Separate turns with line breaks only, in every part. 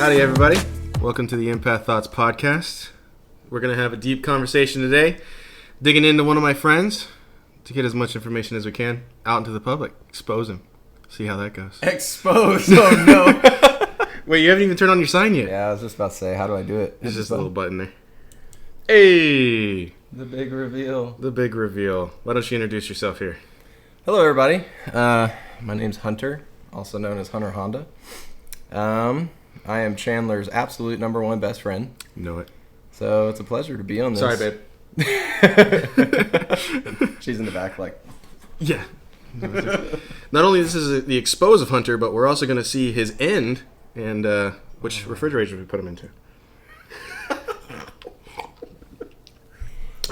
Howdy, everybody. Welcome to the Empath Thoughts podcast. We're going to have a deep conversation today, digging into one of my friends to get as much information as we can out into the public. Expose him. See how that goes.
Expose? Oh, no.
Wait, you haven't even turned on your sign yet.
Yeah, I was just about to say, how do I do it?
There's just a little button there. Hey!
The big reveal.
The big reveal. Why don't you introduce yourself here?
Hello, everybody. My name's Hunter, also known as HunterHonda. I am Chandler's absolute number one best friend.
Know it.
So it's a pleasure to be on this.
Sorry, babe.
She's in the back like...
Yeah. Not only this is the expose of Hunter, but we're also going to see his end and which refrigerator we put him into.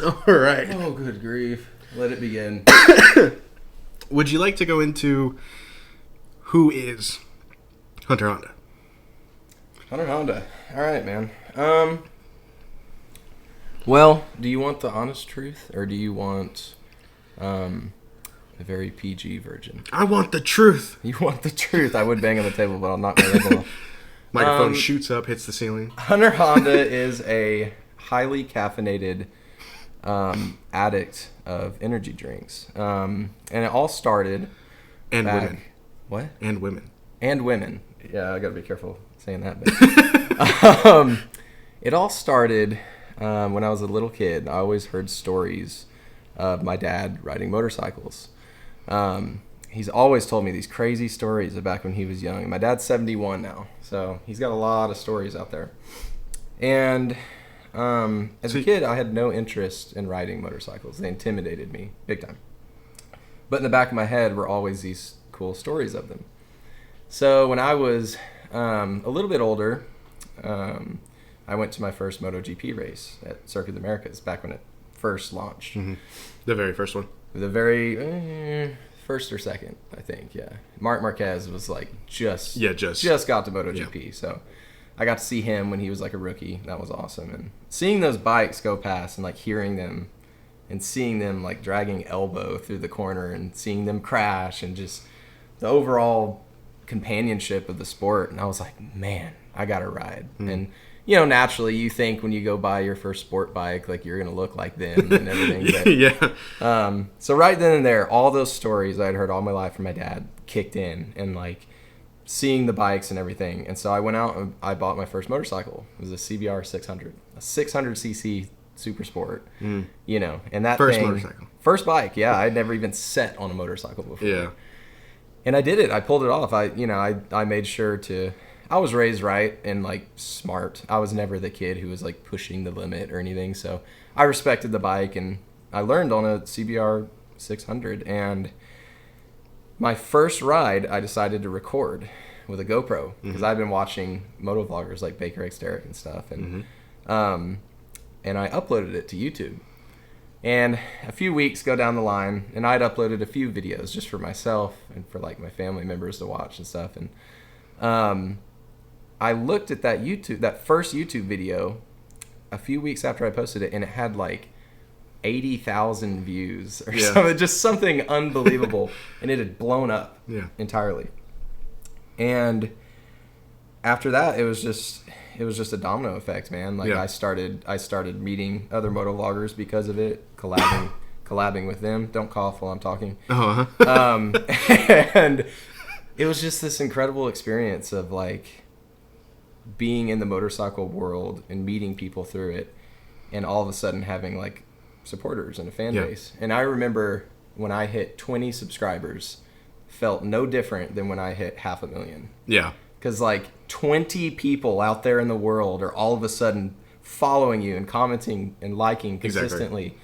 All right.
Oh, good grief. Let it begin.
Would you like to go into who is HunterHonda?
HunterHonda. All right, man. Well, do you want the honest truth, or do you want a very PG version?
I want the truth.
You want the truth. I would bang on the table, but I'll knock my leg off.
Microphone shoots up, hits the ceiling.
HunterHonda is a highly caffeinated addict of energy drinks. And it all started...
And women.
What?
And women.
And women. Yeah, I got to be careful saying that. But it all started when I was a little kid. I always heard stories of my dad riding motorcycles. He's always told me these crazy stories of back when he was young. My dad's 71 now, so he's got a lot of stories out there. And as a kid, I had no interest in riding motorcycles. They intimidated me big time. But in the back of my head were always these cool stories of them. So when I was a little bit older, I went to my first MotoGP race at Circuit of the Americas back when it first launched.
Mm-hmm. The very first one.
The very first or second, I think, yeah. Marc Marquez was like just got to MotoGP. Yeah. So I got to see him when he was like a rookie. That was awesome. And seeing those bikes go past and like hearing them and seeing them like dragging elbow through the corner and seeing them crash and just the overall companionship of the sport. And I was like, man, I got to ride. Mm. And, you know, naturally you think when you go buy your first sport bike, like you're going to look like them and everything. But,
yeah.
So right then and there, all those stories I'd heard all my life from my dad kicked in and like seeing the bikes and everything. And so I went out and I bought my first motorcycle. It was a CBR 600, a 600cc super sport, you know, and that
motorcycle.
First bike. Yeah. I'd never even sat on a motorcycle before.
Yeah.
And I did it. I pulled it off. I made sure to, I was raised right and like smart. I was never the kid who was like pushing the limit or anything. So I respected the bike and I learned on a CBR 600. And my first ride, I decided to record with a GoPro because I've been watching moto vloggers like Baker X Derrick and stuff. And, and I uploaded it to YouTube. And a few weeks go down the line, and I'd uploaded a few videos just for myself and for like my family members to watch and stuff. And I looked at that first YouTube video a few weeks after I posted it, and it had like 80,000 views or something, just something unbelievable. And it had blown up entirely. And after that, it was just a domino effect, man. Like I started meeting other moto vloggers because of it, collabing with them. Don't cough while I'm talking. And it was just this incredible experience of like being in the motorcycle world and meeting people through it, and all of a sudden having like supporters and a fan base. And I remember when I hit 20 subscribers, felt no different than when I hit 500,000. Yeah. Because like 20 people out there in the world are all of a sudden following you and commenting and liking consistently. Exactly.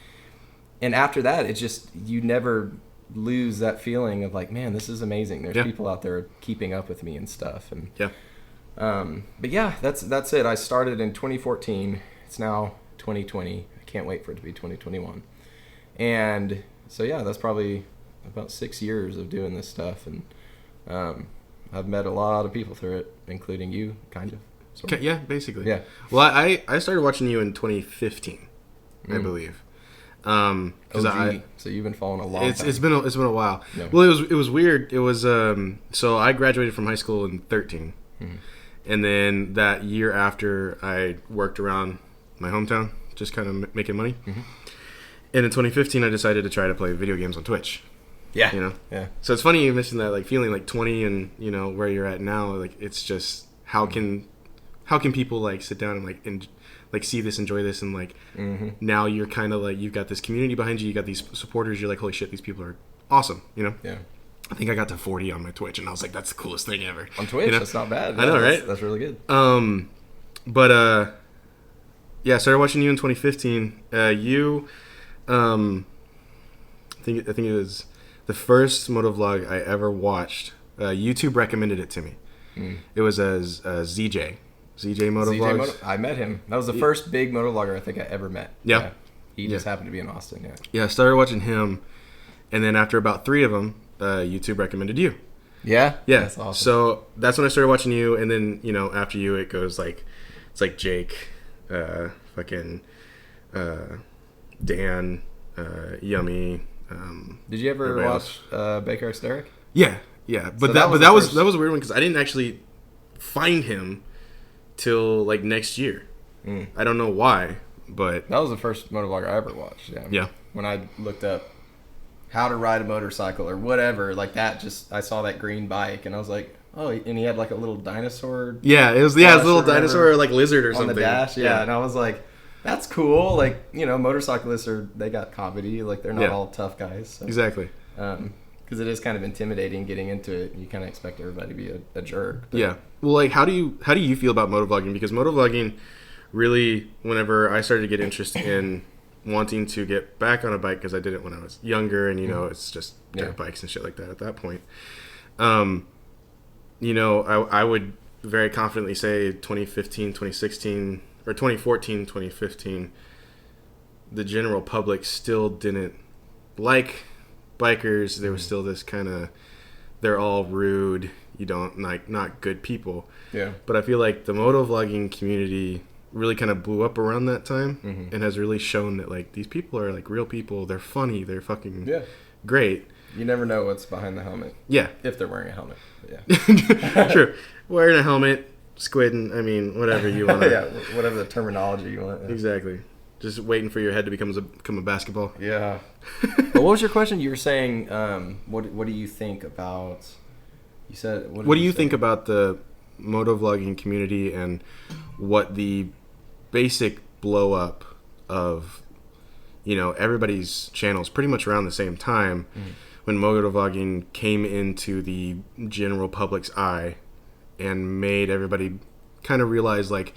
And after that, it's just, you never lose that feeling of like, man, this is amazing. There's people out there keeping up with me and stuff. And but yeah, that's it. I started in 2014. It's now 2020. I can't wait for it to be 2021. And so yeah, that's probably about 6 years of doing this stuff. And I've met a lot of people through it, including you, kind of. Sort of.
Yeah, basically. Yeah. Well, I started watching you in 2015, I believe.
So you've been following a long time.
It's been a while. Yeah. Well, it was weird. It was so I graduated from high school in 13, And then that year after, I worked around my hometown, just kind of making money. Mm-hmm. And in 2015, I decided to try to play video games on Twitch.
Yeah.
You know?
Yeah.
So it's funny you mentioned that, like, feeling like 20 and, you know, where you're at now. Like, it's just, how can people, like, sit down and, like, see this, enjoy this, and, like, now you're kind of, like, you've got this community behind you, you got these supporters, you're like, holy shit, these people are awesome, you know?
Yeah.
I think I got to 40 on my Twitch, and I was like, that's the coolest thing ever.
On Twitch? You know? That's not bad.
I know, right?
That's really good.
But, yeah, I started watching you in 2015. I think it was the first motovlog I ever watched. YouTube recommended it to me. It was a ZJ motovlogs.
I met him. That was the first big motovlogger I think I ever met.
Yeah.
He just happened to be in Austin, yeah.
Yeah, I started watching him, and then after about 3 of them, YouTube recommended you.
Yeah?
Yeah.
That's awesome.
So that's when I started watching you, and then, you know, after you, it goes like, it's like Jake, fucking Dan, Yummy.
Did you ever watch Baker X Derek?
Yeah. But
So
that was a weird one because I didn't actually find him till like next year. I don't know why, but
that was the first motovlogger I ever watched. Yeah.
Yeah.
When I looked up how to ride a motorcycle or whatever, like that, I saw that green bike and I was like, oh, and he had like a little dinosaur.
Yeah, it was a little dinosaur or like lizard or something
on the dash. Yeah, and I was like, that's cool. Like, you know, motorcyclists they got comedy. Like, they're not all tough guys. So.
Exactly.
Because it is kind of intimidating getting into it. You kind of expect everybody to be a jerk. But.
Yeah. Well, like, how do you feel about motovlogging? Because motovlogging really, whenever I started to get interested in wanting to get back on a bike, because I did it when I was younger, and, you know, it's just dirt bikes and shit like that at that point. You know, I would very confidently say 2015, 2016, or 2014, 2015, the general public still didn't like bikers. There was still this kind of, they're all rude, you don't, like, not good people. Yeah. But I feel like the motovlogging community really kind of blew up around that time and has really shown that, like, these people are, like, real people. They're funny. They're fucking great.
You never know what's behind the helmet.
Yeah.
If they're wearing a helmet. But yeah.
True. Wearing a helmet, squidding, I mean, whatever you want.
Yeah, whatever the terminology you want. Yeah.
Exactly. Just waiting for your head to become a basketball.
Yeah. Well, what was your question? You were saying, what do you think about? You said.
What do you think about the motovlogging community and what the basic blow up of, you know, everybody's channels pretty much around the same time when motovlogging came into the general public's eye and made everybody kind of realize, like,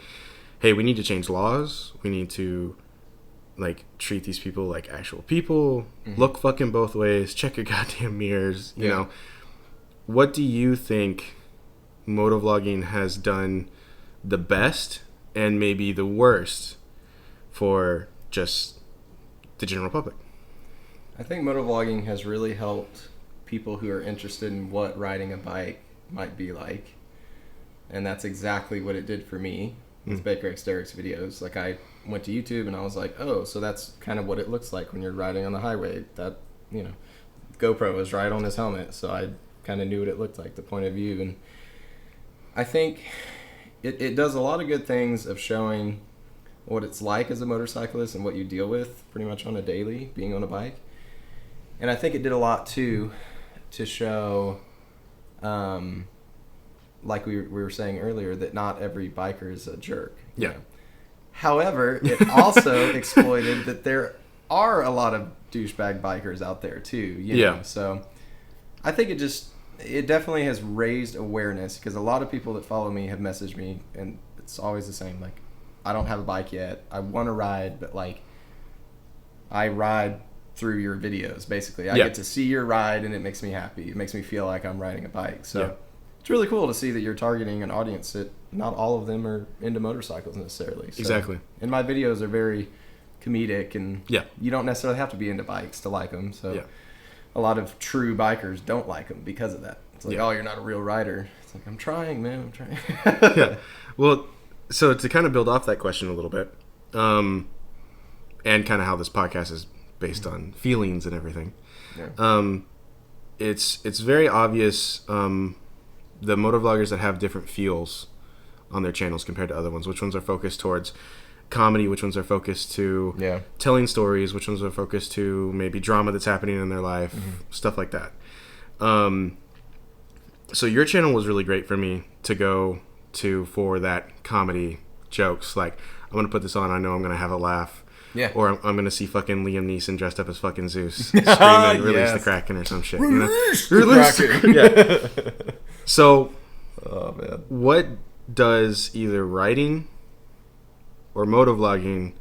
hey, we need to change laws. We need to, like, treat these people like actual people. Look fucking both ways. Check your goddamn mirrors. You know, what do you think motovlogging has done the best and maybe the worst for just the general public?
I think motovlogging has really helped people who are interested in what riding a bike might be like. And that's exactly what it did for me with Baker X Derek's videos. Like, I went to YouTube and I was like, oh, so that's kind of what it looks like when you're riding on the highway. That, you know, GoPro is right on his helmet, so I kind of knew what it looked like, the point of view. And I think it does a lot of good things of showing what it's like as a motorcyclist and what you deal with pretty much on a daily being on a bike. And I think it did a lot too to show, like we were saying earlier, that not every biker is a jerk.
Yeah.
Know? However, it also exploited that there are a lot of douchebag bikers out there too. You know? So I think it definitely has raised awareness, because a lot of people that follow me have messaged me, and it's always the same. Like, I don't have a bike yet. I want to ride, but, like, I ride through your videos, basically. I get to see your ride, and it makes me happy. It makes me feel like I'm riding a bike. So it's really cool to see that you're targeting an audience that not all of them are into motorcycles necessarily. So,
exactly.
And my videos are very comedic, and you don't necessarily have to be into bikes to like them. So a lot of true bikers don't like them because of that. It's like, oh, you're not a real rider. It's like, I'm trying, man. I'm trying.
Yeah. Well, so to kind of build off that question a little bit, and kind of how this podcast is based on feelings and everything, it's very obvious, the motovloggers that have different feels on their channels compared to other ones? Which ones are focused towards comedy? Which ones are focused to telling stories? Which ones are focused to maybe drama that's happening in their life? Stuff like that. So your channel was really great for me to go to for that comedy jokes. Like, I'm going to put this on. I know I'm going to have a laugh.
Yeah.
Or I'm going to see fucking Liam Neeson dressed up as fucking Zeus screaming, release the Kraken or some shit.
Release
the Kraken. Yeah. So,
oh, man.
What does either writing or motovlogging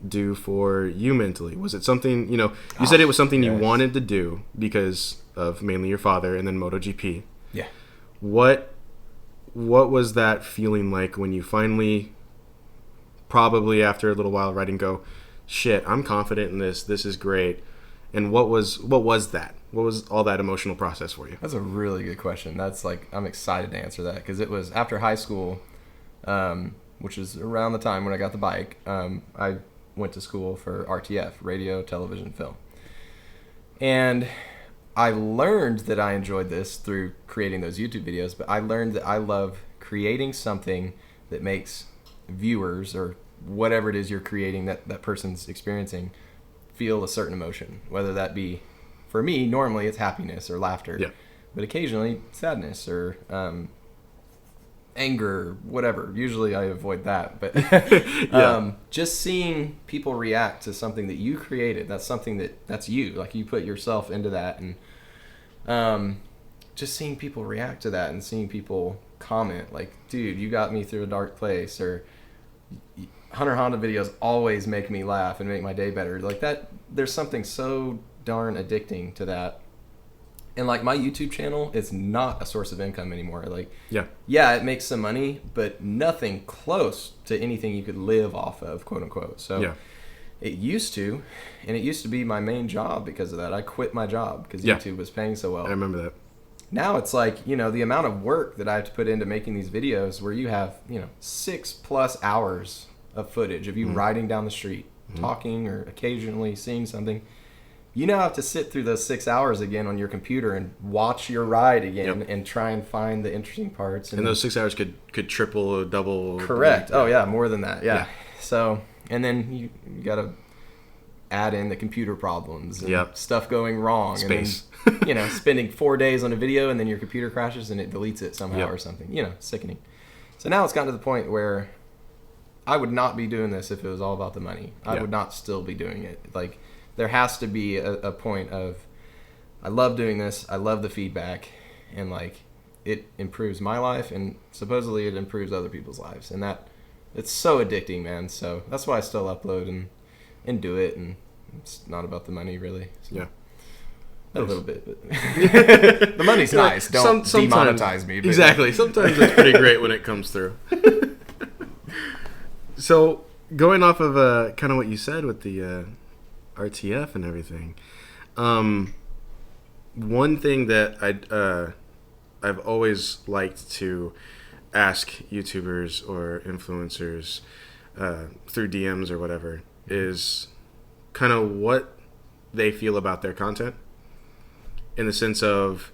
do for you mentally? Was it something, you said it was something you wanted to do because of mainly your father and then MotoGP.
Yeah.
What was that feeling like when you finally, probably after a little while writing, go, shit, I'm confident in this. This is great. And what was that? What was all that emotional process for you?
That's a really good question. That's like, I'm excited to answer that because it was after high school, which is around the time when I got the bike. I went to school for RTF, radio, television, film. And I learned that I enjoyed this through creating those YouTube videos, but I learned that I love creating something that makes viewers or whatever it is you're creating that person's experiencing feel a certain emotion, whether that be, for me, normally it's happiness or laughter, but occasionally sadness or anger, whatever. Usually I avoid that, but just seeing people react to something that you created, that's something that's you, like you put yourself into that, and just seeing people react to that and seeing people comment like, dude, you got me through a dark place, or HunterHonda videos always make me laugh and make my day better. Like that, there's something so darn addicting to that. And like my YouTube channel is not a source of income anymore. Like, yeah, it makes some money, but nothing close to anything you could live off of, quote unquote. So it used to, and it used to be my main job because of that. I quit my job because YouTube was paying so well.
I remember that.
Now it's like, the amount of work that I have to put into making these videos where you have, 6+ hours of footage of you riding down the street, talking or occasionally seeing something. You now have to sit through those 6 hours again on your computer and watch your ride again and try and find the interesting parts.
And those 6 hours could triple or double.
Correct. Oh, yeah, more than that. Yeah. So, and then you got to add in the computer problems and stuff going wrong.
Space.
And then, spending 4 days on a video and then your computer crashes and it deletes it somehow or something. Sickening. So now it's gotten to the point where I would not be doing this if it was all about the money. I would not still be doing it. Like, there has to be a point of, I love doing this, I love the feedback, and like it improves my life, and supposedly it improves other people's lives, and that it's so addicting, man. So that's why I still upload and do it, and it's not about the money really. So, a little bit, but the money's nice. Don't demonetize me. But
exactly. Sometimes it's pretty great when it comes through. So going off of kind of what you said with the RTF and everything, one thing that I've always liked to ask YouTubers or influencers through DMs or whatever is kind of what they feel about their content, in the sense of,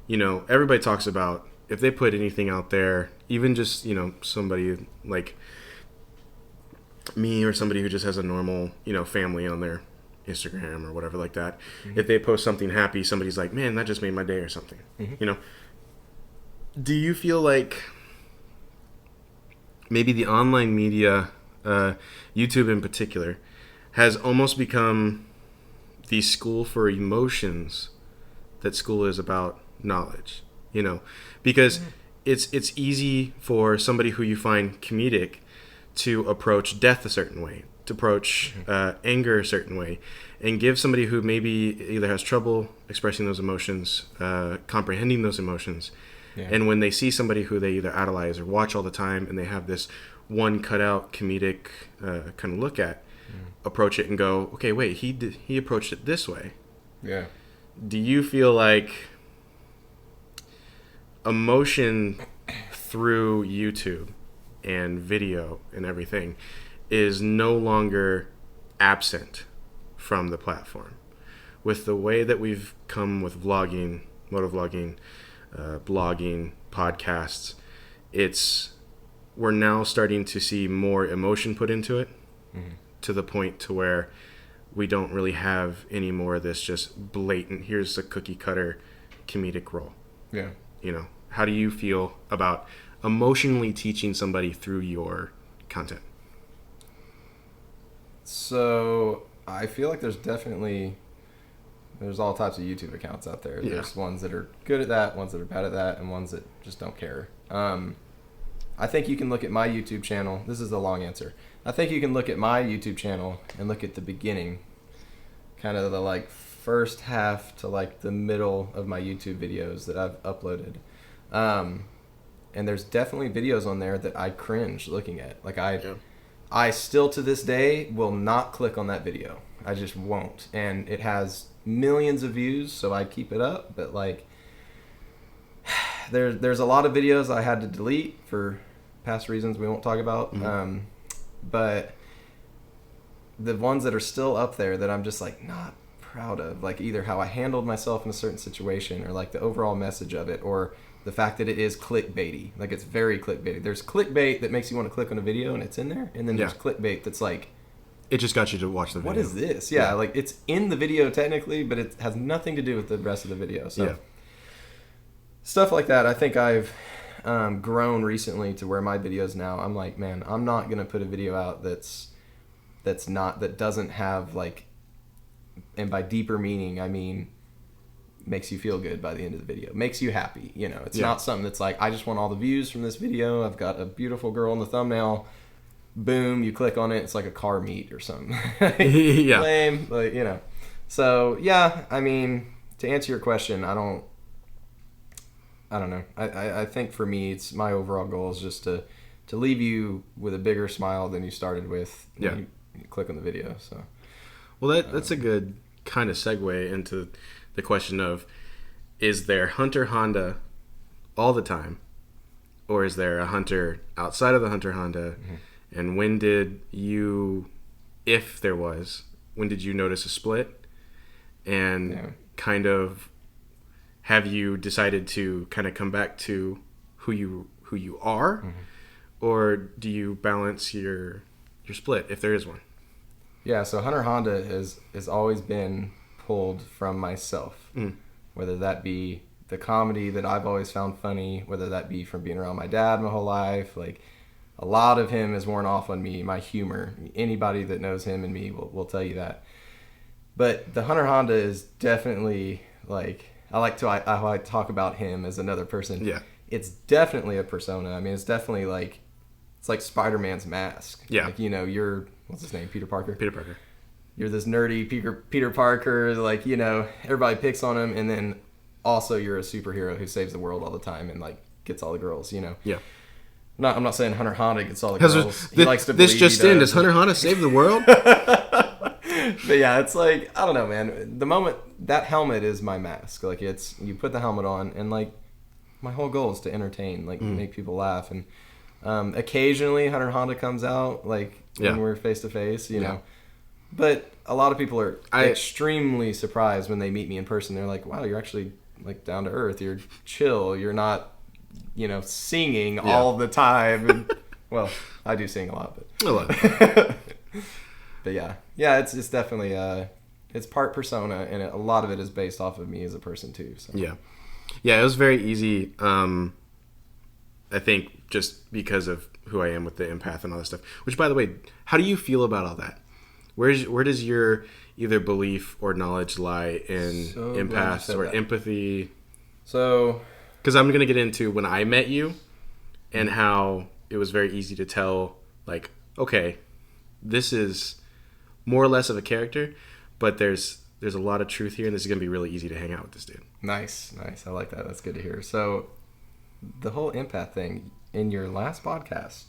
everybody talks about if they put anything out there, even just, somebody like me or somebody who just has a normal, family on their Instagram or whatever like that, if they post something happy, somebody's like, man, that just made my day or something. Do you feel like maybe the online media, YouTube in particular, has almost become the school for emotions that school is about knowledge? Because it's easy for somebody who you find comedic to approach death a certain way, to approach anger a certain way, and give somebody who maybe either has trouble expressing those emotions, comprehending those emotions, and when they see somebody who they either idolize or watch all the time, and they have this one cutout comedic kind of look at, approach it and go, okay, wait, he approached it this way.
Yeah.
Do you feel like emotion through YouTube and video and everything is no longer absent from the platform? With the way that we've come with vlogging, motovlogging, blogging, podcasts, it's we're now starting to see more emotion put into it, to the point to where we don't really have any more of this just blatant, here's a cookie cutter comedic role.
Yeah.
You know, how do you feel about emotionally teaching somebody through your content?
So I feel like there's all types of YouTube accounts out there.
Yeah.
There's ones that are good at that, ones that are bad at that, and ones that just don't care. I think you can look at my YouTube channel. This is the long answer. I think you can look at my YouTube channel and look at the beginning, kind of the like first half to like the middle of my YouTube videos that I've uploaded. And there's definitely videos on there that I cringe looking at. Like I still to this day will not click on that video. I just won't. And it has millions of views, so I keep it up. But like, there's a lot of videos I had to delete for past reasons we won't talk about. But the ones that are still up there that I'm just like not proud of, like either how I handled myself in a certain situation, or like the overall message of it, or the fact that it is clickbaity. Like it's very clickbaity. There's clickbait that makes you want to click on a video and it's in there, and then there's clickbait that's like,
it just got you to watch the video.
What is this? Yeah, like it's in the video technically, but it has nothing to do with the rest of the video. So stuff like that. I think I've grown recently to where my videos now, I'm like, man, I'm not gonna put a video out that doesn't have like, and by deeper meaning I mean makes you feel good by the end of the video, makes you happy. You know, it's not something that's like, I just want all the views from this video, I've got a beautiful girl in the thumbnail, boom, you click on it, it's like a car meet or something. Lame, like, you know. So yeah, I mean, to answer your question, I don't know. I think for me, it's my overall goal is just to leave you with a bigger smile than you started with when you click on the video. So,
well, that's a good kind of segue into the question of, is there HunterHonda all the time, or is there a hunter outside of the HunterHonda? And when did you, if there was, when did you notice a split? And kind of, have you decided to kind of come back to who you are, or do you balance your split if there is one?
Yeah, so HunterHonda has always been pulled from myself, whether that be the comedy that I've always found funny, whether that be from being around my dad my whole life. Like, a lot of him has worn off on me, my humor. Anybody that knows him and me will tell you that. But the HunterHonda is definitely like, I like to talk about him as another person. Yeah. It's definitely a persona. I mean, it's definitely like, it's like Spider-Man's mask. Yeah. Like, you know, you're, what's his name? Peter Parker?
Peter Parker.
You're this nerdy Peter Parker, like, you know, everybody picks on him, and then also you're a superhero who saves the world all the time and like gets all the girls, you know. Yeah. I'm not saying HunterHonda gets all the girls. He likes to believe he does.
Does HunterHonda save the world?
But yeah, it's like, I don't know, man. The moment, that helmet is my mask. Like, it's, you put the helmet on, and like, my whole goal is to entertain, like make people laugh. And occasionally HunterHonda comes out, like when we're face to face, you know. But a lot of people are extremely surprised when they meet me in person. They're like, wow, you're actually like down to earth. You're chill. You're not, you know, singing all the time. And, well, I do sing a lot, but but yeah, it's definitely it's part persona, and a lot of it is based off of me as a person too. So.
Yeah, it was very easy. I think just because of who I am with the empath and all that stuff. Which, by the way, how do you feel about all that? Where does your either belief or knowledge lie in empaths or empathy?
So,
because I'm going to get into when I met you and how it was very easy to tell, like, okay, this is more or less of a character, but there's a lot of truth here, and this is going to be really easy to hang out with this dude.
Nice. I like that. That's good to hear. So, the whole empath thing, in your last podcast.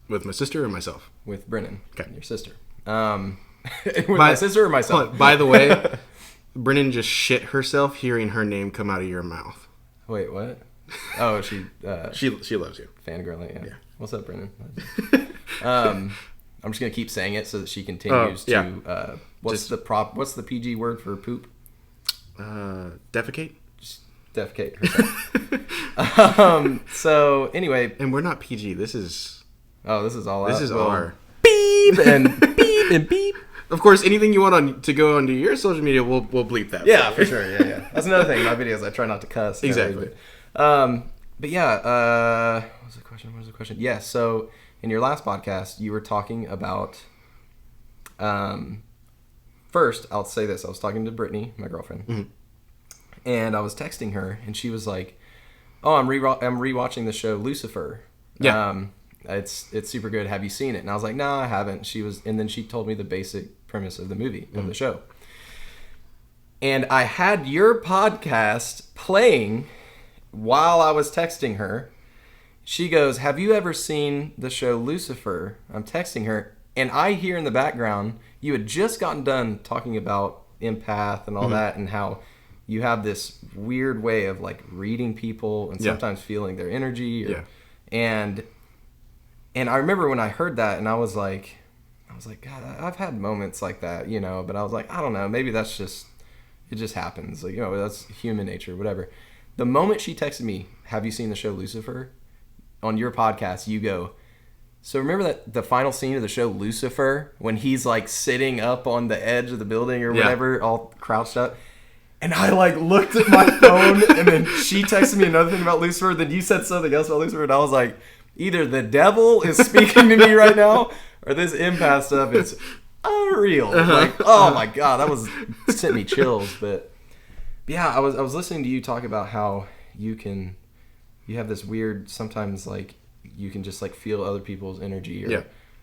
With my sister or myself?
With Brennan.
Okay.
Your sister. With my sister or myself?
By the way, Brennan just shit herself hearing her name come out of your mouth.
Wait, what? Oh, she
loves you.
Fangirling, yeah. What's up, Brennan? I'm just gonna keep saying it so that she continues to. What's the PG word for poop?
Defecate.
Just defecate herself. So anyway,
and we're not PG. This is
Oh, this is all
This
out.
is R.
Beep and beep and beep.
Of course, anything you want to go onto your social media, we'll bleep that.
Yeah, for sure. Yeah. That's another thing. In my videos, I try not to cuss.
Exactly.
But yeah, what was the question? Yeah, so in your last podcast, you were talking about, first, I'll say this. I was talking to Brittany, my girlfriend, and I was texting her, and she was like, oh, I'm rewatching the show Lucifer.
Yeah.
It's super good. Have you seen it? And I was like, no, I haven't. And then she told me the basic premise of the movie, of the show. And I had your podcast playing while I was texting her. She goes, have you ever seen the show Lucifer? I'm texting her, and I hear in the background, you had just gotten done talking about empath and all that, and how you have this weird way of like reading people and sometimes feeling their energy. And I remember when I heard that, and I was like, God, I've had moments like that, you know, but I was like, I don't know, maybe that's just, it just happens. Like, you know, that's human nature, whatever. The moment she texted me, have you seen the show Lucifer? On your podcast, you go, so remember that the final scene of the show Lucifer, when he's like sitting up on the edge of the building or whatever, all crouched up? And I like looked at my phone, and then she texted me another thing about Lucifer, then you said something else about Lucifer, and I was like, either the devil is speaking to me right now, or this empath stuff is unreal. Like, oh my God, that sent me chills. But yeah, I was listening to you talk about how you have this weird, sometimes like you can just like feel other people's energy.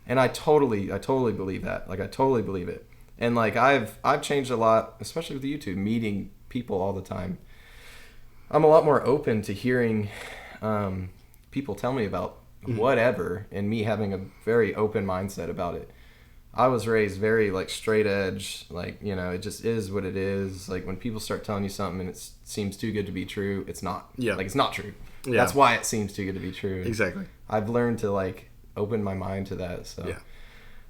And I totally believe that. Like, I totally believe it. And like I've changed a lot, especially with YouTube, meeting people all the time. I'm a lot more open to hearing people tell me about whatever, and me having a very open mindset about it. I was raised very like straight edge, like, you know, it just is what it is. Like, when people start telling you something and it seems too good to be true, it's not. Like, it's not true. That's why it seems too good to be true.
Exactly.
I've learned to like open my mind to that. So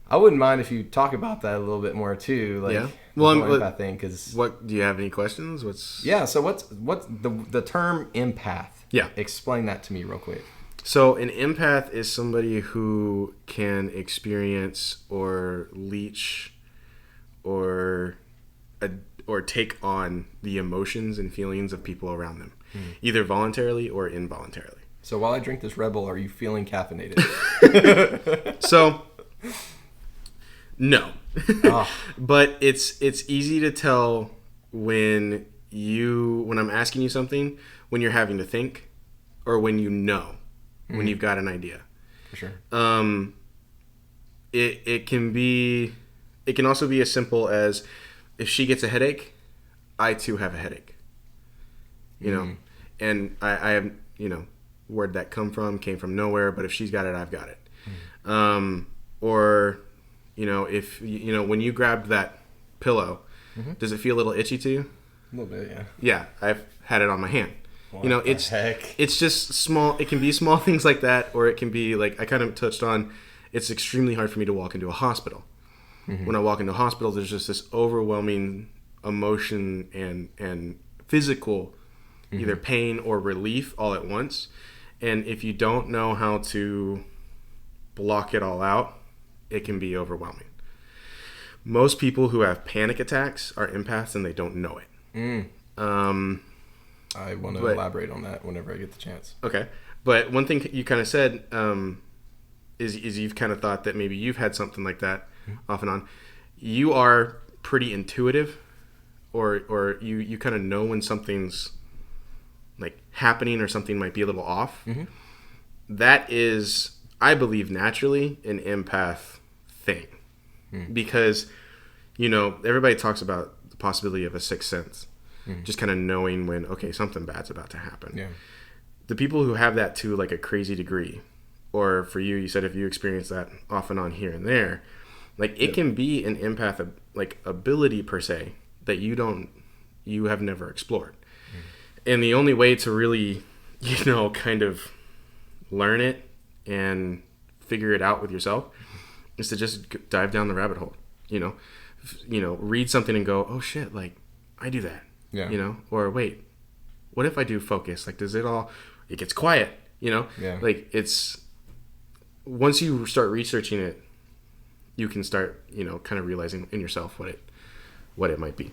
I wouldn't mind if you talk about that a little bit more too. Like, empath thing, because
what do you have any questions?
So what's the term empath? Yeah, explain that to me real quick.
So an empath is somebody who can experience or leech or take on the emotions and feelings of people around them, either voluntarily or involuntarily.
So while I drink this Red Bull, are you feeling caffeinated?
So, no. But it's easy to tell when I'm asking you something, when you're having to think, or when you know. When you've got an idea.
For sure.
It can also be as simple as, if she gets a headache, I too have a headache. You know, and I have, you know, where'd that came from nowhere, but if she's got it, I've got it. Or, you know, if, you know, when you grabbed that pillow, does it feel a little itchy to you?
A little bit, yeah.
Yeah, I've had it on my hand. You know, it's just small. It can be small things like that, or it can be like I kind of touched on. It's extremely hard for me to walk into a hospital. When I walk into a hospital, there's just this overwhelming emotion and physical, either pain or relief all at once. And if you don't know how to block it all out, it can be overwhelming. Most people who have panic attacks are empaths, and they don't know it.
I want to elaborate on that whenever I get the chance.
Okay. But one thing you kind of said is you've kind of thought that maybe you've had something like that off and on. You are pretty intuitive, or you kind of know when something's like happening or something might be a little off. That is, I believe, naturally an empath thing. Because, you know, everybody talks about the possibility of a sixth sense. Just kind of knowing when, okay, something bad's about to happen. Yeah. The people who have that to like a crazy degree, or for you said if you experience that off and on here and there, like it can be an empath like ability per se that you have never explored. And the only way to really, you know, kind of learn it and figure it out with yourself is to just dive down the rabbit hole. You know, read something and go, oh shit, like I do that. Yeah. You know, or wait, what if I do focus? Like, it gets quiet, you know? Yeah. Like, once you start researching it, you can start, kind of realizing in yourself what it might be.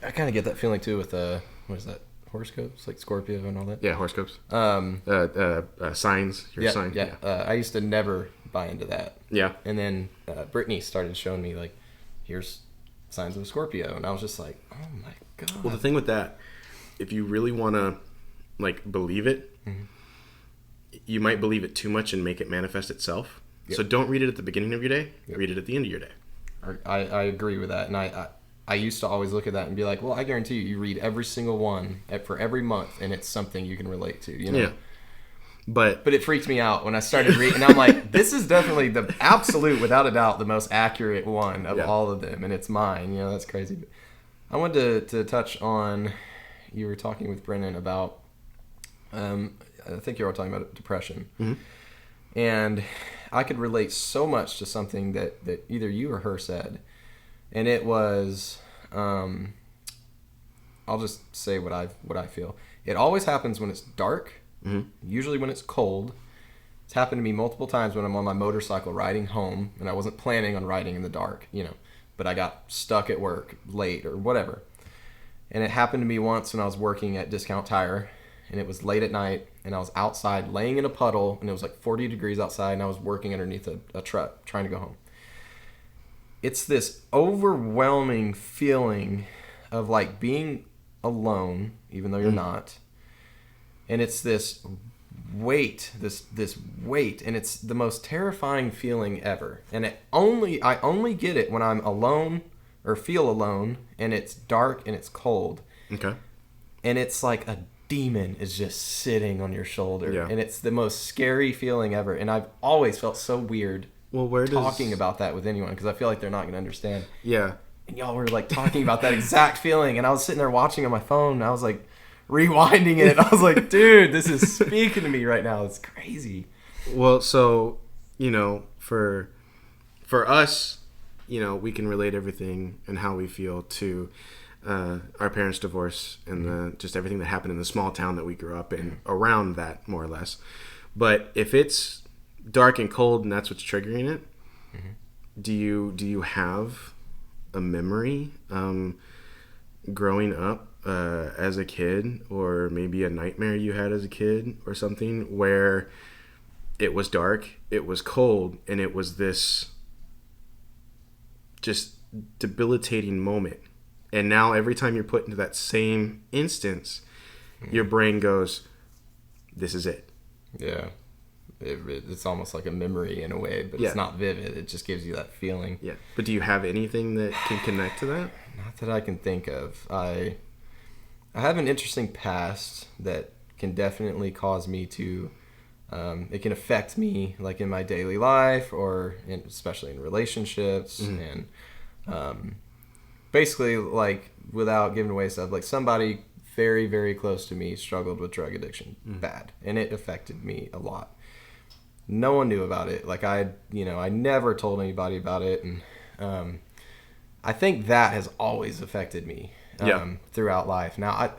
I kind of get that feeling too with what is that? Horoscopes, like Scorpio and all that.
Yeah, horoscopes. Signs. Your sign.
Yeah. I used to never buy into that.
Yeah.
And then Brittany started showing me like, here's signs of a Scorpio, and I was just like, oh my god.
Well, the thing with that, if you really want to like believe it, you might believe it too much and make it manifest itself. Yep. So don't read it at the beginning of your day. Yep. Read it at the end of your day.
I agree with that, and I used to always look at that and be like, well, I guarantee you read every single one for every month, and it's something you can relate to,
Yeah. But
it freaked me out when I started reading, and I'm like, this is definitely the absolute, without a doubt, the most accurate one of all of them, and it's mine. That's crazy. But I wanted to touch on, you were talking with Brennan about, I think you were talking about depression.
Mm-hmm.
And I could relate so much to something that either you or her said. And it was, I'll just say what I feel. It always happens when it's dark, usually when it's cold. It's happened to me multiple times when I'm on my motorcycle riding home, and I wasn't planning on riding in the dark, but I got stuck at work late or whatever. And it happened to me once when I was working at Discount Tire, and it was late at night, and I was outside laying in a puddle, and it was like 40 degrees outside, and I was working underneath a truck trying to go home. It's this overwhelming feeling of like being alone, even though you're not. And it's this weight, this weight, and it's the most terrifying feeling ever. And I only get it when I'm alone or feel alone, and it's dark and it's cold.
Okay.
And it's like a demon is just sitting on your shoulder.
Yeah.
And it's the most scary feeling ever. And I've always felt so weird talking about that with anyone, because I feel like they're not going to understand.
Yeah.
And y'all were like talking about that exact feeling, and I was sitting there watching on my phone, and I was like rewinding it. I was like, dude, this is speaking to me right now. It's crazy.
Well, so, for us, we can relate everything and how we feel to our parents' divorce and just everything that happened in the small town that we grew up in, around that, more or less. But if it's dark and cold and that's what's triggering it, do you have a memory growing up as a kid, or maybe a nightmare you had as a kid or something, where it was dark, it was cold, and it was this just debilitating moment, and now every time you're put into that same instance, your brain goes, this is it.
Yeah. It's almost like a memory in a way, but it's not vivid. It just gives you that feeling.
Yeah. But do you have anything that can connect to that?
Not that I can think of. I have an interesting past that can definitely cause me to, it can affect me like in my daily life, or especially in relationships. And basically, like, without giving away stuff, like somebody very, very close to me struggled with drug addiction bad, and it affected me a lot. No one knew about it. Like I never told anybody about it. And I think that has always affected me throughout life. Now,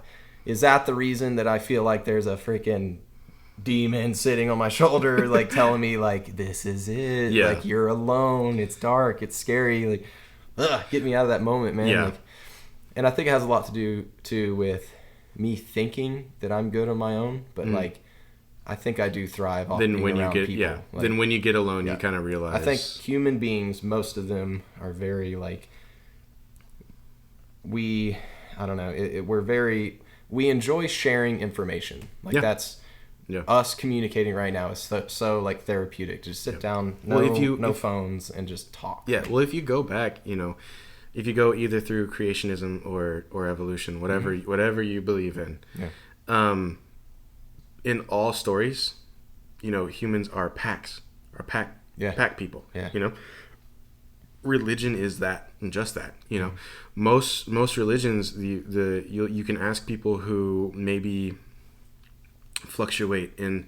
is that the reason that I feel like there's a freaking demon sitting on my shoulder, like telling me like, this is it. Yeah. Like, you're alone. It's dark. It's scary. Like, get me out of that moment, man.
Yeah.
Like, and I think it has a lot to do too with me thinking that I'm good on my own, but like, I think I do thrive off being around people. Yeah.
Like, then when you get alone, you kind of realize.
I think human beings, most of them are very like, we enjoy sharing information. Like that's us communicating right now is so like therapeutic. Just sit down, no phones, and just talk.
Yeah. Well, if you go back, if you go either through creationism or evolution, whatever you believe in, in all stories, humans are pack people. Yeah. Religion is that, and just that. Most religions, you can ask people who maybe fluctuate in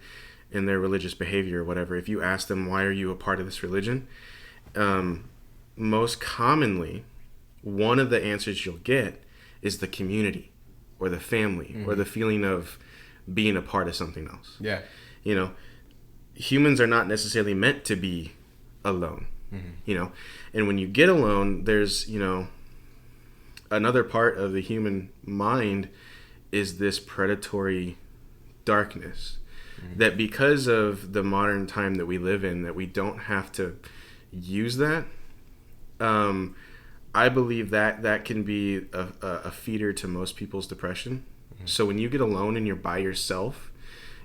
their religious behavior or whatever. If you ask them, why are you a part of this religion? Most commonly, one of the answers you'll get is the community or the family or the feeling of being a part of something else.
Yeah.
humans are not necessarily meant to be alone, you know. And when you get alone, there's, you know, another part of the human mind is this predatory darkness that, because of the modern time that we live in, that we don't have to use that. I believe that can be a feeder to most people's depression. So when you get alone and you're by yourself,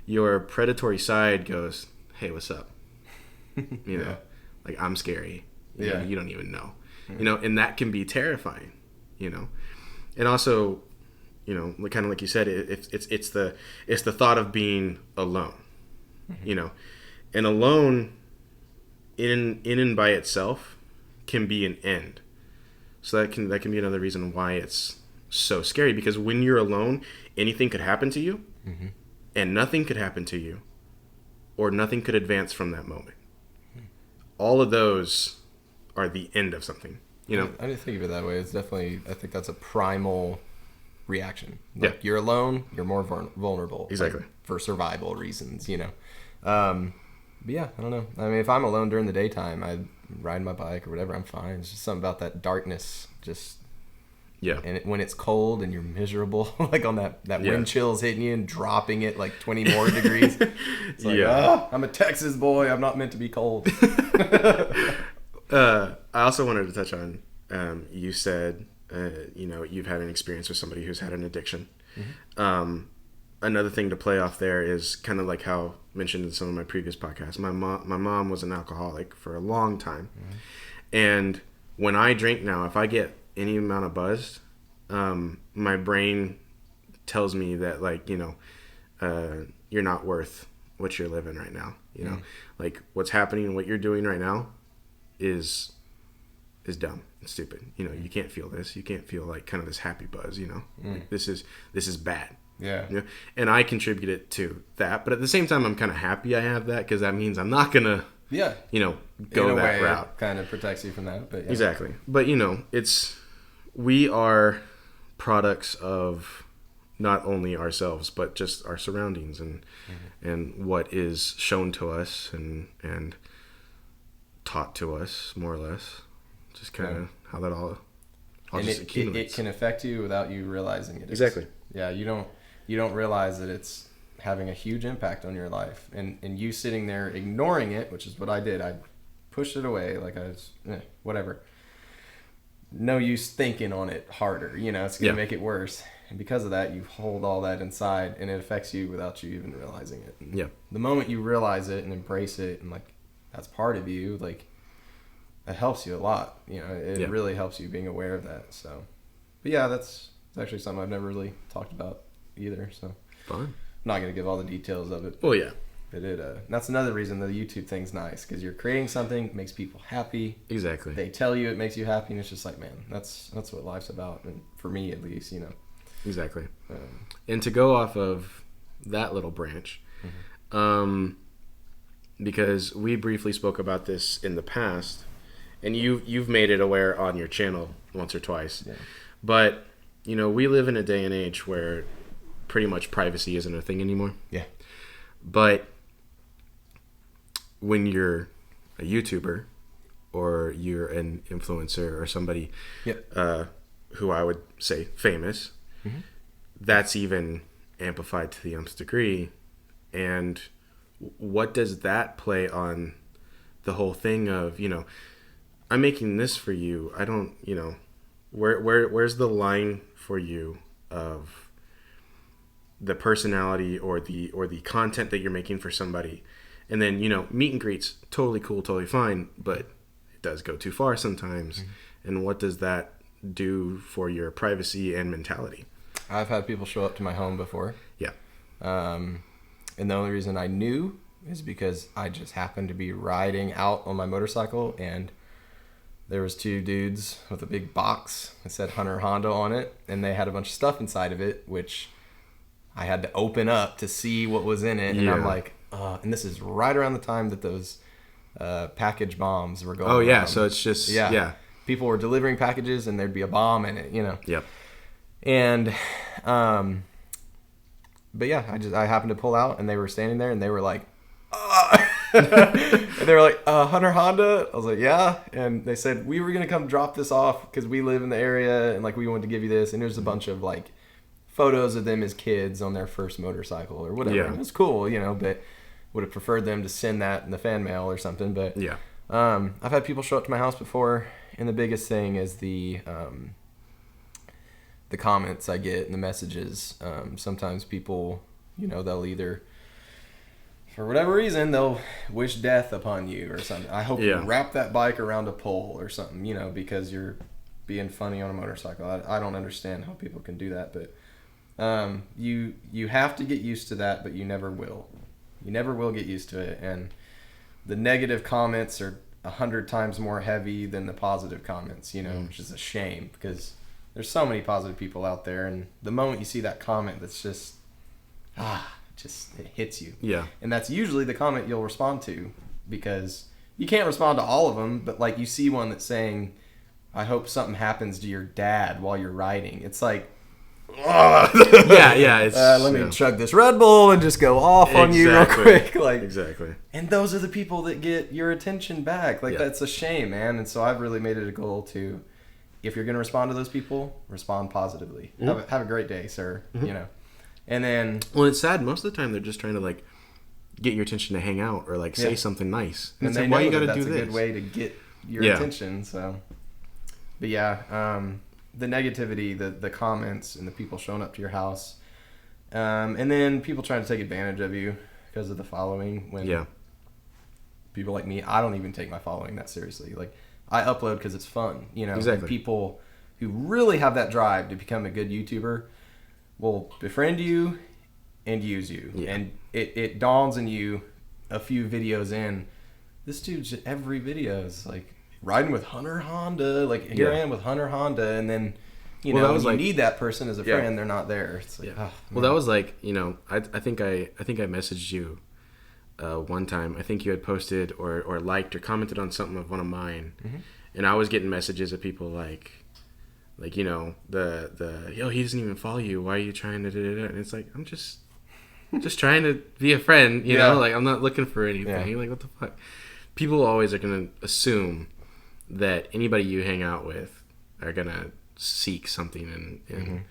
your predatory side goes, hey, what's up? You know, like, I'm scary. You know, you don't even know. You know, and that can be terrifying, you know. And also, you know, kind of like you said, it's the thought of being alone, you know. And alone in and by itself can be an end. So that can be another reason why it's so scary, because when you're alone, anything could happen to you, and nothing could happen to you, or nothing could advance from that moment. All of those are the end of something, you know.
I didn't think of it that way. It's definitely, I think that's a primal reaction. Like, you're alone, you're more vulnerable.
Exactly.
Like, for survival reasons, you know. But yeah, I don't know. I mean, if I'm alone during the daytime, I ride my bike or whatever, I'm fine. It's just something about that darkness, just...
Yeah.
And when it's cold and you're miserable, like on that wind chill's hitting you and dropping it like 20 more degrees. It's like, I'm a Texas boy. I'm not meant to be cold.
I also wanted to touch on, you said, you know, you've had an experience with somebody who's had an addiction. Another thing to play off there is kind of like how mentioned in some of my previous podcasts. My mom was an alcoholic for a long time. And when I drink now, if I get any amount of buzzed, my brain tells me that, like, you know, you're not worth what you're living right now. You know, like, what's happening, what you're doing right now is dumb and stupid. You know, you can't feel this. You can't feel like kind of this happy buzz, you know, like, this is bad.
Yeah.
You know? And I contribute it to that. But at the same time, I'm kind of happy I have that, because that means I'm not going to, you know, go that route.
It kind of protects you from that. But
Exactly. But, you know, we are products of not only ourselves, but just our surroundings and what is shown to us and taught to us, more or less. Just kind of how that all just accumulates.
It can affect you without you realizing it.
Exactly.
Yeah, you don't realize that it's having a huge impact on your life, and you sitting there ignoring it, which is what I did. I pushed it away, like I was whatever. No use thinking on it harder, you know, it's going to make it worse. And because of that, you hold all that inside, and it affects you without you even realizing it. And the moment you realize it and embrace it, and like, that's part of you, like, that helps you a lot. You know, it really helps you being aware of that. So, but yeah, that's actually something I've never really talked about either. So,
fine.
I'm not going to give all the details of it.
Well, yeah.
But that's another reason the YouTube thing's nice, because you're creating something that makes people happy.
Exactly.
They tell you it makes you happy, and it's just like, man, that's what life's about, and for me at least, you know.
Exactly. And to go off of that little branch, because we briefly spoke about this in the past, and you've made it aware on your channel once or twice, but, you know, we live in a day and age where pretty much privacy isn't a thing anymore. Yeah. But when you're a YouTuber or you're an influencer or somebody who I would say famous, that's even amplified to the nth degree. And what does that play on the whole thing of, you know, I'm making this for you. I don't, you know, where's the line for you of the personality or the content that you're making for somebody? And then, you know, meet and greets, totally cool, totally fine, but it does go too far sometimes. And what does that do for your privacy and mentality?
I've had people show up to my home before. Yeah. And the only reason I knew is because I just happened to be riding out on my motorcycle, and there was two dudes with a big box that said HunterHonda on it, and they had a bunch of stuff inside of it, which I had to open up to see what was in it. And I'm like, and this is right around the time that those package bombs were going on. Oh, yeah.
So it's just,
people were delivering packages, and there'd be a bomb in it, you know. Yep. And, but yeah, I happened to pull out, and they were standing there, and they were like, And they were like, Hunter Honda? I was like, yeah. And they said, we were going to come drop this off because we live in the area and like we wanted to give you this. And there's a bunch of like photos of them as kids on their first motorcycle or whatever.
Yeah.
And it was cool, you know, but would have preferred them to send that in the fan mail or something. But
Yeah.
I've had people show up to my house before, and the biggest thing is the comments I get and the messages. Sometimes people, you know, they'll either, for whatever reason, they'll wish death upon you or something. I hope you wrap that bike around a pole or something, you know, because you're being funny on a motorcycle. I don't understand how people can do that, but you have to get used to that, but you never will. You never will get used to it, and the negative comments are 100 times more heavy than the positive comments, you know, which is a shame because there's so many positive people out there, and the moment you see that comment that's just it hits you.
Yeah.
And that's usually the comment you'll respond to, because you can't respond to all of them, but like you see one that's saying, I hope something happens to your dad while you're riding. It's like,
yeah. It's,
let me chug this Red Bull and just go off on you real quick. Like,
exactly.
And those are the people that get your attention back. Like, that's a shame, man. And so I've really made it a goal to, if you're going to respond to those people, respond positively. Mm-hmm. Have a great day, sir. Mm-hmm. You know. And then,
well, it's sad. Most of the time, they're just trying to like get your attention to hang out or like say something nice.
And they
like,
know
why you got to do
that's
this?
a good way to get your attention. So, but yeah, the negativity, the comments, and the people showing up to your house, and then people trying to take advantage of you because of the following. When people like me, I don't even take my following that seriously. Like, I upload because it's fun, you know.
Exactly.
And people who really have that drive to become a good YouTuber will befriend you and use you. Yeah. And it dawns on you a few videos in, this dude's every video is like riding with HunterHonda. Like, here I am with HunterHonda, and then you know, when you need that person as a friend, they're not there. It's like,
well, that was like, you know, I think I messaged you one time. I think you had posted or liked or commented on something of one of mine, and I was getting messages of people like you know, the yo, he doesn't even follow you. Why are you trying to do that? And it's like, I'm just trying to be a friend, you know. Like, I'm not looking for anything. Like, what the fuck? People always are gonna assume that anybody you hang out with are gonna seek something in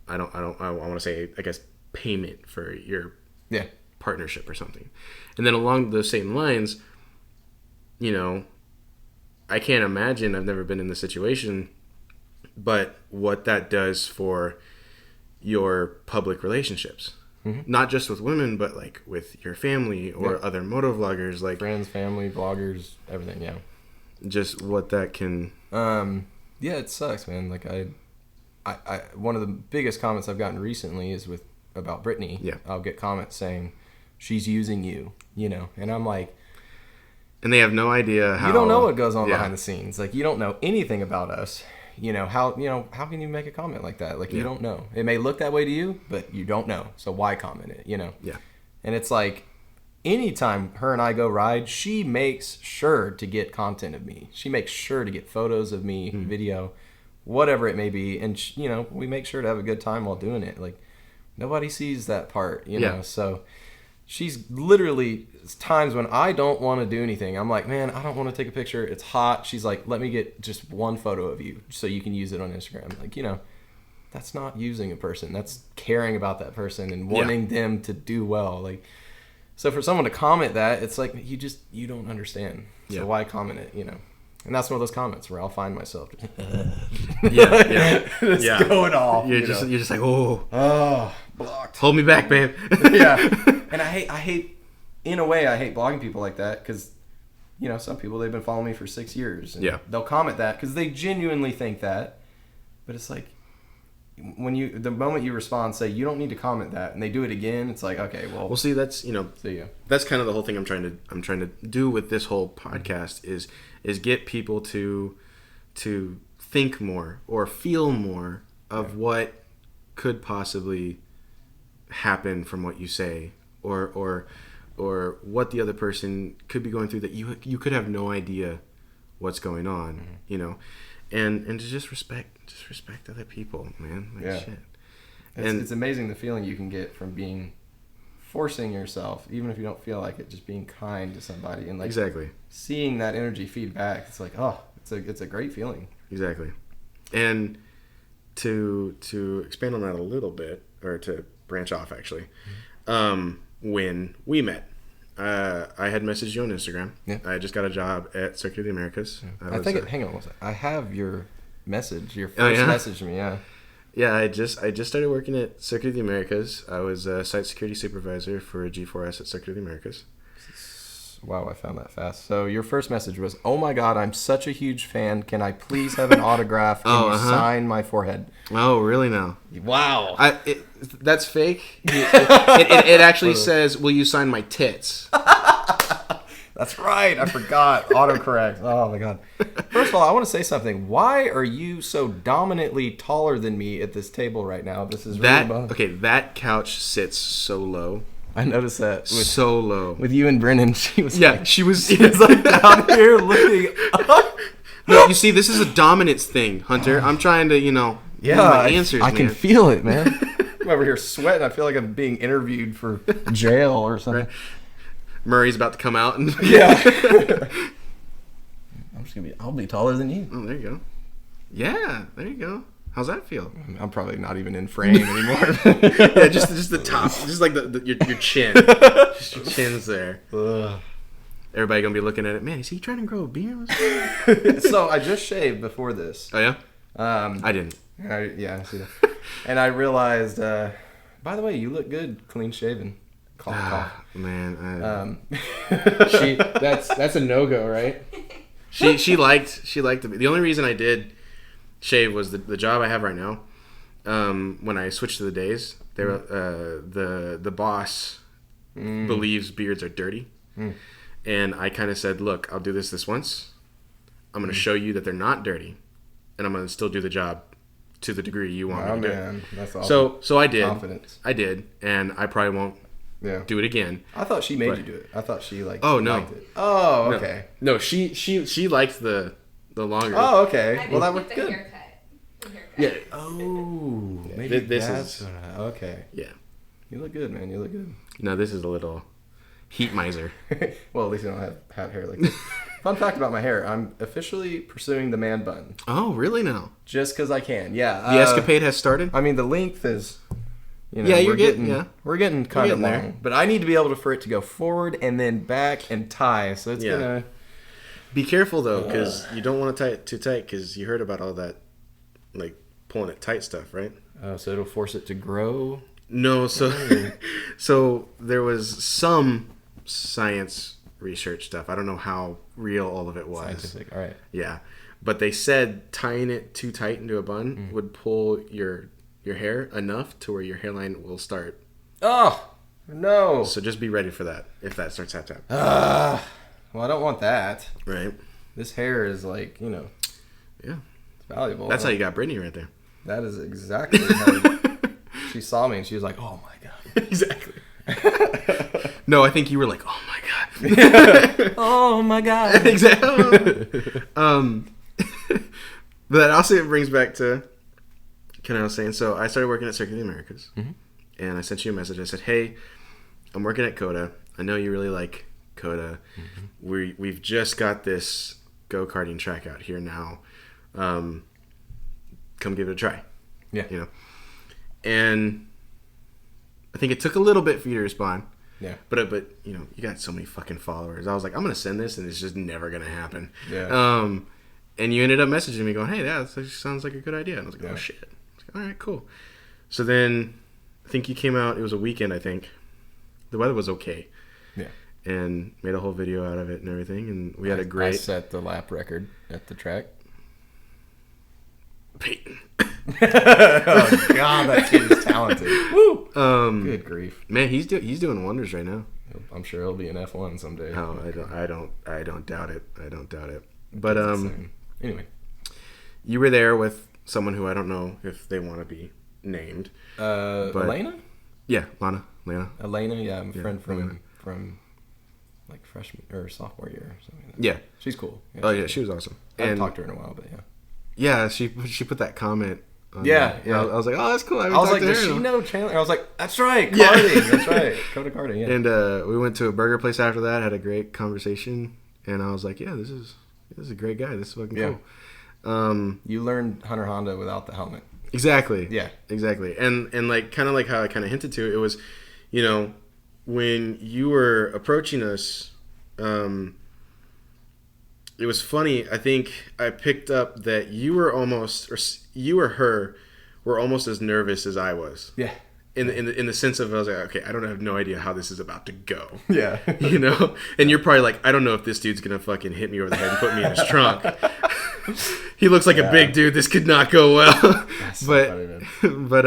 I want to say, I guess, payment for your partnership or something. And then along those same lines, you know, I can't imagine, I've never been in this situation, but what that does for your public relationships. Not just with women, but like with your family or other moto vloggers, like
friends, family, vloggers, everything. Yeah,
just what that can.
Yeah, it sucks, man. Like I one of the biggest comments I've gotten recently is about Brittany.
Yeah,
I'll get comments saying she's using you, you know, and I'm like,
and they have no idea how.
You don't know what goes on behind the scenes. Like, you don't know anything about us. You know, how can you make a comment like that? Like, you don't know. It may look that way to you, but you don't know. So why comment it, you know?
Yeah.
And it's like, anytime her and I go ride, she makes sure to get content of me. She makes sure to get photos of me, video, whatever it may be. And, you know, we make sure to have a good time while doing it. Like, nobody sees that part, you know? So she's literally times when I don't want to do anything. I'm like, man, I don't want to take a picture. It's hot. She's like, let me get just one photo of you so you can use it on Instagram. Like, you know, that's not using a person. That's caring about that person and wanting them to do well. Like, so for someone to comment that, it's like, you don't understand. So why comment it, you know? And that's one of those comments where I'll find myself just going off.
You're just like, oh,
blocked.
Hold me back, babe.
And I hate, in a way, I hate blogging people like that because, you know, some people, they've been following me for 6 years. And they'll comment that because they genuinely think that. But it's like, the moment you respond, say, you don't need to comment that, and they do it again, it's like, okay, well.
See, that's, you know, that's kind of the whole thing I'm trying to do with this whole podcast is get people to think more or feel more of what could possibly happen from what you say, or what the other person could be going through that you could have no idea what's going on, you know, and to just respect other people, man. Like, shit.
It's amazing the feeling you can get from being forcing yourself, even if you don't feel like it, just being kind to somebody and like
Exactly.
seeing that energy feedback. It's like, oh, it's a great feeling.
Exactly. And to expand on that a little bit, or to branch off actually, when we met, I had messaged you on Instagram. Yeah. I just got a job at Circuit of the Americas.
Yeah. Hang on one second. I have your message. Your first message to me. Yeah.
Yeah, I just started working at Circuit of the Americas. I was a site security supervisor for G4S at Circuit of the Americas.
Wow, I found that fast. So your first message was, "Oh my God, I'm such a huge fan. Can I please have an autograph? Can you sign my forehead?"
Oh, really now?
Wow.
That's fake. It actually says, "Will you sign my tits?"
That's right. I forgot. Autocorrect. Oh my God. First of all, I want to say something. Why are you so dominantly taller than me at this table right now? This is really
okay. That couch sits so low.
I noticed that.
So low.
With you and Brennan, she was
like
down here looking up.
No, you see, this is a dominance thing, Hunter. I'm trying to, my answers,
I can feel it, man. I'm over here sweating. I feel like I'm being interviewed for jail or something. Right.
Murray's about to come out and
I'll be taller than you.
Oh, there you go. Yeah, there you go. How's that feel?
I'm probably not even in frame anymore.
Yeah, just the top, just like your chin. Just your chin's there. Ugh. Everybody gonna be looking at it. Man, is he trying to grow a beard?
So I just shaved before this.
Oh yeah. I didn't.
I see that. And I realized, by the way, you look good, clean shaven. Cough.
Man,
that's a no-go, right?
She liked the only reason I did shave was the job I have right now. When I switched to the days, they were, the boss believes beards are dirty, and I kind of said, "Look, I'll do this once. I'm going to show you that they're not dirty, and I'm going to still do the job to the degree you want me to do."
That's awesome.
So I did.
Confidence.
I did, and I probably won't do it again.
I thought she made you do it. I thought she liked it.
Oh, okay. No, she liked the longer.
Oh, okay.
Well,
that worked good.
Haircut.
Yeah.
Oh, maybe
this is
okay.
Yeah.
You look good, man. You look good.
No, this is a little heat miser.
Well, at least you don't have hair like this. Fun fact about my hair: I'm officially pursuing the man bun.
Oh, really now?
Just because I can. Yeah.
The escapade has started.
I mean, the length is.
We're getting
kind of long, there. But I need to be able for it to go forward and then back and tie. So it's gonna.
Be careful though, because you don't want to tie it too tight. Because you heard about all that, like pulling it tight stuff, right?
Oh, so it'll force it to grow.
No, so there was some science research stuff. I don't know how real all of it was.
Scientific, all right.
Yeah, but they said tying it too tight into a bun would pull your hair enough to where your hairline will start.
Oh no!
So just be ready for that if that starts to happen.
Well, I don't want that.
Right.
This hair is like,
Yeah.
It's valuable.
That's how you got Brittany right there.
That is exactly how she saw me and she was like, "Oh my God."
Exactly. No, I think you were like, "Oh my God."
Oh my God.
Exactly. But that also brings back to, I was saying, so I started working at Circuit of the Americas, and I sent you a message. I said, "Hey, I'm working at Coda. I know you really like Coda. We've just got this go-karting track out here now. Come give it a try."
Yeah.
And I think it took a little bit for you to respond.
Yeah.
But you got so many fucking followers. I was like, I'm gonna send this, and it's just never gonna happen.
Yeah.
And you ended up messaging me going, "Hey, that sounds like a good idea." And I was like, "Oh shit." I was like, "All right, cool." So then I think you came out. It was a weekend, I think. The weather was okay.
Yeah.
And made a whole video out of it and everything, and we had a great.
I set the lap record at the track.
Peyton.
Oh God, that kid is talented. Woo! Good grief,
man, he's doing wonders right now.
I'm sure he'll be an F1 someday.
Oh, I don't doubt it. But
anyway,
you were there with someone who I don't know if they want to be named.
Elena?
Yeah, Lena.
Elena, yeah, I'm a friend from like freshman or sophomore year or something like that.
Yeah.
She's cool.
Yeah, she was awesome.
I haven't talked to her in a while, but yeah.
Yeah, she put that comment
Yeah.
I was like, oh, that's cool.
I was like, does she know Chandler? I was like, that's right, karting. That's right, go to karting. Yeah.
And we went to a burger place after that. Had a great conversation, and I was like, yeah, this is a great guy. This is fucking cool.
You learned Hunter Honda without the helmet.
Exactly.
Yeah.
Exactly. And like kind of like how I kind of hinted to, it was, when you were approaching us, it was funny. I think I picked up that you were almost, or you or her were almost as nervous as I was.
Yeah.
In the sense of, I was like, okay, I don't have no idea how this is about to go.
Yeah.
And you're probably like, I don't know if this dude's gonna fucking hit me over the head and put me in his trunk. He looks like a big dude. This could not go well.
That's so funny, man.
But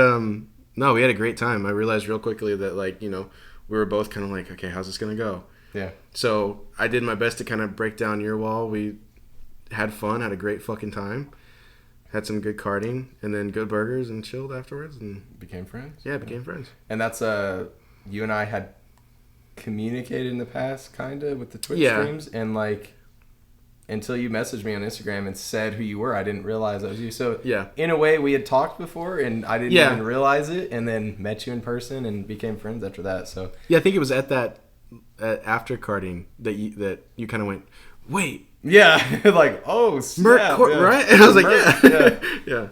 no, we had a great time. I realized real quickly that we were both kind of like, okay, how's this gonna go?
Yeah.
So I did my best to kind of break down your wall. We had fun, had a great fucking time, had some good karting, and then good burgers, and chilled afterwards, and
became friends.
Yeah, became friends.
And that's you and I had communicated in the past, kind of, with the Twitch streams, and until you messaged me on Instagram and said who you were, I didn't realize that was you. So in a way, we had talked before, and I didn't even realize it, and then met you in person and became friends after that. So
I think it was at that after karting that you kind of went, wait.
Yeah, like, oh, snap.
Right? And I was like,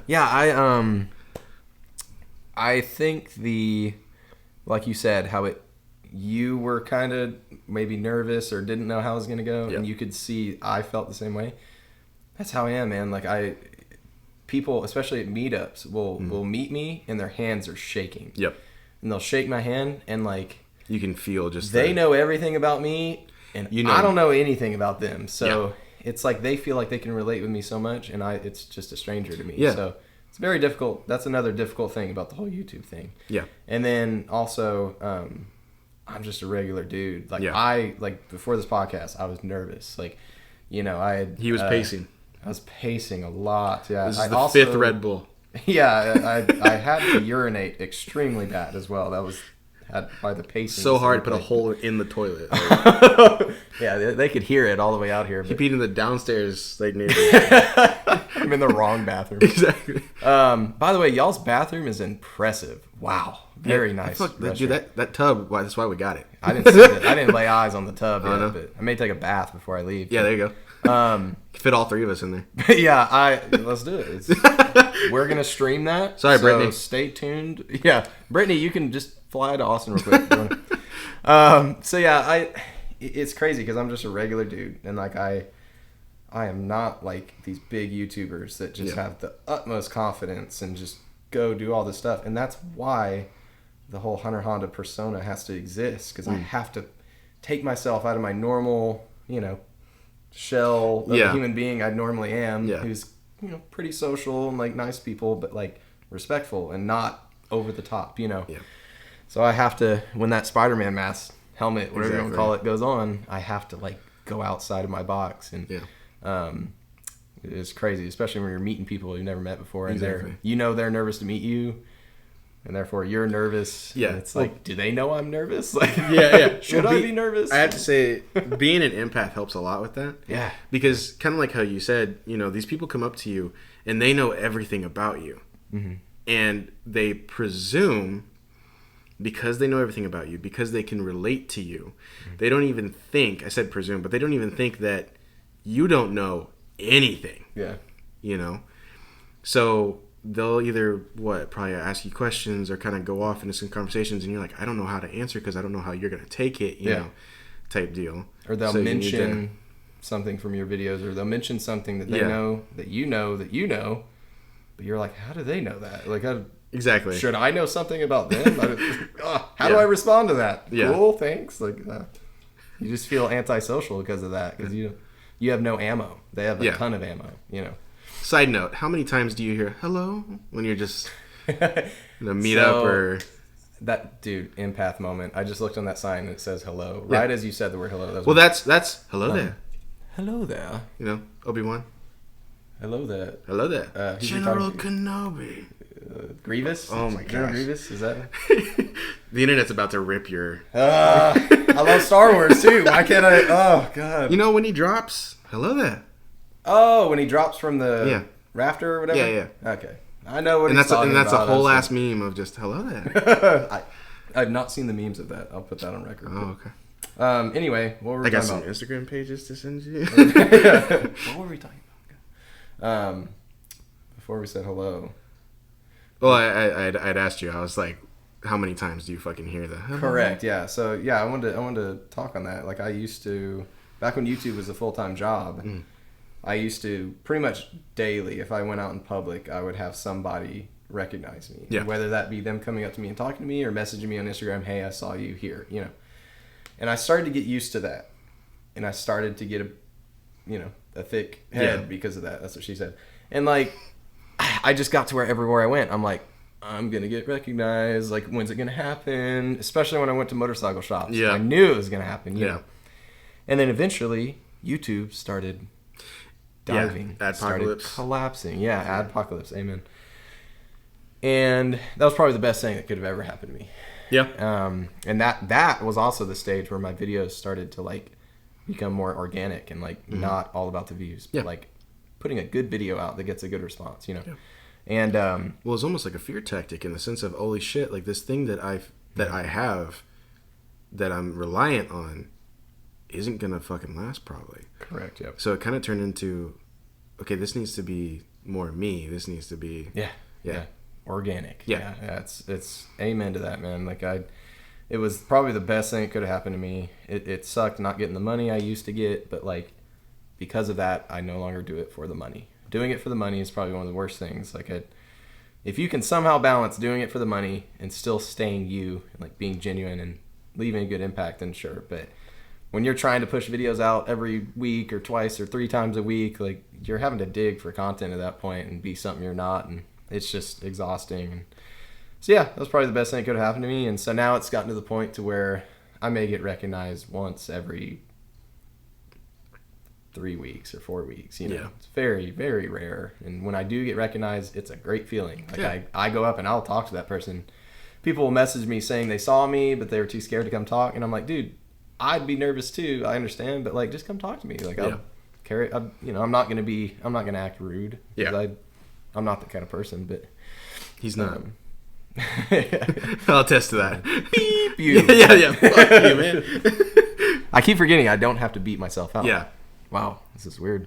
yeah. I think like you said, how you were kind of maybe nervous or didn't know how it was going to go, and you could see I felt the same way. That's how I am, man. Like, people, especially at meetups, will meet me and their hands are shaking.
Yep.
And they'll shake my hand, and you
can feel
they know everything about me, and I don't know anything about them. So it's like they feel like they can relate with me so much, and it's just a stranger to me.
Yeah.
So it's very difficult. That's another difficult thing about the whole YouTube thing.
Yeah.
And then also, I'm just a regular dude. Before this podcast, I was nervous.
He was pacing.
I was pacing a lot. Yeah.
This is the fifth Red Bull.
Yeah. I had to urinate extremely bad as well. That was by the pacing.
So hard to put a hole in the toilet.
Yeah, they could hear it all the way out here.
He peed in the downstairs neighbor.
I'm in the wrong bathroom.
Exactly.
By the way, y'all's bathroom is impressive. Wow. Very nice.
Dude, that tub, that's why we got it.
I didn't see it. I didn't lay eyes on the tub yet, but I may take a bath before I leave.
Yeah, there you go. Fit all three of us in there.
Yeah, let's do it. We're going to stream that.
Sorry, Brittany.
Stay tuned. Yeah, Brittany, you can just fly to Austin real quick. It's crazy because I'm just a regular dude, and I am not like these big YouTubers that just have the utmost confidence and just go do all this stuff. And that's why the whole Hunter Honda persona has to exist, because I have to take myself out of my normal, shell of a human being I normally am, who's pretty social and nice people, but respectful and not over the top, So I have to, when that Spider-Man mask, helmet, whatever you want to call it, goes on, I have to go outside of my box, and it's crazy, especially when you're meeting people you've never met before, and they're nervous to meet you, and therefore you're nervous. Yeah, and it's do they know I'm nervous? Should I be nervous?
I have to say, being an empath helps a lot with that.
Yeah,
because kind of like how you said, these people come up to you and they know everything about you, and they presume, because they know everything about you, because they can relate to you, they don't even think, I said presume, but they don't even think that you don't know anything.
Yeah.
So they'll either, probably ask you questions or kind of go off into some conversations, and you're like, I don't know how to answer because I don't know how you're going to take it, you know, type deal.
Or they'll mention something from your videos, or they'll mention something that they know, that you know, but you're like, how do they know that?
Exactly.
Should I know something about them? How do I respond to that?
Yeah.
Cool, thanks. You just feel antisocial because of that, because you have no ammo. They have a ton of ammo,
Side note, how many times do you hear hello when you're just in a meetup or...
That, dude, empath moment. I just looked on that sign and it says hello. Right as you said the word hello.
That's hello there.
Hello there.
Obi-Wan.
Hello there.
Hello there. General Kenobi.
Grievous?
Oh my gosh.
General Grievous? Is that...
The internet's about to rip your...
I love Star Wars too. Why can't I... Oh, God.
When he drops, hello there.
Oh, when he drops from the rafter or whatever?
Yeah.
Okay. I know what
and
he's
that's
talking
and that's
about.
a whole ass meme of just hello there.
I've not seen the memes of that. I'll put that on record.
Oh, okay.
Anyway, what were we
I got
talking
some
about?
Instagram pages to send you.
What were we talking about? Before we said hello.
Well, I'd asked you. I was like, how many times do you fucking hear that?
Correct. Yeah. So yeah, I wanted to talk on that. Like I used to, back when YouTube was a full-time job, I used to pretty much daily, if I went out in public, I would have somebody recognize me.
Yeah.
Whether that be them coming up to me and talking to me or messaging me on Instagram, hey, I saw you here, you know. And I started to get used to that. And I started to get a thick head because of that. That's what she said. And like, I just got to where everywhere I went, I'm like, I'm going to get recognized. Like, when's it going to happen? Especially when I went to motorcycle shops.
Yeah.
I knew it was going to happen. You
Yeah.
know? And then eventually, YouTube started diving.
Yeah. Adpocalypse.
Started collapsing. Yeah, adpocalypse. Amen. And that was probably the best thing that could have ever happened to me.
Yeah.
And that was also the stage where my videos started to, like, become more organic and, like, not all about the views. But, like, putting a good video out that gets a good response, you know? Yeah. And
well, it's almost like a fear tactic in the sense of, holy shit, like this thing that I have that I'm reliant on isn't gonna fucking last probably.
Correct. Yep.
So it kind of turned into, okay, this needs to be more me. This needs to be
yeah, organic.
Yeah.
It's amen to that, man. Like it was probably the best thing that could have happened to me. It sucked not getting the money I used to get, but like because of that, I no longer do it for the money. Doing it for the money is probably one of the worst things. Like, if you can somehow balance doing it for the money and still staying you, and like being genuine and leaving a good impact, then sure. But when you're trying to push videos out every week or twice or 3 times a week, like you're having to dig for content at that point and be something you're not, and it's just exhausting. And so yeah, that was probably the best thing that could have happened to me. And so now it's gotten to the point to where I may get recognized once every 3 weeks or 4 weeks, you know.
Yeah.
It's very, very rare. And when I do get recognized, it's a great feeling. Like I go up and I'll talk to that person. People will message me saying they saw me, but they were too scared to come talk. And I'm like, dude, I'd be nervous too. I understand, but like, just come talk to me. Like, I'll carry. I'm not gonna act rude.
Yeah.
I'm not that kind of person. But
he's not. I'll attest to that.
Beep you.
Yeah. Fuck you, man.
I keep forgetting I don't have to beat myself up.
Yeah.
Wow, this is weird.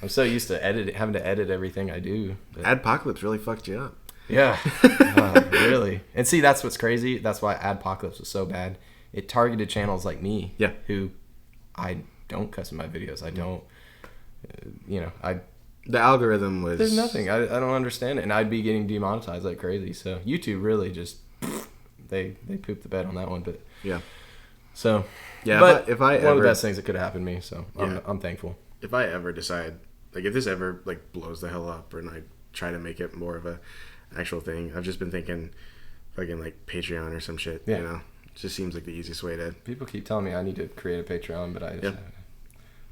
I'm so used to having to edit everything I do.
Adpocalypse really fucked you up.
Yeah, really. And see, that's what's crazy. That's why Adpocalypse was so bad. It targeted channels like me, who I don't cuss in my videos. I don't,
The algorithm was...
There's nothing. I don't understand it. And I'd be getting demonetized like crazy. So YouTube really just, they pooped the bed on that one. But
yeah.
So...
Yeah,
but
if I
one
ever,
of the best things that could have happened to me, so I'm thankful.
If I ever decide, like, if this ever like blows the hell up, and I try to make it more of a actual thing, I've just been thinking, fucking like Patreon or some shit. Yeah. You know, it just seems like the easiest way to.
People keep telling me I need to create a Patreon, but I just,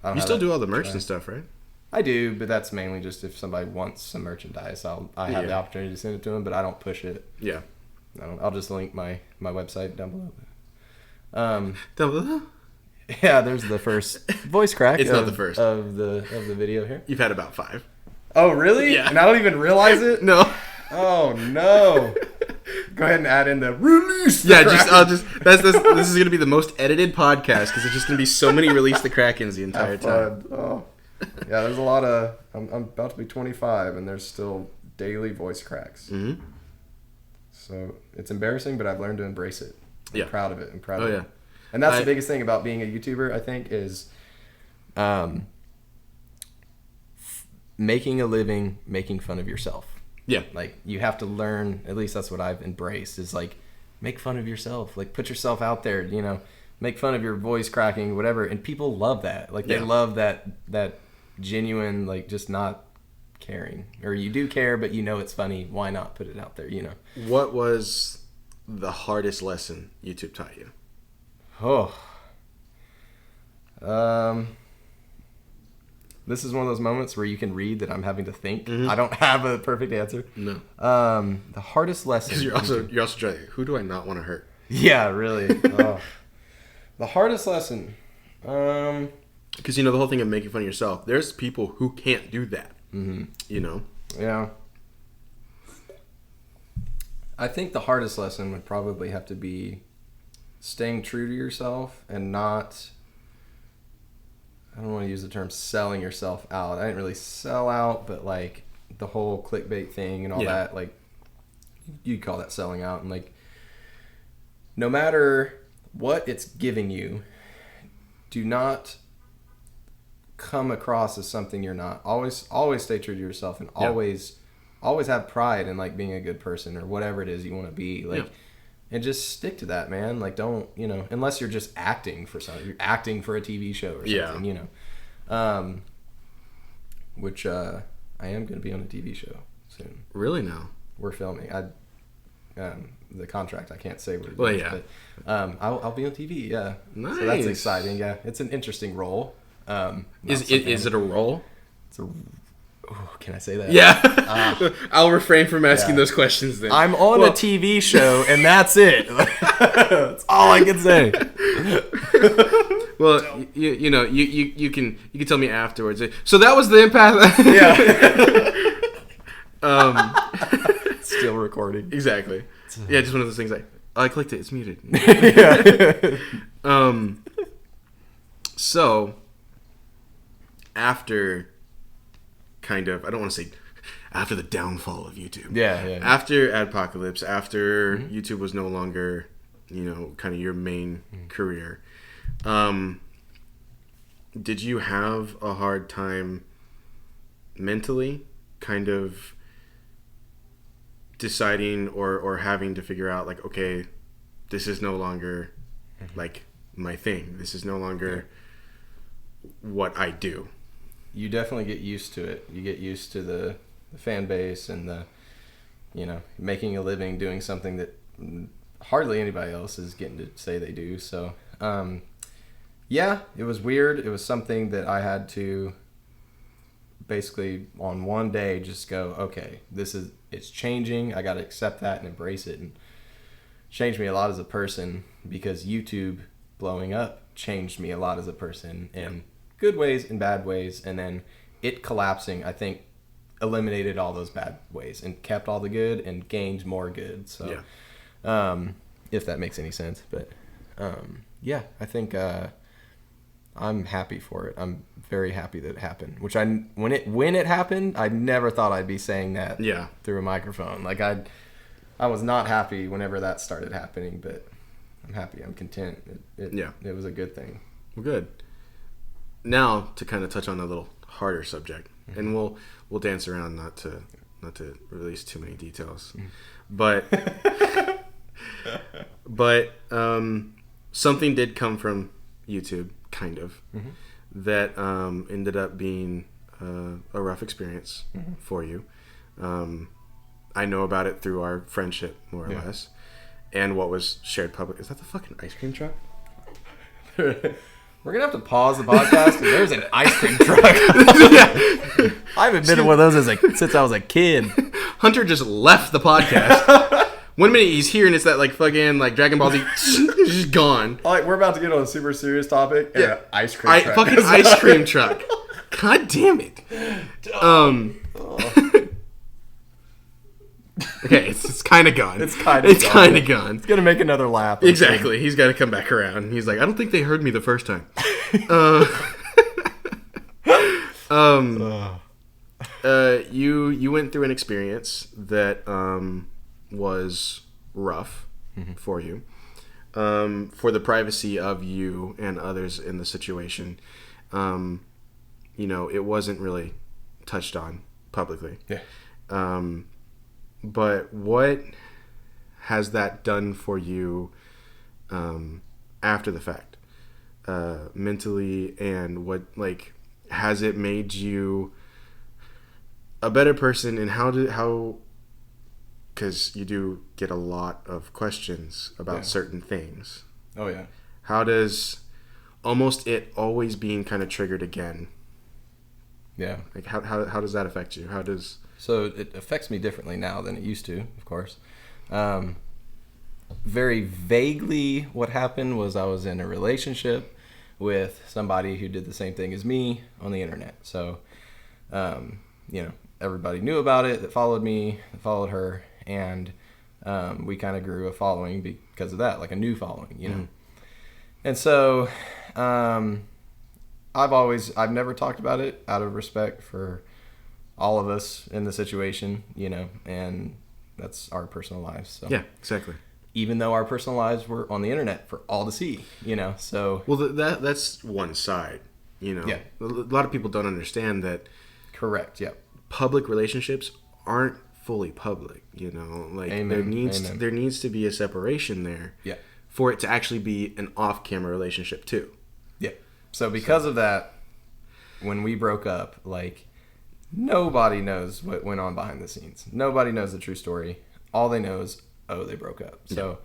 I don't.
You still do all the merch and stuff, right?
I do, but that's mainly just if somebody wants some merchandise, I have the opportunity to send it to them, but I don't push it.
Yeah.
I'll just link my website down below. Yeah, there's the first voice crack.
It's not the first
of the video here.
You've had about 5.
Oh, really?
Yeah.
And I don't even realize it.
No.
Oh no. Go ahead and add in the release.
Yeah, this is gonna be the most edited podcast because there's just gonna be so many release the Krakens the entire time.
Oh. Yeah, there's a lot of. I'm about to be 25, and there's still daily voice cracks.
Mm-hmm.
So it's embarrassing, but I've learned to embrace it. I'm proud of it. I'm proud of it.
Yeah.
And that's the biggest thing about being a YouTuber, I think, is making a living making fun of yourself.
Yeah.
Like, you have to learn, at least that's what I've embraced, is like, make fun of yourself. Like, put yourself out there, you know, make fun of your voice cracking, whatever. And people love that. Like, they love that genuine, like, just not caring. Or you do care, but you know it's funny. Why not put it out there, you know?
What was the hardest lesson YouTube taught you?
This is one of those moments where you can read that I'm having to think. Mm-hmm. I don't have a perfect answer.
No.
The hardest lesson.
Because you're also trying. Who do I not want to hurt?
Yeah, really. The hardest lesson.
Because the whole thing of making fun of yourself. There's people who can't do that.
Mm-hmm.
You know.
Yeah. I think the hardest lesson would probably have to be staying true to yourself and not, I don't want to use the term selling yourself out. I didn't really sell out, but like the whole clickbait thing and all that, like you'd call that selling out. And like, no matter what it's giving you, do not come across as something you're not. Always stay true to yourself, and always have pride in like being a good person or whatever it is you want to be. Like, and just stick to that, man. Like, don't, unless you're just acting for something. You're acting for a TV show or something, which I am going to be on a TV show soon.
Really now?
We're filming. The contract, I can't say what it is.
Well, yeah.
But I'll be on TV, yeah.
Nice.
So that's exciting, yeah. It's an interesting role.
Is it a role?
It's a... Oh, can I say that?
Yeah. I'll refrain from asking those questions then.
I'm on a TV show, and that's it. That's all I can say.
Well, you can tell me afterwards. So that was the Empath.
Yeah. Still recording.
Exactly. Yeah, just one of those things. I clicked it. It's muted.
Yeah.
So after kind of, I don't want to say after the downfall of YouTube.
Yeah.
After Adpocalypse, after YouTube was no longer, kind of your main career, did you have a hard time mentally kind of deciding or having to figure out like, okay, this is no longer like my thing. This is no longer what I do.
You definitely get used to it. You get used to the fan base and the, making a living doing something that hardly anybody else is getting to say they do. So, yeah, it was weird. It was something that I had to basically on one day just go, okay, it's changing. I got to accept that and embrace it, and changed me a lot as a person, because YouTube blowing up changed me a lot as a person in good ways and bad ways, and then it collapsing, I think, eliminated all those bad ways and kept all the good and gained more good. So, if that makes any sense, but I think I'm happy for it. I'm very happy that it happened. Which when it happened, I never thought I'd be saying that through a microphone. Like I was not happy whenever that started happening, but I'm happy. I'm content. It was a good thing.
Well, good. Now to kind of touch on a little harder subject, and we'll dance around not to release too many details, but something did come from YouTube, kind of, that ended up being a rough experience for you. I know about it through our friendship, more or less, and what was shared public. Is that the fucking ice cream truck?
We're going to have to pause the podcast because there's an ice cream truck. I haven't been to one of those since I was a kid.
Hunter just left the podcast. 1 minute he's here and it's that like fucking like Dragon Ball Z. He's just gone.
Like, we're about to get on a super serious topic. And an ice cream truck.
Fucking ice cream truck. God damn it. Okay, it's kind of gone. It's kind of gone.
It's gonna make another lap.
Exactly. He's got to come back around. He's like, I don't think they heard me the first time. You went through an experience that was rough for you, for the privacy of you and others in the situation. It wasn't really touched on publicly.
Yeah.
But what has that done for you after the fact, mentally, and what, like, has it made you a better person? And how, because you do get a lot of questions about certain things.
Oh yeah.
How does almost it always being kind of triggered again?
Yeah.
Like how does that affect you?
So it affects me differently now than it used to, of course. Very vaguely, what happened was I was in a relationship with somebody who did the same thing as me on the internet. So, everybody knew about it, that followed me, that followed her, and we kind of grew a following because of that, like a new following, you know. And so I've never talked about it out of respect for all of us in the situation, you know, and that's our personal lives. So
Yeah, exactly.
even though our personal lives were on the internet for all to see, you know, so.
Well, that's one side, you know.
Yeah.
A lot of people don't understand that
Correct, yeah.
public relationships aren't fully public, you know. Like, there needs to be a separation there.
Yeah.
For it to actually be an off-camera relationship, too.
Yeah. So because of that, when we broke up, like, nobody knows what went on behind the scenes. Nobody knows the true story. All they know is, oh, they broke up. So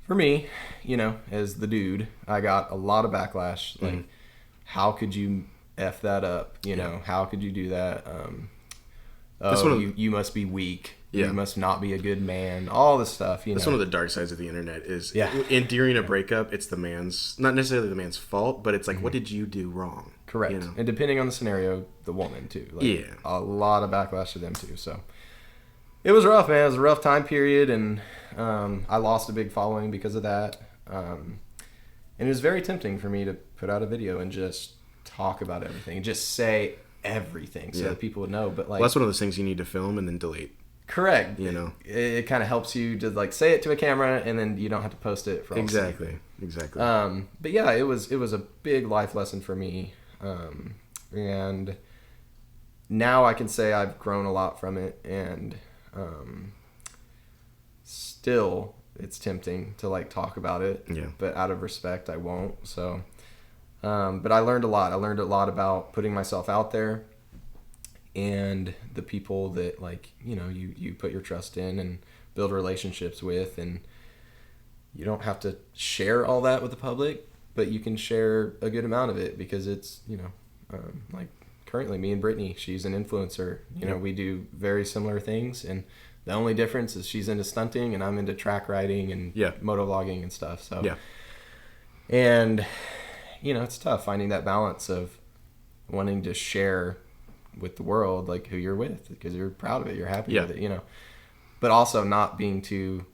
for me, you know, as the dude, I got a lot of backlash. Like, how could you F that up? You know, how could you do that? You must be weak. You must not be a good man. All this stuff,
That's one of the dark sides of the internet is during a breakup, it's not necessarily the man's fault, but it's like, what did you do wrong?
Correct.
You know?
And depending on the scenario, the woman too. Like, a lot of backlash to them too. So it was rough, man. It was a rough time period, and I lost a big following because of that. And it was very tempting for me to put out a video and just talk about everything, just say everything so that people would know. But like,
that's one of those things you need to film and then delete.
Correct.
You know,
it kind of helps you to like say it to a camera, and then you don't have to post it for all
exactly.
But yeah, it was a big life lesson for me, and now I can say I've grown a lot from it, and still it's tempting to like talk about it.
Yeah.
But out of respect, I won't. So, but I learned a lot. I learned a lot about putting myself out there. And the people that, like, you know, you put your trust in and build relationships with, and you don't have to share all that with the public, but you can share a good amount of it because it's, you know, like currently me and Brittany, she's an influencer. You know, we do very similar things, and the only difference is she's into stunting and I'm into track riding and motovlogging and stuff. So, and, you know, it's tough finding that balance of wanting to share with the world, like who you're with, because you're proud of it, you're happy with it, you know, but also not being too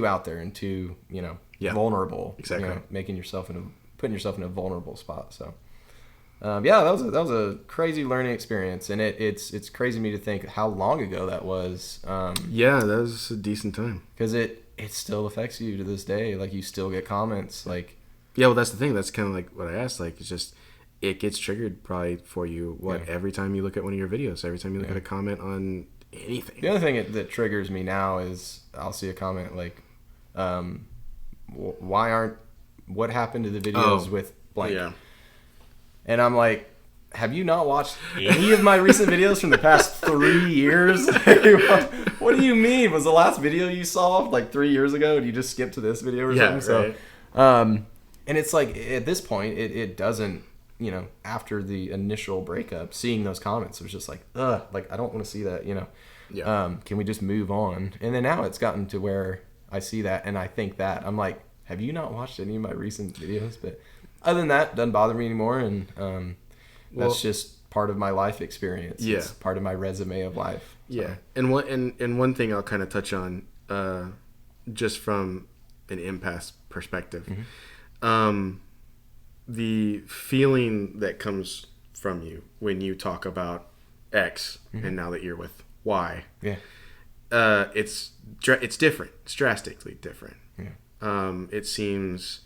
out there and too, you know, vulnerable.
Exactly.
You know, putting yourself in a vulnerable spot. So, that was a crazy learning experience, and it's crazy to me to think how long ago that was.
That was a decent time.
Because it still affects you to this day. Like, you still get comments, like.
Yeah, well, that's the thing. That's kind of like what I asked. Like, it's just. It gets triggered probably for you, every time you look at one of your videos, every time you look at a comment on anything.
The other thing that triggers me now is I'll see a comment like, what happened to the videos with blank? Yeah. And I'm like, have you not watched any of my recent videos from the past 3 years? What do you mean? Was the last video you saw like 3 years ago and you just skipped to this video or something?
Right.
So, and it's like, at this point, it doesn't, you know, after the initial breakup, seeing those comments, it was just like, like, I don't want to see that, you know. Yeah. Can we just move on? And then now it's gotten to where I see that and I think that. I'm like, have you not watched any of my recent videos? But other than that, it doesn't bother me anymore. And that's just part of my life experience.
Yeah.
It's part of my resume of life. So.
Yeah. And one thing I'll kind of touch on, just from an empath perspective, the feeling that comes from you when you talk about X and now that you're with Y, it's different. It's drastically different. It seems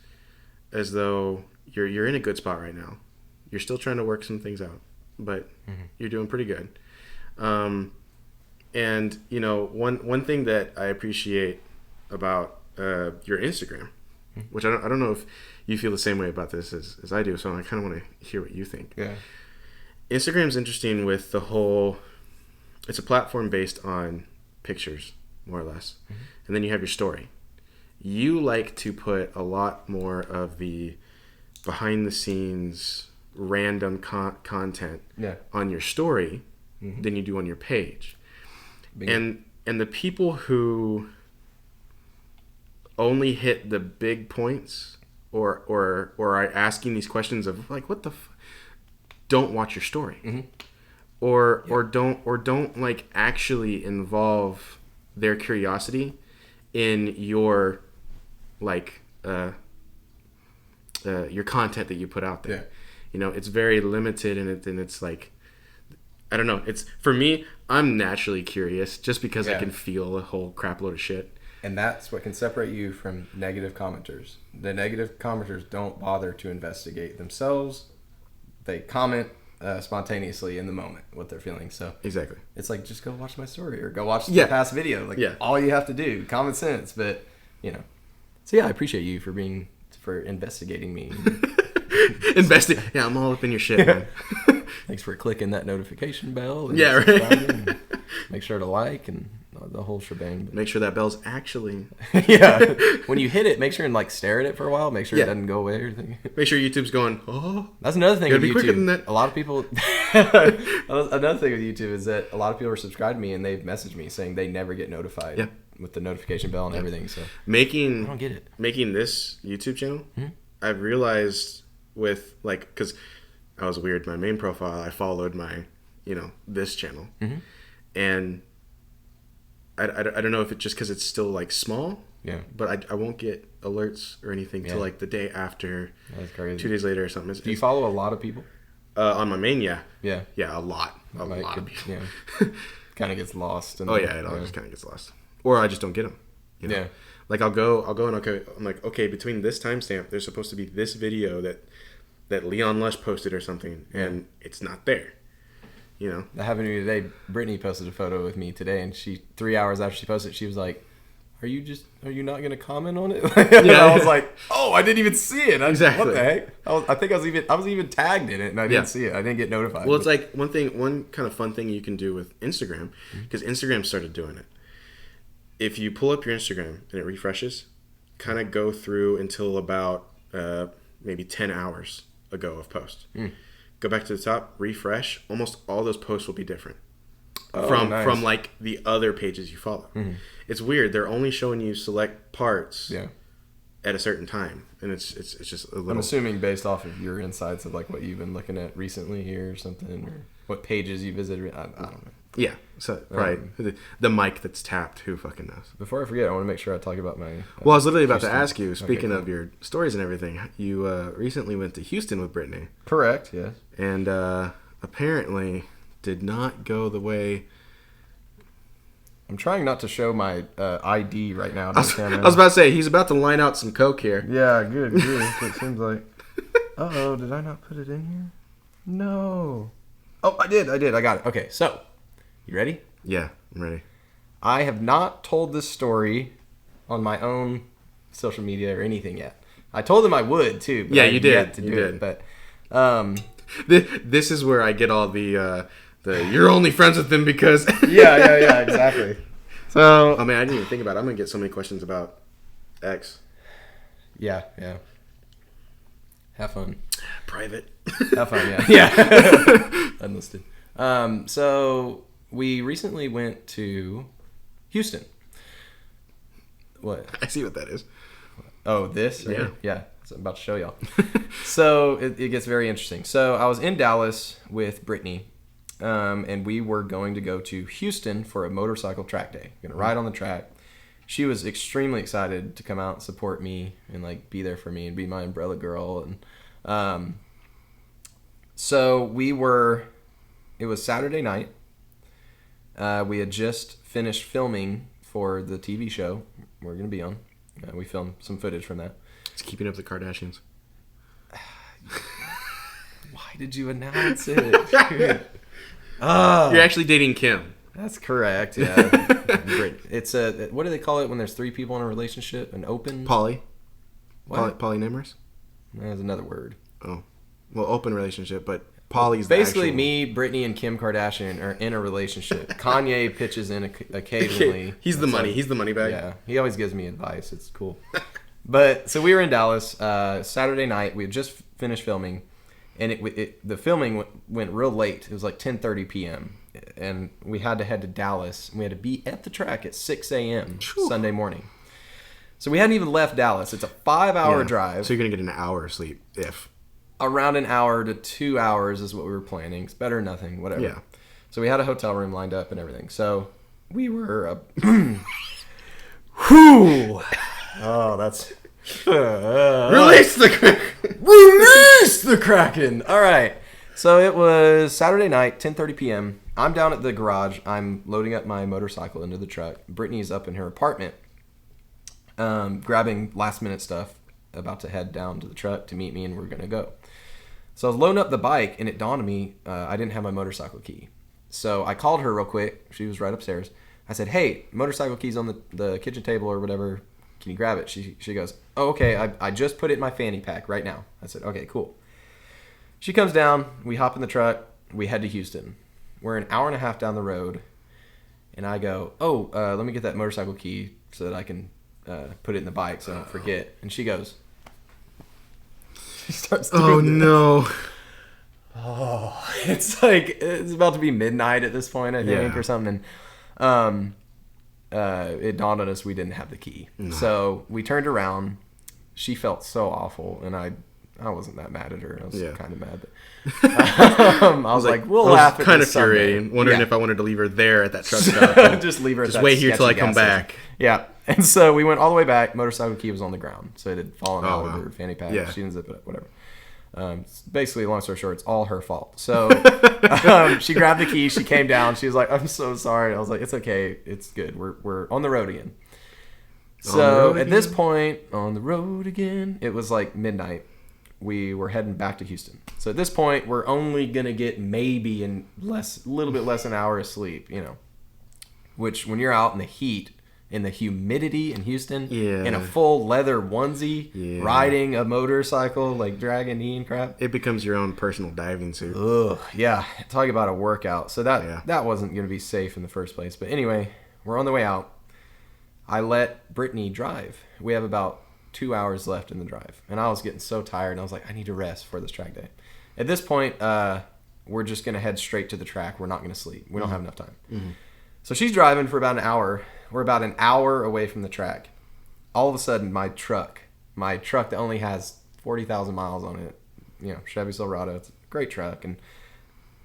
as though you're in a good spot right now. You're still trying to work some things out, but you're doing pretty good. And you know, one thing that I appreciate about your Instagram, which I don't know if you feel the same way about this as I do, so I kind of want to hear what you think.
Yeah.
Instagram's interesting with the whole, it's a platform based on pictures, more or less. And then you have your story. You like to put a lot more of the behind the scenes random content on your story than you do on your page. And the people who only hit the big points or are asking these questions of like, what the don't watch your story. Or don't like actually involve their curiosity in your like your content that you put out there.
Yeah.
You know, it's very limited, and it's like, I don't know. It's, for me, I'm naturally curious just because I can feel a whole crap load of shit.
And that's what can separate you from negative commenters. The negative commenters don't bother to investigate themselves. They comment spontaneously in the moment what they're feeling. So
exactly,
it's like, just go watch my story or go watch the past video. Like all you have to do, common sense. But you know, so yeah, I appreciate you for investigating me.
Yeah, I'm all up in your shit, man.
Thanks for clicking that notification bell. And
right.
Make sure to like and the whole shebang.
Make sure that bell's actually...
yeah. When you hit it, make sure and like stare at it for a while. Make sure it doesn't go away or anything.
Make sure YouTube's going, oh.
That's another thing with YouTube.
Quicker than that.
A lot of people... Another thing with YouTube is that a lot of people are subscribed to me and they've messaged me saying they never get notified with the notification bell and everything. So I don't get it.
Making this YouTube channel, I've realized with like... Because I was weird. My main profile, I followed my, this channel. And... I don't know if it's just because it's still like small, but I won't get alerts or anything till like the day after.
That's crazy.
2 days later or something.
Do you follow a lot of people?
On my main, yeah, a lot of people.
Yeah, kind of gets lost.
It all just kind of gets lost, or I just don't get them.
Yeah,
like I'll go and I'm like, okay, between this timestamp, there's supposed to be this video that Leon Lush posted or something, and it's not there.
That happened to me today. Brittany posted a photo with me today, and 3 hours after she posted it, she was like, are you not going to comment on it? I was like, oh, I didn't even see it.
Exactly.
What the heck? I was even tagged in it, and I didn't see it. I didn't get notified.
Well, it's like one kind of fun thing you can do with Instagram, because Instagram started doing it. If you pull up your Instagram and it refreshes, kind of go through until about maybe 10 hours ago of post. Go back to the top, refresh. Almost all those posts will be different from like the other pages you follow. It's weird. They're only showing you select parts at a certain time, and it's just a little.
I'm assuming based off of your insights of like what you've been looking at recently here or something, or what pages you visited. I don't know.
Yeah, so probably the mic that's tapped. Who fucking knows?
Before I forget, I want to make sure I talk about my.
Well, I was literally about to ask you. Speaking of your stories and everything, you recently went to Houston with Brittany.
Correct. Yes.
And apparently did not go the way.
I'm trying not to show my ID right now.
I was about to say he's about to line out some coke here.
Yeah, good. It seems like. Uh-oh, did I not put it in here? No. Oh, I did. I got it. Okay, so. You ready?
Yeah, I'm ready.
I have not told this story on my own social media or anything yet. I told them I would too. But
you did. You did.
But
this is where I get all the you're only friends with them because
yeah, exactly. So
I didn't even think about it. I'm gonna get so many questions about X.
Yeah. Have fun.
Private.
Have fun. Yeah. Unlisted. So. We recently went to Houston. What?
I see what that is.
Oh, this? Right? Yeah. So I'm about to show y'all. So it gets very interesting. So I was in Dallas with Brittany, and we were going to go to Houston for a motorcycle track day. We're going to ride on the track. She was extremely excited to come out and support me and like be there for me and be my umbrella girl. And so it was Saturday night. We had just finished filming for the TV show we're going to be on. We filmed some footage from that.
It's Keeping Up with the Kardashians.
Why did you announce it?
You're actually dating Kim.
That's correct, yeah. Great. It's what do they call it when there's three people in a relationship? An open?
Poly.
What?
Polyamorous?
There's another word.
Oh. Well, open relationship, but Poly's
basically
the actual...
me, Brittany, and Kim Kardashian are in a relationship. Kanye pitches in occasionally.
He's the money. He's the money bag.
Yeah, he always gives me advice. It's cool. But so we were in Dallas Saturday night. We had just finished filming, and the filming went real late. It was like 10:30 p.m. and we had to head to Dallas. We had to be at the track at 6 a.m. Sunday morning. So we hadn't even left Dallas. It's a 5-hour drive.
So you're gonna get an hour of sleep if.
Around an hour to 2 hours is what we were planning. It's better than nothing, whatever.
Yeah.
So we had a hotel room lined up and everything. So we were... Whew. Oh, that's...
Release the Kraken!
Release the Kraken! All right. So it was Saturday night, 10:30 p.m. I'm down at the garage. I'm loading up my motorcycle into the truck. Brittany's up in her apartment, grabbing last-minute stuff, about to head down to the truck to meet me, and we're going to go. So I was loading up the bike, and it dawned on me I didn't have my motorcycle key. So I called her real quick. She was right upstairs. I said, hey, motorcycle key's on the kitchen table or whatever. Can you grab it? She goes, oh, okay, I just put it in my fanny pack right now. I said, okay, cool. She comes down. We hop in the truck. We head to Houston. We're an hour and a half down the road. And I go, let me get that motorcycle key so that I can put it in the bike so I don't forget. And she goes. She starts doing this.
No.
Oh, it's like, it's about to be midnight at this point, I think, or something. And it dawned on us we didn't have the key. No. So we turned around. She felt so awful, and I wasn't that mad at her. I was kind of mad. But, I was like, we'll laugh at this
kind of infuriating, wondering if I wanted to leave her there at that truck stop.
Just leave her at that
Just wait here till I come back.
Yeah. And so we went all the way back. Motorcycle key was on the ground. So it had fallen out of her fanny pack.
Yeah.
She didn't zip it up, whatever. Basically, long story short, it's all her fault. So she grabbed the key. She came down. She was like, I'm so sorry. I was like, it's okay. It's good. We're on the road again. So at this point, on the road again, it was like midnight. We were heading back to Houston. So at this point, we're only going to get maybe a little bit less than an hour of sleep, which when you're out in the heat, in the humidity in Houston, in a full leather onesie, riding a motorcycle, like dragging knee and crap.
It becomes your own personal diving suit.
Ugh, yeah. Talk about a workout. So that wasn't going to be safe in the first place. But anyway, we're on the way out. I let Brittany drive. We have about 2 hours left in the drive. And I was getting so tired, and I was like, I need to rest for this track day. At this point, we're just going to head straight to the track. We're not going to sleep. We don't have enough time. Mm-hmm. So she's driving for about an hour. We're about an hour away from the track. All of a sudden, my truck that only has 40,000 miles on it, Chevy Silverado, it's a great truck and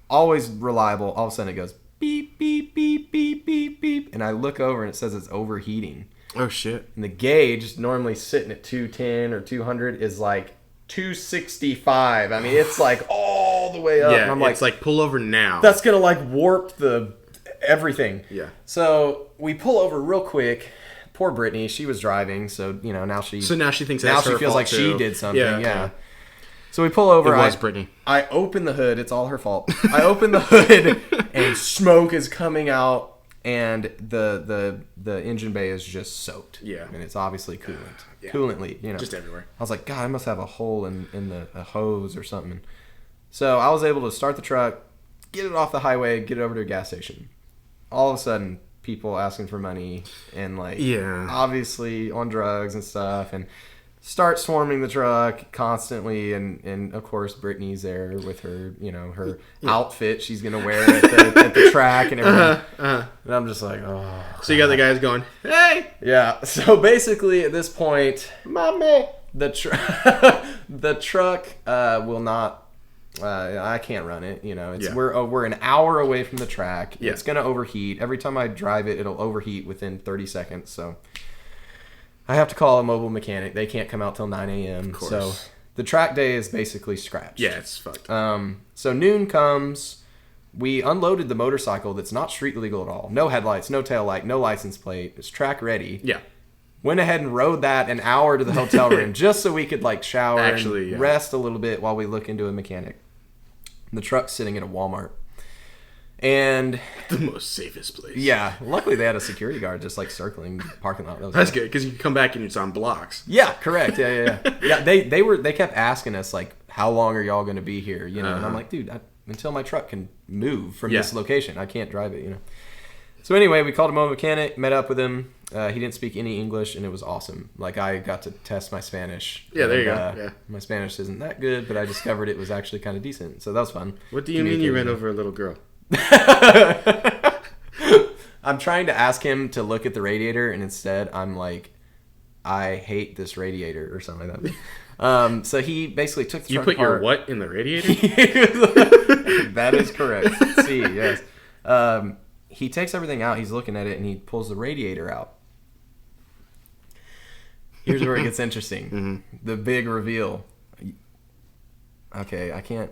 always reliable. All of a sudden, it goes beep, beep, beep, beep, beep, beep. And I look over and it says it's overheating.
Oh, shit.
And the gauge, normally sitting at 210 or 200, is like 265. I mean, it's like all the way up.
Yeah,
and I'm
it's like pull over now.
That's going to like warp the everything.
Yeah.
So we pull over real quick. Poor Brittany, she was driving, so now she.
So now she thinks
now
that's her
she feels
fault
like
too.
she did something. Yeah. So we pull over.
It was Brittany.
I open the hood. It's all her fault. I open the hood, and smoke is coming out, and the engine bay is just soaked.
Yeah.
And it's obviously coolant leak.
Just everywhere.
I was like, God, I must have a hole in a hose or something. So I was able to start the truck, get it off the highway, get it over to a gas station. All of a sudden, people asking for money and obviously on drugs and stuff, and start swarming the truck constantly. And of course, Brittany's there with her, her outfit she's gonna wear at the track and everything. And I'm just like, oh.
So you got the guys going, hey.
Yeah. So basically, at this point,
mommy,
the truck will not. I can't run it. We're an hour away from the track. Yeah. It's gonna overheat. Every time I drive it, it'll overheat within 30 seconds. So I have to call a mobile mechanic. They can't come out till 9 a.m.
Of course.
So the track day is basically scratched.
Yeah, it's fucked.
So noon comes. We unloaded the motorcycle that's not street legal at all. No headlights, no tail light, no license plate. It's track ready.
Yeah.
Went ahead and rode that an hour to the hotel room just so we could shower and rest a little bit while we look into a mechanic. The truck's sitting at a Walmart. And
the most safest place.
Yeah. Luckily, they had a security guard just circling the parking lot.
That's good because you can come back and it's on blocks.
Yeah, correct. Yeah. Yeah, they kept asking us how long are y'all going to be here? And I'm like, dude, until my truck can move from this location, I can't drive it. So anyway, we called a mobile mechanic, met up with him. He didn't speak any English, and it was awesome. I got to test my Spanish.
Yeah, there you go. Yeah.
My Spanish isn't that good, but I discovered it was actually kind of decent. So that was fun.
What do you mean you ran over a little girl?
I'm trying to ask him to look at the radiator, and instead I'm like, I hate this radiator or something like that. So he basically took the truck apart.
You put your what in the radiator?
That is correct. See, yes. He takes everything out. He's looking at it, and he pulls the radiator out. Here's where it gets interesting. The big reveal. Okay, I can't.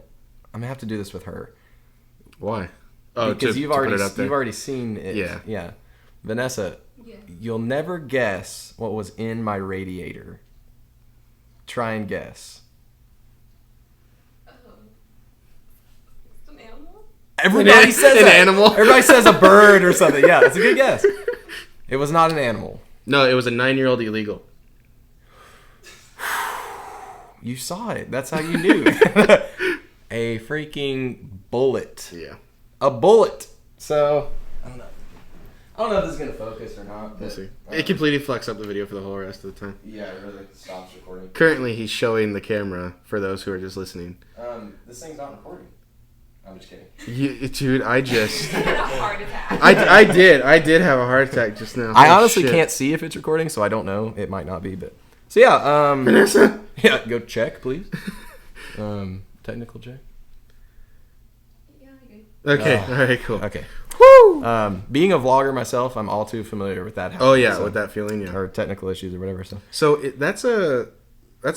I'm gonna have to do this with her.
Why?
Because you've already seen it.
Yeah.
Vanessa, you'll never guess what was in my radiator. Try and guess.
It's an animal?
Everybody says
an
that.
animal.
Everybody says a bird or something. Yeah, it's a good guess. It was not an animal.
No, it was a 9-year-old illegal.
You saw it. That's how you knew. A freaking bullet.
Yeah.
A bullet. So, I don't know if this is going to focus or not.
We'll see. It completely fucks up the video for the whole rest of the time.
Yeah, it really stops recording.
Currently, he's showing the camera for those who are just listening.
This thing's not recording. I'm just kidding.
Dude, I just...
I had a heart attack.
I did have a heart attack just now.
I honestly can't see if it's recording, so I don't know. It might not be, but... So, yeah,
Vanessa?
Yeah, go check, please. Technical check.
Yeah, I do.
Okay, alright, cool.
Okay.
Woo!
Being a vlogger myself, I'm all too familiar with that.
Oh, yeah, with that feeling, yeah.
Or technical issues or whatever, so...
So, that's a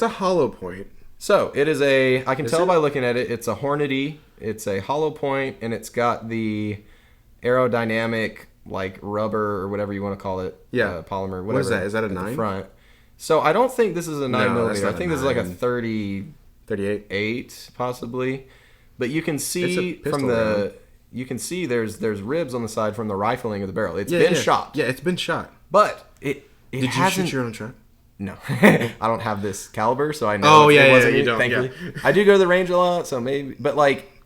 hollow point.
So, it is a... I can tell by looking at it, it's a Hornady. It's a hollow point, and it's got the aerodynamic, like, rubber or whatever you want to call it.
Yeah.
Polymer, whatever.
What is that? Is that a 9?
The front. So, I don't think this is a 9
No,
millimeter.
that's
I think
not
this
a
is like a
9.
38,
38?
possibly. But you can see
It's a
from
pistol
the...
round.
You can see there's ribs on the side from the rifling of the barrel. It's
Yeah,
been
yeah.
shot.
Yeah, it's been shot.
But it
Did you
hasn't...
shoot your own truck?
No. I don't have this caliber, so I know
Oh, yeah,
it
yeah,
wasn't
you
me,
don't,
thankfully.
yeah.
I do go to the range a lot, so maybe... But, like,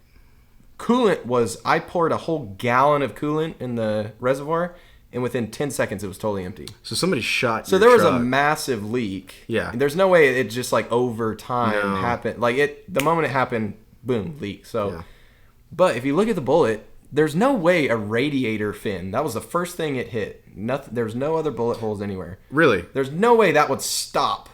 coolant was... I poured a whole gallon of coolant in the reservoir, and within 10 seconds, it was totally empty.
So somebody shot
So
your
there was a
truck.
massive leak.
Yeah.
And there's no way it just, like, over time
No.
happened. Like, the moment it happened, boom, leak. So...
Yeah.
But if you look at the bullet... There's no way a radiator fin. That was the first thing it hit. Nothing. There's no other bullet holes anywhere.
Really?
There's no way that would stop.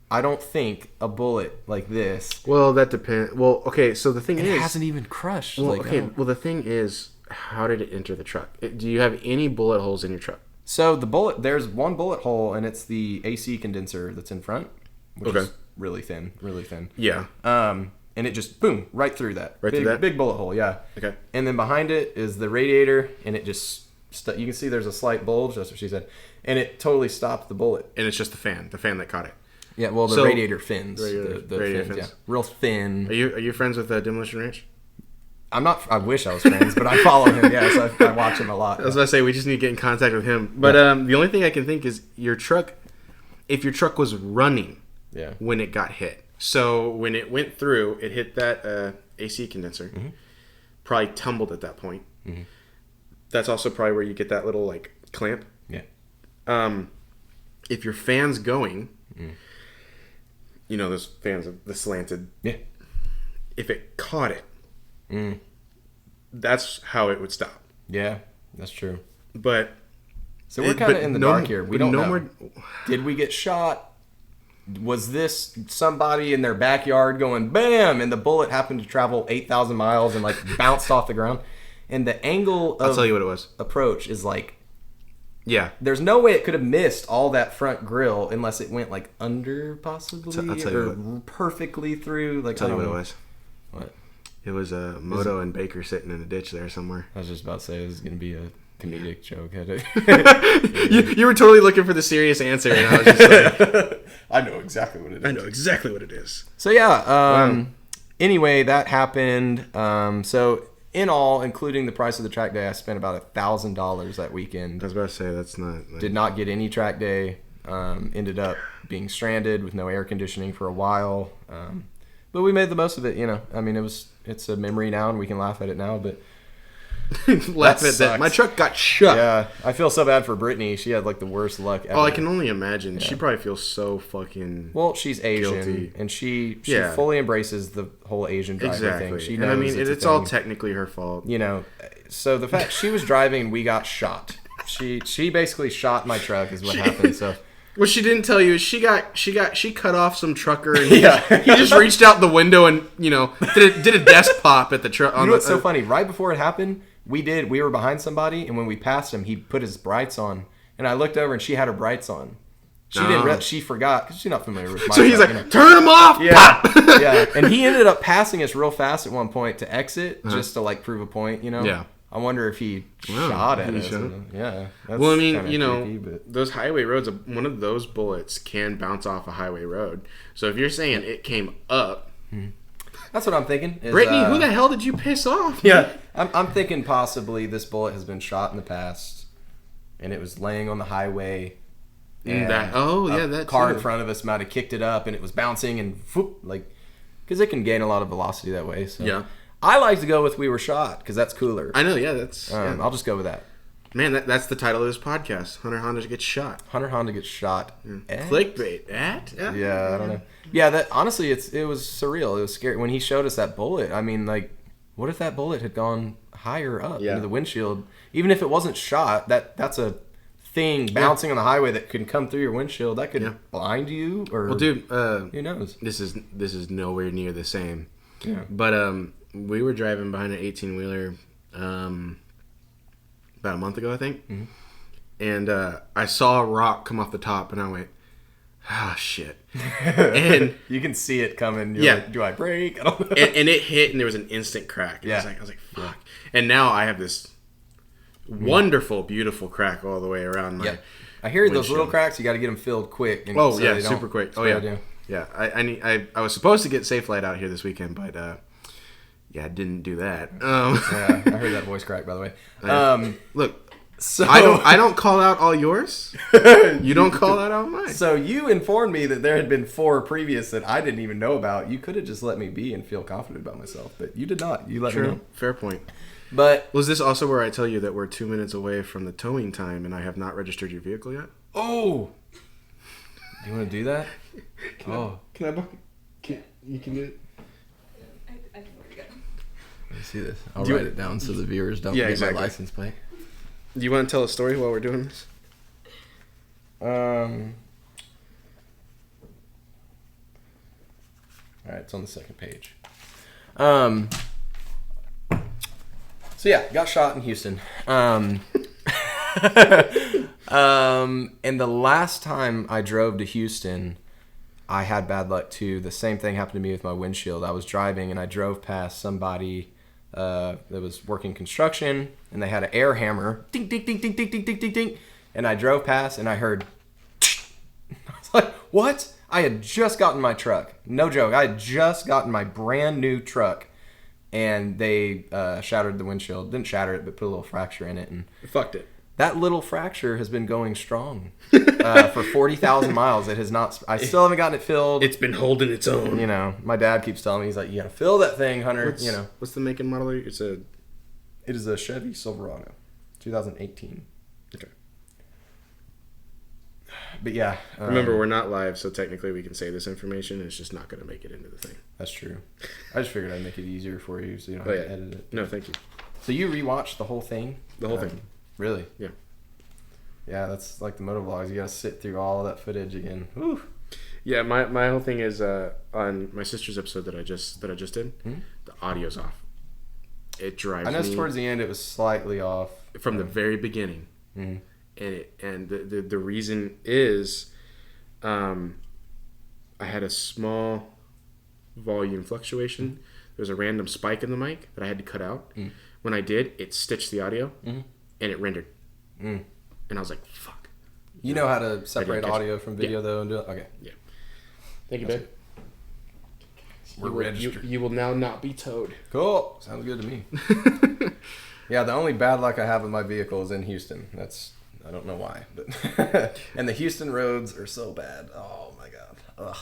I don't think a bullet like this.
Well, that depends. Well, okay, so the thing
It
is...
hasn't even crushed.
Well,
like,
okay, well, the thing is, how did it enter the truck? Do you have any bullet holes in your truck?
So there's one bullet hole, and it's the AC condenser that's in front, which is really thin.
Yeah.
And it just boom right through that.
Right through that?
Big bullet hole, yeah.
Okay.
And then behind it is the radiator, and it just you can see there's a slight bulge. That's what she said, and it totally stopped the bullet.
And it's just the fan that caught it.
Yeah, well, the radiator fins, the
radiator
fins,
fins.
yeah, real thin.
Are you friends with Demolition Ranch?
I'm not. I wish I was friends, but I follow him. Yeah, so I watch him a lot.
I was about to say we just need to get in contact with him. But the only thing I can think is your truck. If your truck was running,
Yeah.
when it got hit. So when it went through, it hit that AC condenser.
Mm-hmm.
Probably tumbled at that point. Mm-hmm. That's also probably where you get that little like clamp.
Yeah.
If your fan's going, you know those fans of the slanted.
Yeah.
If it caught it, that's how it would stop.
Yeah, that's true.
But
So we're kind of in the dark here. We don't know.
More,
Did we get shot? Was this somebody in their backyard going bam, and the bullet happened to travel 8,000 miles and like bounced off the ground? And the angle
I'll
of
tell you what it was.
approach is like,
Yeah.
there's no way it could have missed all that front grill unless it went like under possibly
I'll tell you
or
what.
perfectly through. Like,
I'll tell you
I
what
don't
it
know.
was.
What?
It was Moto and Baker sitting in a ditch there somewhere.
I was just about to say it was going to be a comedic joke.
You were totally looking for the serious answer, and I was just like,
I know exactly what it is.
I know exactly what it is.
So yeah. Anyway, that happened. So in all, including the price of the track day, I spent about $1,000 that weekend.
I was about to say that's not. Like,
Did not get any track day. Ended up being stranded with no air conditioning for a while. But we made the most of it. You know, I mean, it's a memory now, and we can laugh at it now. But
laugh
that
at that.
sucks.
My truck got shut.
yeah, I feel so bad for Brittany. She had like the worst luck ever.
Oh, I can only imagine. She probably feels so fucking.
Well, she's Asian,
guilty.
and she
Yeah.
fully embraces the whole Asian driver
Exactly.
thing. She
and
knows
I mean,
it's a
it's all
thing.
technically her fault.
You know, so the fact she was driving and we got shot. She basically shot my truck is what happened. So
What she didn't tell you is she cut off some trucker and
Yeah.
he just reached out the window and did a desk pop at the truck.
you know what's so funny? Right before it happened, we were behind somebody, and when we passed him, he put his brights on, and I looked over and she had her brights on, She didn't. She forgot because she's not familiar with my
So he's
truck,
like, turn him off!
Yeah.
Pop!
Yeah. And he ended up passing us real fast at one point to exit just to like prove a point, you know?
Yeah.
I wonder if he shot at us. Yeah. That's
Well, I mean,
kinda
you know,
creepy, but...
those highway roads, one of those bullets can bounce off a highway road. So if you're saying it came up...
That's what I'm thinking. Is,
Brittany, who the hell did you piss off?
Yeah. I'm thinking possibly this bullet has been shot in the past and it was laying on the highway. And
that
car
too.
in front of us might have kicked it up and it was bouncing and whoop, like, because it can gain a lot of velocity that way. So
Yeah.
I like to go with we were shot because that's cooler.
I know, yeah, that's... yeah.
I'll just go with that.
Man, that's the title of this podcast. HunterHonda gets shot.
HunterHonda gets shot.
Clickbait.
Yeah, I don't know. Yeah, that honestly, it was surreal. It was scary when he showed us that bullet. I mean, like, what if that bullet had gone higher up into the windshield? Even if it wasn't shot, that's a thing bouncing on the highway that can come through your windshield. That could blind you, or
Well, dude,
who knows?
This is nowhere near the same.
Yeah.
But we were driving behind an 18-wheeler about a month ago, I think. Mm-hmm. And I saw a rock come off the top, and I went, "Ah, shit!" And
you can see it coming. You're like, do I brake? I don't know.
And it hit, and there was an instant crack. And I was like, "Fuck!" And now I have this wonderful, beautiful crack all the way around my.
I hear those little cracks. You got to get them filled quick. And
Super quick. Oh yeah, yeah. I was supposed to get Safe Light out here this weekend, but I didn't do that.
Yeah, I heard that voice crack, by the way.
Look.
So
I don't call out all yours. You don't call out all mine.
So you informed me that there had been 4 previous that I didn't even know about. You could have just let me be and feel confident about myself, but you did not. You let me know.
Fair point.
But
was this also where I tell you that we're 2 minutes away from the towing time and I have not registered your vehicle yet?
Oh, do you want to do that?
Can you can do it?
I think we're good.
Let me see this. I'll write it down so the viewers don't get my license plate.
Do you want to tell a story while we're doing this?
All right, it's on the second page. So yeah, got shot in Houston. And the last time I drove to Houston, I had bad luck too. The same thing happened to me with my windshield. I was driving and I drove past somebody that was working construction, and they had an air hammer, ding, ding, ding, ding, ding, ding, ding, ding, ding, and I drove past and I heard, I was like, what? I had just gotten my truck. No joke. I had just gotten my brand new truck, and they shattered the windshield. Didn't shatter it, but put a little fracture in it, and
fucked it.
That little fracture has been going strong for 40,000 miles. It has not. I still haven't gotten it filled.
It's been holding its own.
You know, my dad keeps telling me, he's like, "You gotta fill that thing, Hunter."
What's the make and model? It
is a Chevy Silverado, 2018.
Okay.
But yeah.
Remember, we're not live, so technically we can say this information. It's just not going to make it into the thing.
That's true. I just figured I'd make it easier for you, so you don't have to edit it.
No, thank you.
So you rewatched the whole thing?
The whole thing.
Really?
Yeah.
Yeah, that's like the motovlogs. You gotta sit through all of that footage again. Whew.
Yeah, my whole thing is on my sister's episode that I just did. The audio's off. It drives me.
I noticed towards the end it was slightly off
from the very beginning, and the reason is, I had a small volume fluctuation. There was a random spike in the mic that I had to cut out. When I did, it stitched the audio, and it rendered. And I was like, fuck.
You know how to separate audio from video, though, and do it? Okay.
Yeah. Thank you, babe.
We're registered.
You will now not be towed.
Cool. Sounds good to me. Yeah, the only bad luck I have with my vehicle is in Houston. I don't know why. But and the Houston roads are so bad. Oh, my God. Ugh.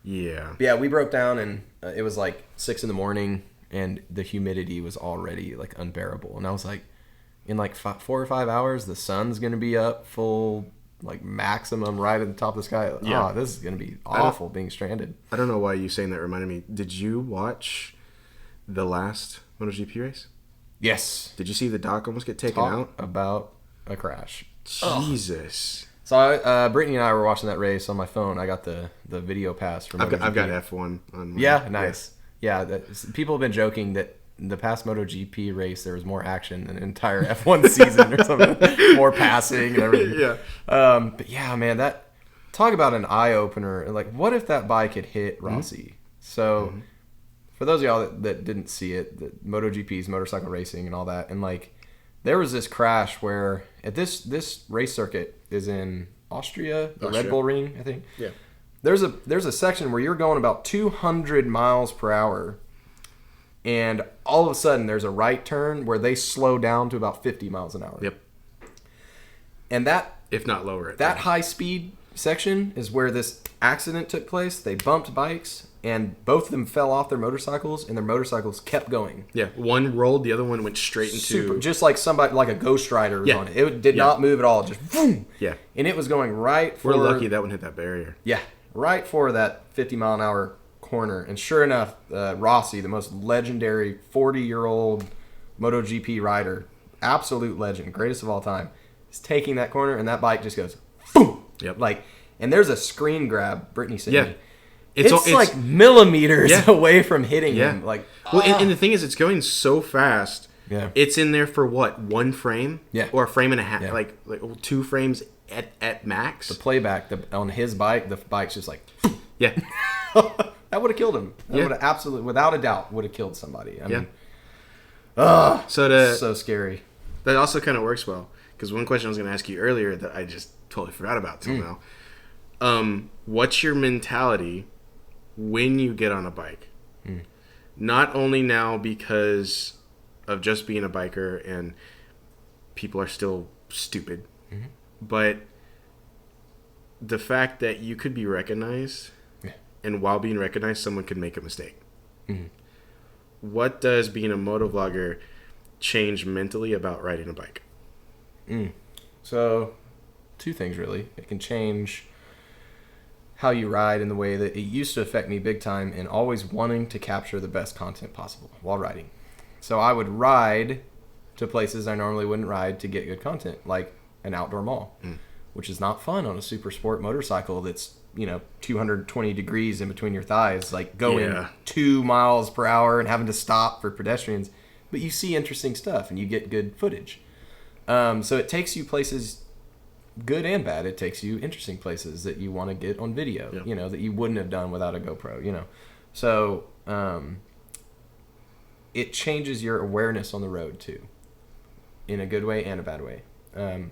Yeah.
But yeah, we broke down, and it was like 6 a.m, and the humidity was already like unbearable. And I was like, in like 4 or 5 hours, the sun's going to be up full, like maximum right at the top of the sky.
Yeah.
Oh, this is going to be awful being stranded.
I don't know why you saying that reminded me. Did you watch the last MotoGP race?
Yes.
Did you see the doc almost get taken out?
About a crash.
Jesus.
So Brittany and I were watching that race on my phone. I got the video pass from MotoGP.
I've got F1 on my,
Yeah, nice. Yeah, people have been joking that the past MotoGP race there was more action than an entire F1 season or something. More passing and everything.
Yeah.
But yeah, man, that talk about an eye opener. Like, what if that bike had hit Rossi? So, for those of y'all that didn't see it, the MotoGP's motorcycle racing and all that, and like, there was this crash where at this race circuit is in Austria, the Red Bull Ring, I think.
Yeah.
There's a section where you're going about 200 miles per hour, and all of a sudden there's a right turn where they slow down to about 50 miles an hour.
Yep.
And that,
if not lower it.
That high speed section is where this accident took place. They bumped bikes, and both of them fell off their motorcycles, and their motorcycles kept going.
Yeah, one rolled, the other one went straight into...
just like somebody, like a Ghost Rider was on it. It did not move at all. Just boom.
Yeah.
And it was going right for...
We're lucky that one hit that barrier.
Yeah, right for that 50 mile an hour corner. And sure enough, Rossi, the most legendary 40-year-old MotoGP rider, absolute legend, greatest of all time, is taking that corner, and that bike just goes boom.
Yep.
Like, and there's a screen grab, Brittany said.
Yeah.
It's like millimeters away from hitting him. Like,
well, and the thing is, it's going so fast.
Yeah.
It's in there for what, one frame?
Yeah.
Or a frame and a half,
Yeah.
like 2 frames at max.
The playback on his bike, the bike's just like,
yeah.
that would have killed him. That would have absolutely, without a doubt, would have killed somebody. I mean, so scary.
That also kind of works well, because one question I was going to ask you earlier that I just totally forgot about till now. What's your mentality when you get on a bike? Not only now because of just being a biker and people are still stupid, but the fact that you could be recognized, and while being recognized, someone could make a mistake. What does being a motovlogger change mentally about riding a bike?
So, 2 things really. It can change how you ride in the way that it used to affect me big time in always wanting to capture the best content possible while riding. So I would ride to places I normally wouldn't ride to get good content, like an outdoor mall, which is not fun on a super sport motorcycle that's, 220 degrees in between your thighs, like going 2 miles per hour and having to stop for pedestrians. But you see interesting stuff and you get good footage. So it takes you places, good and bad. It takes you interesting places that you want to get on video, that you wouldn't have done without a GoPro, So it changes your awareness on the road too, in a good way and a bad way. In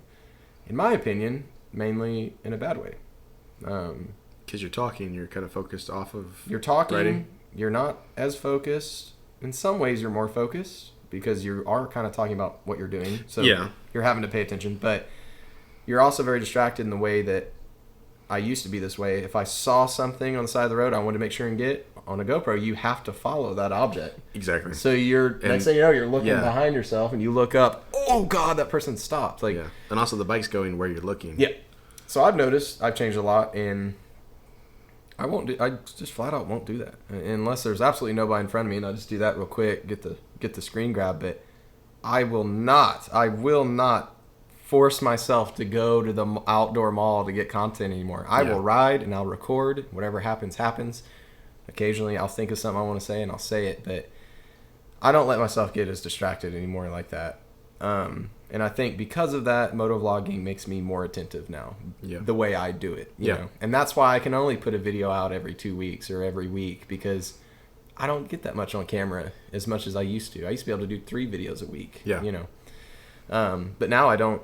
my opinion, mainly in a bad way.
Because you're talking, you're kind of focused off of...
You're talking,
writing.
You're not as focused. In some ways, you're more focused because you are kind of talking about what you're doing. So you're having to pay attention. But you're also very distracted in the way that I used to be this way. If I saw something on the side of the road I wanted to make sure and get, on a GoPro, you have to follow that object.
Exactly.
So next thing you know, you're looking behind yourself and you look up, oh God, that person stopped. Like,
and also the bike's going where you're looking.
Yeah. So I've noticed I've changed a lot, and I just flat out won't do that unless there's absolutely nobody in front of me, and I'll just do that real quick, get the screen grab. But I will not force myself to go to the outdoor mall to get content anymore. I will ride and I'll record. Whatever happens, happens. Occasionally I'll think of something I want to say and I'll say it, but I don't let myself get as distracted anymore like that. And I think because of that, motovlogging makes me more attentive now, the way I do it. You know? And that's why I can only put a video out every 2 weeks or every week, because I don't get that much on camera as much as I used to. I used to be able to do 3 videos a week, but now I don't,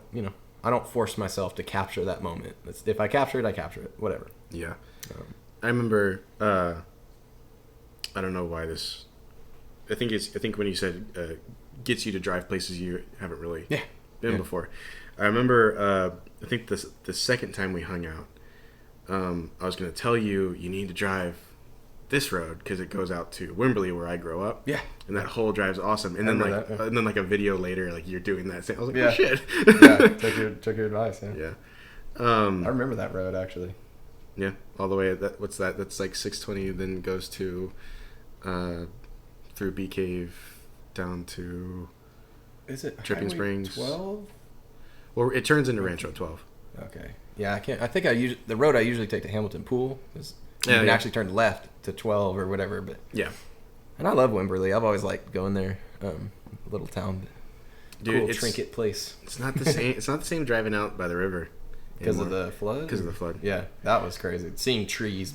I don't force myself to capture that moment. If I capture it, I capture it, whatever.
Yeah. I remember, I don't know why this, I think when you said, gets you to drive places you haven't really been before. I remember, I think the second time we hung out, I was going to tell you need to drive this road because it goes out to Wimberley where I grew up. Yeah. And that whole drive's awesome. And then and then a video later, like you're doing that. I was like, oh shit.
Took your advice.
Yeah.
I remember that road actually.
Yeah. All the way. What's that? That's like 620. Then goes to, through Bee Cave down to. Is it Dripping Springs? 12. Well, it turns into Rancho 12.
Okay. Yeah, I can't. I think the road I usually take to Hamilton Pool is. You can actually turn left to 12 or whatever, but and I love Wimberley. I've always liked going there. Little town, dude, cool trinket place.
It's not the same. It's not the same driving out by the river.
Because of the flood?
Because of the flood.
Yeah, that was crazy. Seeing trees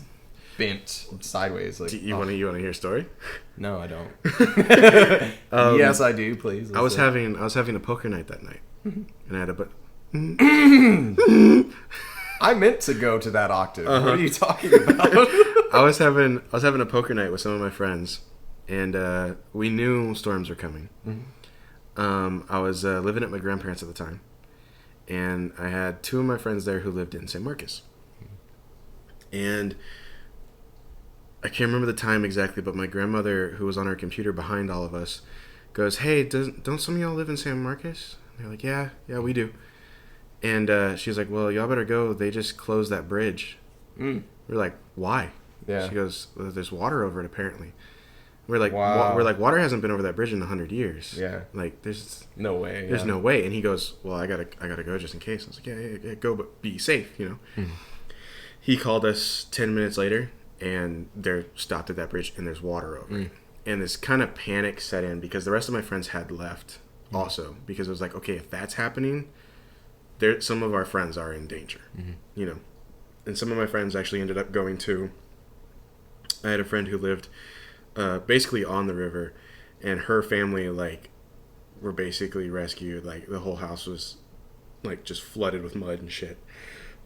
bent sideways. Like,
You want to hear a story?
No, I don't. Yes, I do. Please.
I was having a poker night that night, and I had a
I meant to go to that octave. What are you talking about?
I was having a poker night with some of my friends, and we knew storms were coming. I was living at my grandparents at the time, and I had two of my friends there who lived in San Marcos, and I can't remember the time exactly, but my grandmother, who was on her computer behind all of us, goes, "Hey, don't some of y'all live in San Marcos?" And they're like, "Yeah, we do." And she's like, "Well, y'all better go. They just closed that bridge." We're like, "Why?"
Yeah.
She goes, well, "There's water over it, apparently." We're like,
Wow.
Water hasn't been over that bridge in 100 years.
Yeah.
Like, there's
No way.
There's no way. And he goes, "Well, I gotta go just in case." I was like, yeah, go, but be safe, you know. He called us 10 minutes later, and they're stopped at that bridge, and there's water over it. And this kind of panic set in because the rest of my friends had left also, because it was like, okay, if that's happening, some of our friends are in danger, you know. And some of my friends actually ended up going to. I had a friend who lived basically on the river, and her family were basically rescued. Like, the whole house was just flooded with mud and shit.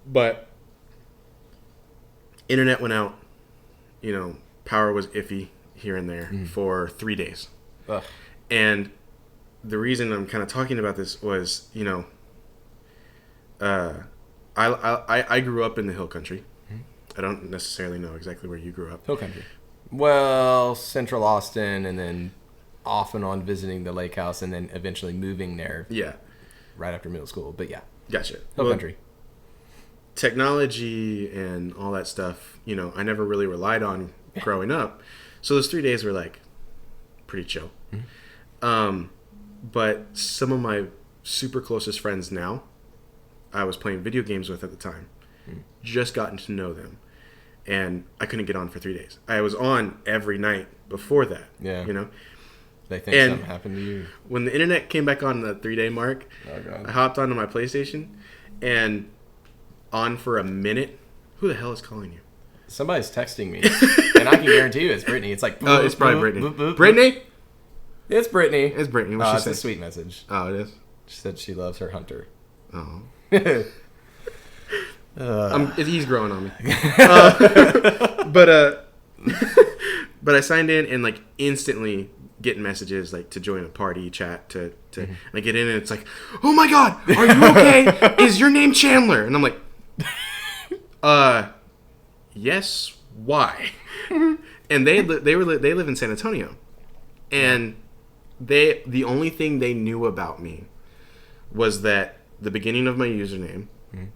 But internet went out, you know, power was iffy here and there for 3 days.
Ugh.
And the reason I'm kind of talking about this was, you know, I grew up in the hill country. I don't necessarily know exactly where you grew up.
Hill country. Well, Central Austin, and then off and on visiting the lake house, and then eventually moving there.
Yeah.
Right after middle school, but yeah.
Gotcha.
Hill country.
Technology and all that stuff, you know, I never really relied on growing up. So those 3 days were pretty chill. But some of my super closest friends now, I was playing video games with at the time, just gotten to know them, and I couldn't get on for 3 days. I was on every night before that.
Yeah.
You know?
They think something happened to you.
When the internet came back on the 3 day mark, I hopped onto my PlayStation and on for a minute. Who the hell is calling you?
Somebody's texting me, and I can guarantee you it's Brittany. It's like,
it's probably Brittany. Brittany?
It's Brittany.
It's Brittany. What'd she say?
It's a sweet message.
Oh, it is?
She said she loves her hunter.
Oh. He's growing on me. But I signed in and instantly getting messages to join a party chat to I get in and it's like, "Oh my god, are you okay? Is your name Chandler?" And I'm like, yes, why? And they live in San Antonio, and the only thing they knew about me was that the beginning of my username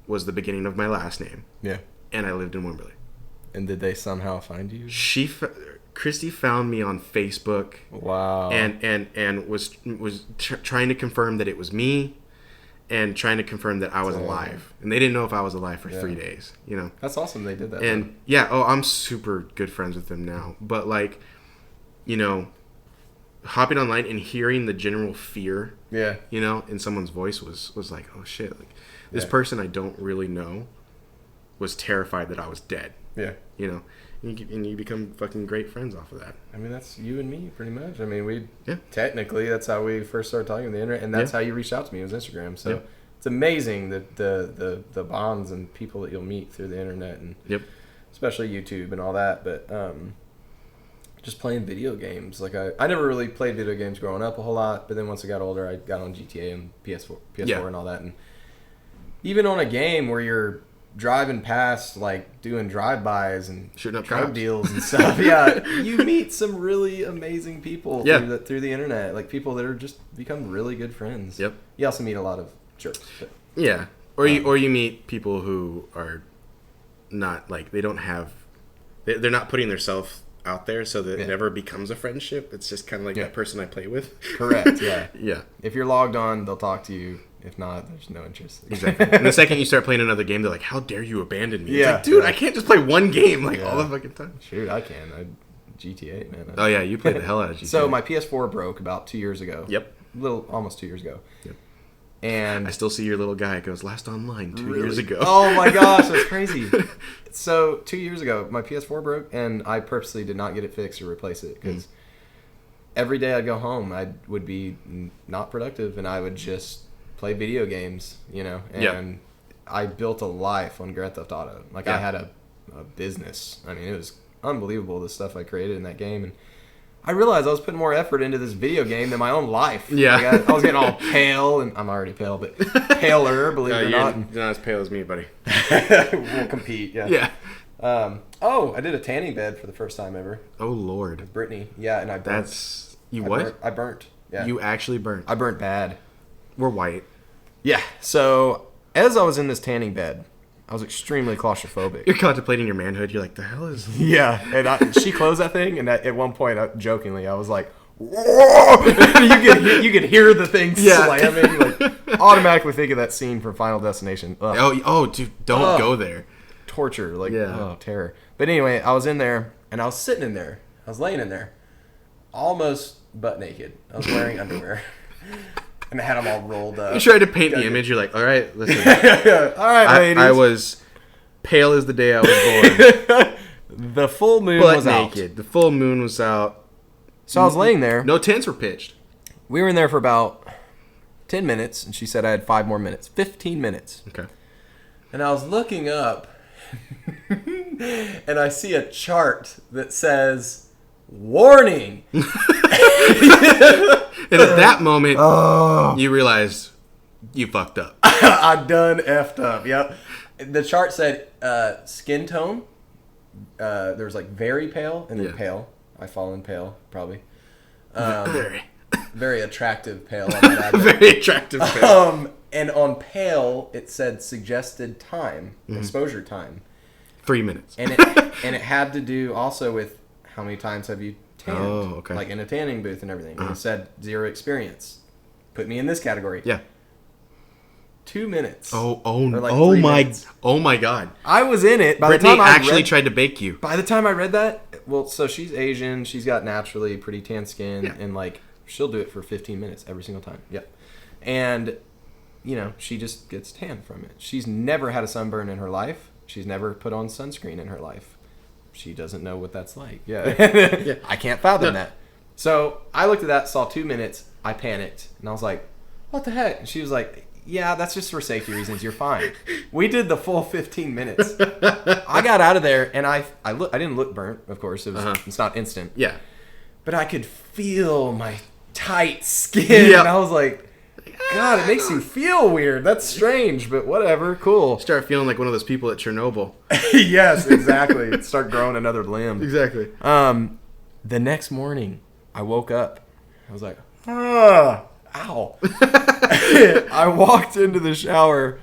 was the beginning of my last name.
Yeah.
And I lived in Wimberley.
And did they somehow find you?
Christy found me on Facebook.
Wow.
And was trying to confirm that it was me, and trying to confirm that I was alive. And they didn't know if I was alive for 3 days, you know.
That's awesome they did that.
And I'm super good friends with them now. But you know, hopping online and hearing the general fear, you know, in someone's voice was like, oh shit, this person I don't really know was terrified that I was dead.
Yeah.
You know, and you become fucking great friends off of that.
I mean, that's you and me pretty much. I mean, technically that's how we first started talking on the internet, and that's how you reached out to me, was Instagram. So it's amazing that the bonds and people that you'll meet through the internet, and especially YouTube and all that. But just playing video games, I never really played video games growing up a whole lot, but then once I got older, I got on GTA and PS4 and all that, and even on a game where you're driving past, doing drive-bys and
shooting up
drug
cops.
deals and stuff, you meet some really amazing people through the internet, people that are just become really good friends.
Yep.
You also meet a lot of jerks. But,
or you meet people who are not they don't have, they're not putting themselves out there, so that it never becomes a friendship. It's just kind of that person I play with.
Correct. Yeah.
Yeah.
If you're logged on, they'll talk to you. If not, there's no interest.
Exactly. And the second you start playing another game, they're like, "How dare you abandon me?"
Yeah.
It's dude, I can't just play one game all the fucking time.
Shoot, I can. GTA, man.
Oh yeah, you played the hell out of GTA.
So my PS4 broke about 2 years ago.
Yep.
Almost 2 years ago.
Yep.
And
I still see your little guy. It goes last online 2 years ago.
Oh my gosh, that's crazy. So 2 years ago, my PS4 broke, and I purposely did not get it fixed or replace it because every day I'd go home, I would be not productive, and I would just play video games, And I built a life on Grand Theft Auto. Like I had a business. I mean, it was unbelievable the stuff I created in that game, and I realized I was putting more effort into this video game than my own life.
Yeah.
Like I was getting all pale, and I'm already pale, but paler, believe it or not.
You're not as pale as me, buddy.
We'll compete, yeah.
Yeah.
I did a tanning bed for the first time ever.
Oh, Lord.
With Brittany. Yeah, and I burnt. I burnt. Yeah.
You actually burnt.
I burnt bad.
We're white.
Yeah. So, as I was in this tanning bed, I was extremely claustrophobic.
You're contemplating your manhood. You're like, the hell is...
Yeah. And she closed that thing, and at one point, jokingly, I was like, whoa! you could hear the thing slamming. Like, automatically think of that scene from Final Destination. Ugh.
Oh, dude, don't go there.
Torture. Terror. But anyway, I was in there, and I was sitting in there. I was laying in there, almost butt naked. I was wearing underwear. And I had them all rolled up.
You tried to paint the image. You're like, all right, listen.
All right, ladies.
I was pale as the day I was born.
The full moon was
naked.
out.
The full moon was out.
So I was laying there.
No tents were pitched.
We were in there for about 10 minutes, and she said I had 5 more minutes. 15 minutes.
Okay.
And I was looking up, and I see a chart that says, warning.
And at that moment, you realized you fucked up.
I done effed up. Yep. The chart said skin tone. There was like very pale and then pale. I fall in pale, probably. Very attractive pale.
Very attractive pale.
And on pale, it said suggested time, exposure time.
3 minutes.
And it had to do also with how many times have you tanned.
Oh, okay.
Like in a tanning booth and everything. And it said 0 experience. Put me in this category.
Yeah.
2 minutes.
Oh my God.
I was in it.
Brittany actually tried to bake you.
By the time I read that, well, so she's Asian. She's got naturally pretty tan skin.
Yeah.
And like, she'll do it for 15 minutes every single time. Yep. And, she just gets tan from it. She's never had a sunburn in her life. She's never put on sunscreen in her life. She doesn't know what that's like. Yeah. I can't fathom that. So I looked at that, saw 2 minutes. I panicked. And I was like, what the heck? And she was like, yeah, that's just for safety reasons. You're fine. We did the full 15 minutes. I got out of there, and I didn't look burnt, of course. It's not instant.
Yeah.
But I could feel my tight skin. And I was like, God, it makes you feel weird. That's strange, but whatever. Cool.
Start feeling like one of those people at Chernobyl.
Yes, exactly. Start growing another limb.
Exactly.
The next morning, I woke up. I was like, ow. I walked into the shower,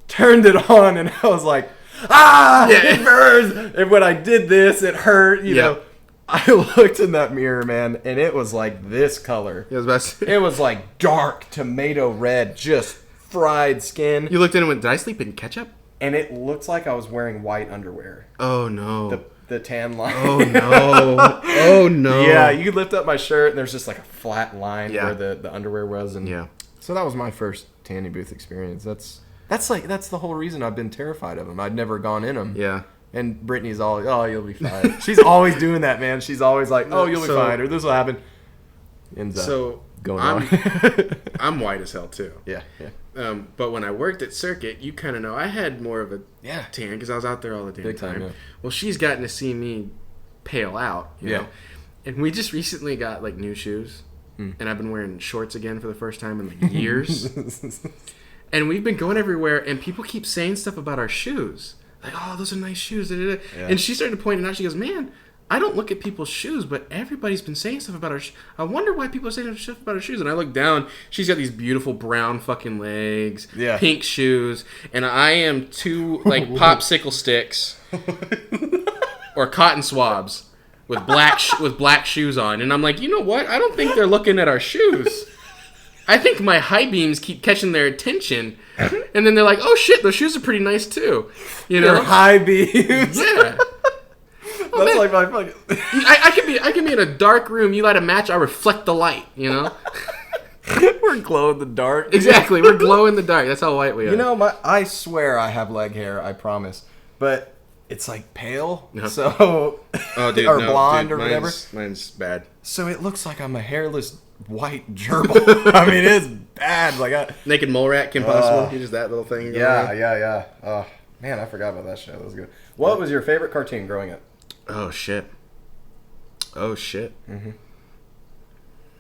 turned it on, and I was like, it burns. And when I did this, it hurt, you know. I looked in that mirror, man, and it was like this color. It was like dark tomato red, just fried skin.
You looked in and went, did I sleep in ketchup?
And it looked like I was wearing white underwear.
Oh, no.
The tan line.
Oh, no. Oh, no.
Yeah, you could lift up my shirt, and there's just like a flat line where the underwear was. And so that was my first tanning booth experience. That's the whole reason I've been terrified of them. I'd never gone in them.
Yeah.
And Brittany's all, oh, you'll be fine. She's always doing that, man. She's always like, oh, you'll be fine, or this will happen. Ends up going on.
I'm white as hell, too.
Yeah.
But when I worked at Circuit, you kind of know, I had more of a tan because I was out there all the damn
Big time. Yeah.
Well, she's gotten to see me pale out, you know? And we just recently got, like, new shoes. And I've been wearing shorts again for the first time in, like, years. And we've been going everywhere, and people keep saying stuff about our shoes. Like, oh, those are nice shoes. Yeah. And she started pointing out, she goes, man, I don't look at people's shoes, but everybody's been saying stuff about our shoes. I wonder why people are saying stuff about our shoes. And I look down, she's got these beautiful brown fucking legs, pink shoes, and I am 2, like, popsicle sticks or cotton swabs with black shoes on. And I'm like, you know what? I don't think they're looking at our shoes. I think my high beams keep catching their attention, and then they're like, "Oh shit, those shoes are pretty nice too." You know,
your high beams.
Yeah,
that's like my fucking.
I can be in a dark room. You light a match, I reflect the light. You know.
We're glow in the dark.
Exactly. We're glow in the dark. That's how white we are.
You know, I swear I have leg hair. I promise, but it's like pale.
No.
So,
oh, dude,
or
no,
blonde
dude,
or whatever.
Mine's bad.
So it looks like I'm a hairless white gerbil. I mean, it's bad. Like
Naked mole rat, Kim Possible. He does that little thing.
Yeah. Oh man, I forgot about that show. That was good. What was your favorite cartoon growing up?
Oh shit.
Mm-hmm.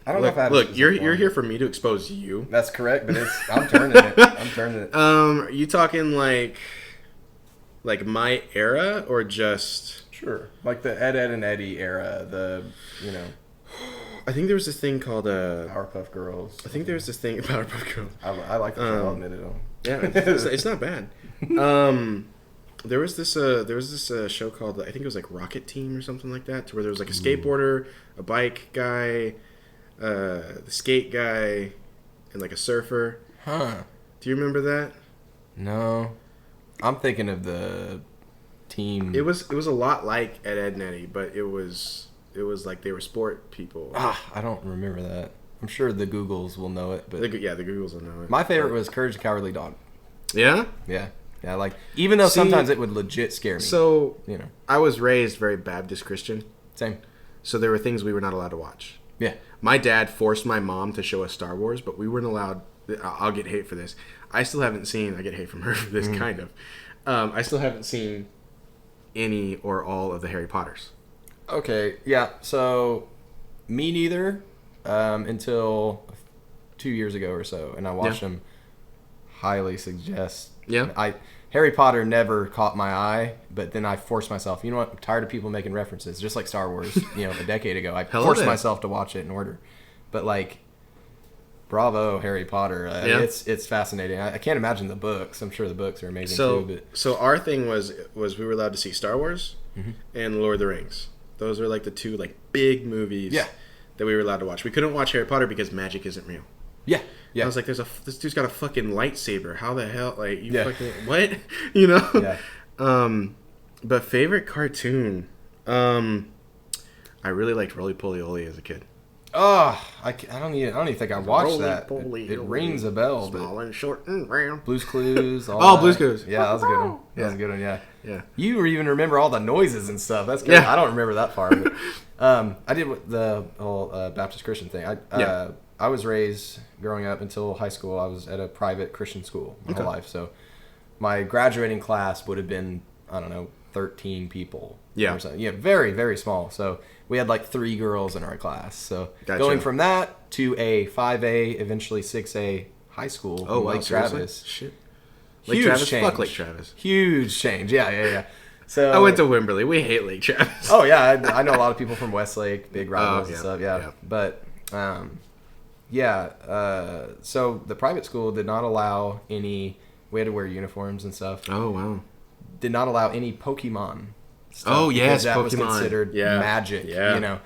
I don't know if I had
look. You're here for me to expose you.
That's correct, but I'm turning it.
Are you talking like my era or just?
Sure, like the Ed and Eddie era.
I think there was this thing called
Powerpuff Girls.
I think there was this thing about Powerpuff Girls.
I like the show. I'll admit it.
Yeah, it's not bad. There was this show called, I think it was like Rocket Team or something like that, to where there was like a skateboarder, a bike guy, the skate guy, and like a surfer.
Huh?
Do you remember that?
No, I'm thinking of the team.
It was a lot like Ed and Eddie, but it was like they were sport people.
I don't remember that. I'm sure the Googles will know it, but
the Googles will know it.
My favorite was Courage the Cowardly Dog.
Yeah?
Yeah. Like, even though sometimes it would legit scare me.
So, I was raised very Baptist Christian.
Same.
So there were things we were not allowed to watch.
Yeah.
My dad forced my mom to show us Star Wars, but we weren't allowed. I'll get hate for this. I still haven't seen. I get hate from her for this, kind of. I still haven't seen any or all of the Harry Potters.
Okay. Yeah. So, me neither. Until 2 years ago or so, and I watched them. Highly suggest.
Yeah.
Harry Potter never caught my eye, but then I forced myself. You know what? I'm tired of people making references, just like Star Wars. A decade ago, I forced myself to watch it in order. But like, bravo, Harry Potter! It's fascinating. I can't imagine the books. I'm sure the books are amazing too.
So our thing was we were allowed to see Star Wars and Lord of the Rings. Those were like the two big movies that we were allowed to watch. We couldn't watch Harry Potter because magic isn't real.
Yeah.
I was like, this dude's got a fucking lightsaber. How the hell? Fucking what? Yeah. But favorite cartoon. I really liked Roly Poly Oly as a kid.
Oh, I don't even think I watched that. It rings a bell.
Small and short and round.
Blue's Clues.
Blue's Clues.
Yeah, that was a good one.
Yeah.
That was a good one. Yeah.
Yeah.
You even remember all the noises and stuff. That's good.
Yeah.
I don't remember that far. But, I did the whole Baptist Christian thing. I was raised growing up until high school. I was at a private Christian school my whole life. So my graduating class would have been, 13 people.
Yeah.
Or something. Yeah, very, very small. So we had 3 girls in our class. So going from that to a 5A, eventually 6A high school.
Oh, wow.
Lake Travis.
Shit.
Huge
Lake Travis?
change.
Fuck Lake Travis.
Huge change. Yeah. So
I went to Wimberley. We hate Lake Travis.
Oh, yeah. I know a lot of people from Westlake, big rivals and stuff. Yeah. But, so the private school did not allow any. We had to wear uniforms and stuff.
Oh, wow.
Did not allow any Pokemon stuff.
Oh, yes,
that
Pokemon.
was considered magic.
Yeah.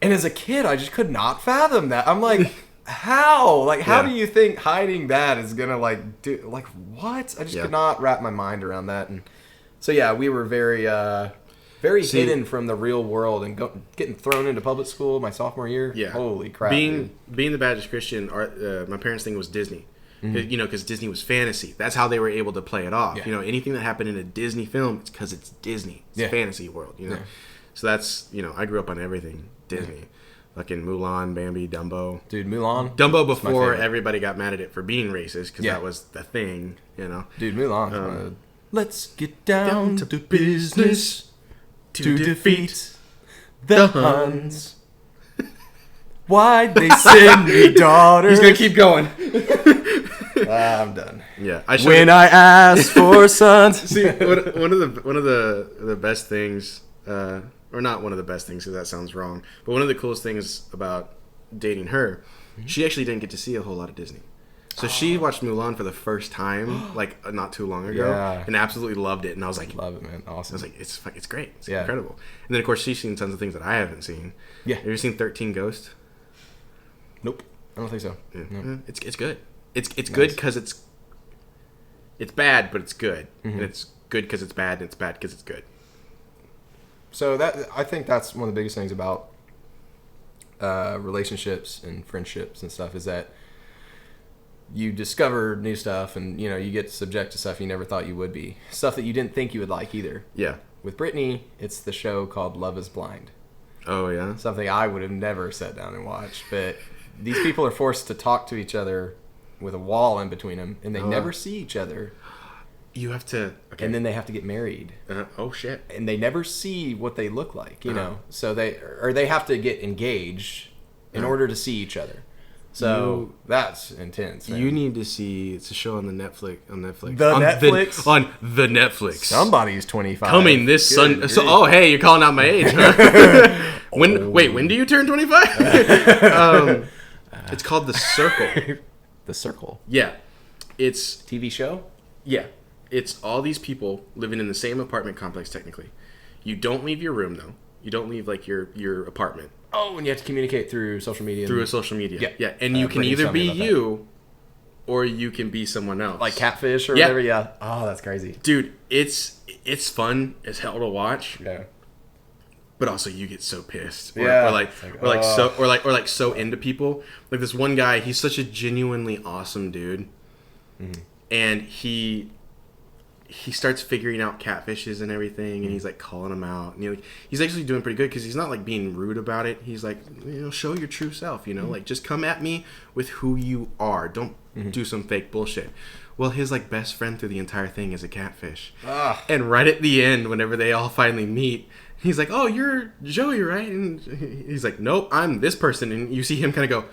And as a kid, I just could not fathom that. I'm like, how? How do you think hiding that is gonna do? What? I just could not wrap my mind around that. And so we were very hidden from the real world, and getting thrown into public school my sophomore year.
Yeah.
Holy crap.
Being the Baptist Christian, my parents' thing was Disney. Because Disney was fantasy. That's how they were able to play it off.
Yeah.
Anything that happened in a Disney film, it's because it's Disney. It's a fantasy world, Yeah. So that's, I grew up on everything Disney. Fucking Mulan, Bambi, Dumbo.
Dude, Mulan.
Dumbo before everybody got mad at it for being racist, because that was the thing,
Dude, Mulan. Let's get down to business to defeat the Huns. Why'd they send me daughters?
He's going to keep going.
I'm done.
Yeah.
When I asked for sons.
See, one of the best things, or not one of the best things because that sounds wrong, but one of the coolest things about dating her, she actually didn't get to see a whole lot of Disney. So she watched Mulan for the first time, not too long ago, and absolutely loved it. And I was like,
love it, man. Awesome.
I was like, it's great. It's incredible. And then, of course, she's seen tons of things that I haven't seen.
Yeah.
Have you seen 13 Ghosts?
Nope. I don't think so.
Yeah.
No.
It's good. It's good because it's bad, but it's good. And it's good because it's bad, and it's bad because it's good.
So I think that's one of the biggest things about relationships and friendships and stuff is that you discover new stuff, and you get subject to stuff you never thought you would be. Stuff that you didn't think you would like either.
Yeah.
With Brittany, it's the show called Love is Blind.
Oh, yeah?
Something I would have never sat down and watched. But these people are forced to talk to each other with a wall in between them, and they never see each other.
You have to... Okay.
And then they have to get married.
Oh, shit.
And they never see what they look like, know. So they have to get engaged in order to see each other. So that's intense. Man.
You need to see. It's a show on the Netflix. On Netflix.
On
the Netflix.
Somebody's 25.
Coming this Sunday. So, hey, you're calling out my age, huh? When do you turn 25? It's called The Circle.
The Circle.
Yeah, it's
TV show.
Yeah, it's all these people living in the same apartment complex. Technically, you don't leave your room though. You don't leave like your apartment.
Oh, and you have to communicate through social media.
Through a social media.
Yeah.
Yeah. And you can either be you or you can be someone else.
Like Catfish or whatever, yeah. Oh, that's crazy.
Dude, it's fun as hell to watch.
Yeah.
But also you get so pissed.
Yeah.
Or so into people. Like this one guy, he's such a genuinely awesome dude. Mm-hmm. And he starts figuring out catfishes and everything, and he's like calling them out. And he's actually doing pretty good because he's not like being rude about it. He's like, show your true self. Like just come at me with who you are. Don't do some fake bullshit. Well, his like best friend through the entire thing is a catfish. And right at the end, whenever they all finally meet, he's like, "Oh, you're Joey, right?" And he's like, "Nope, I'm this person." And you see him kind of go,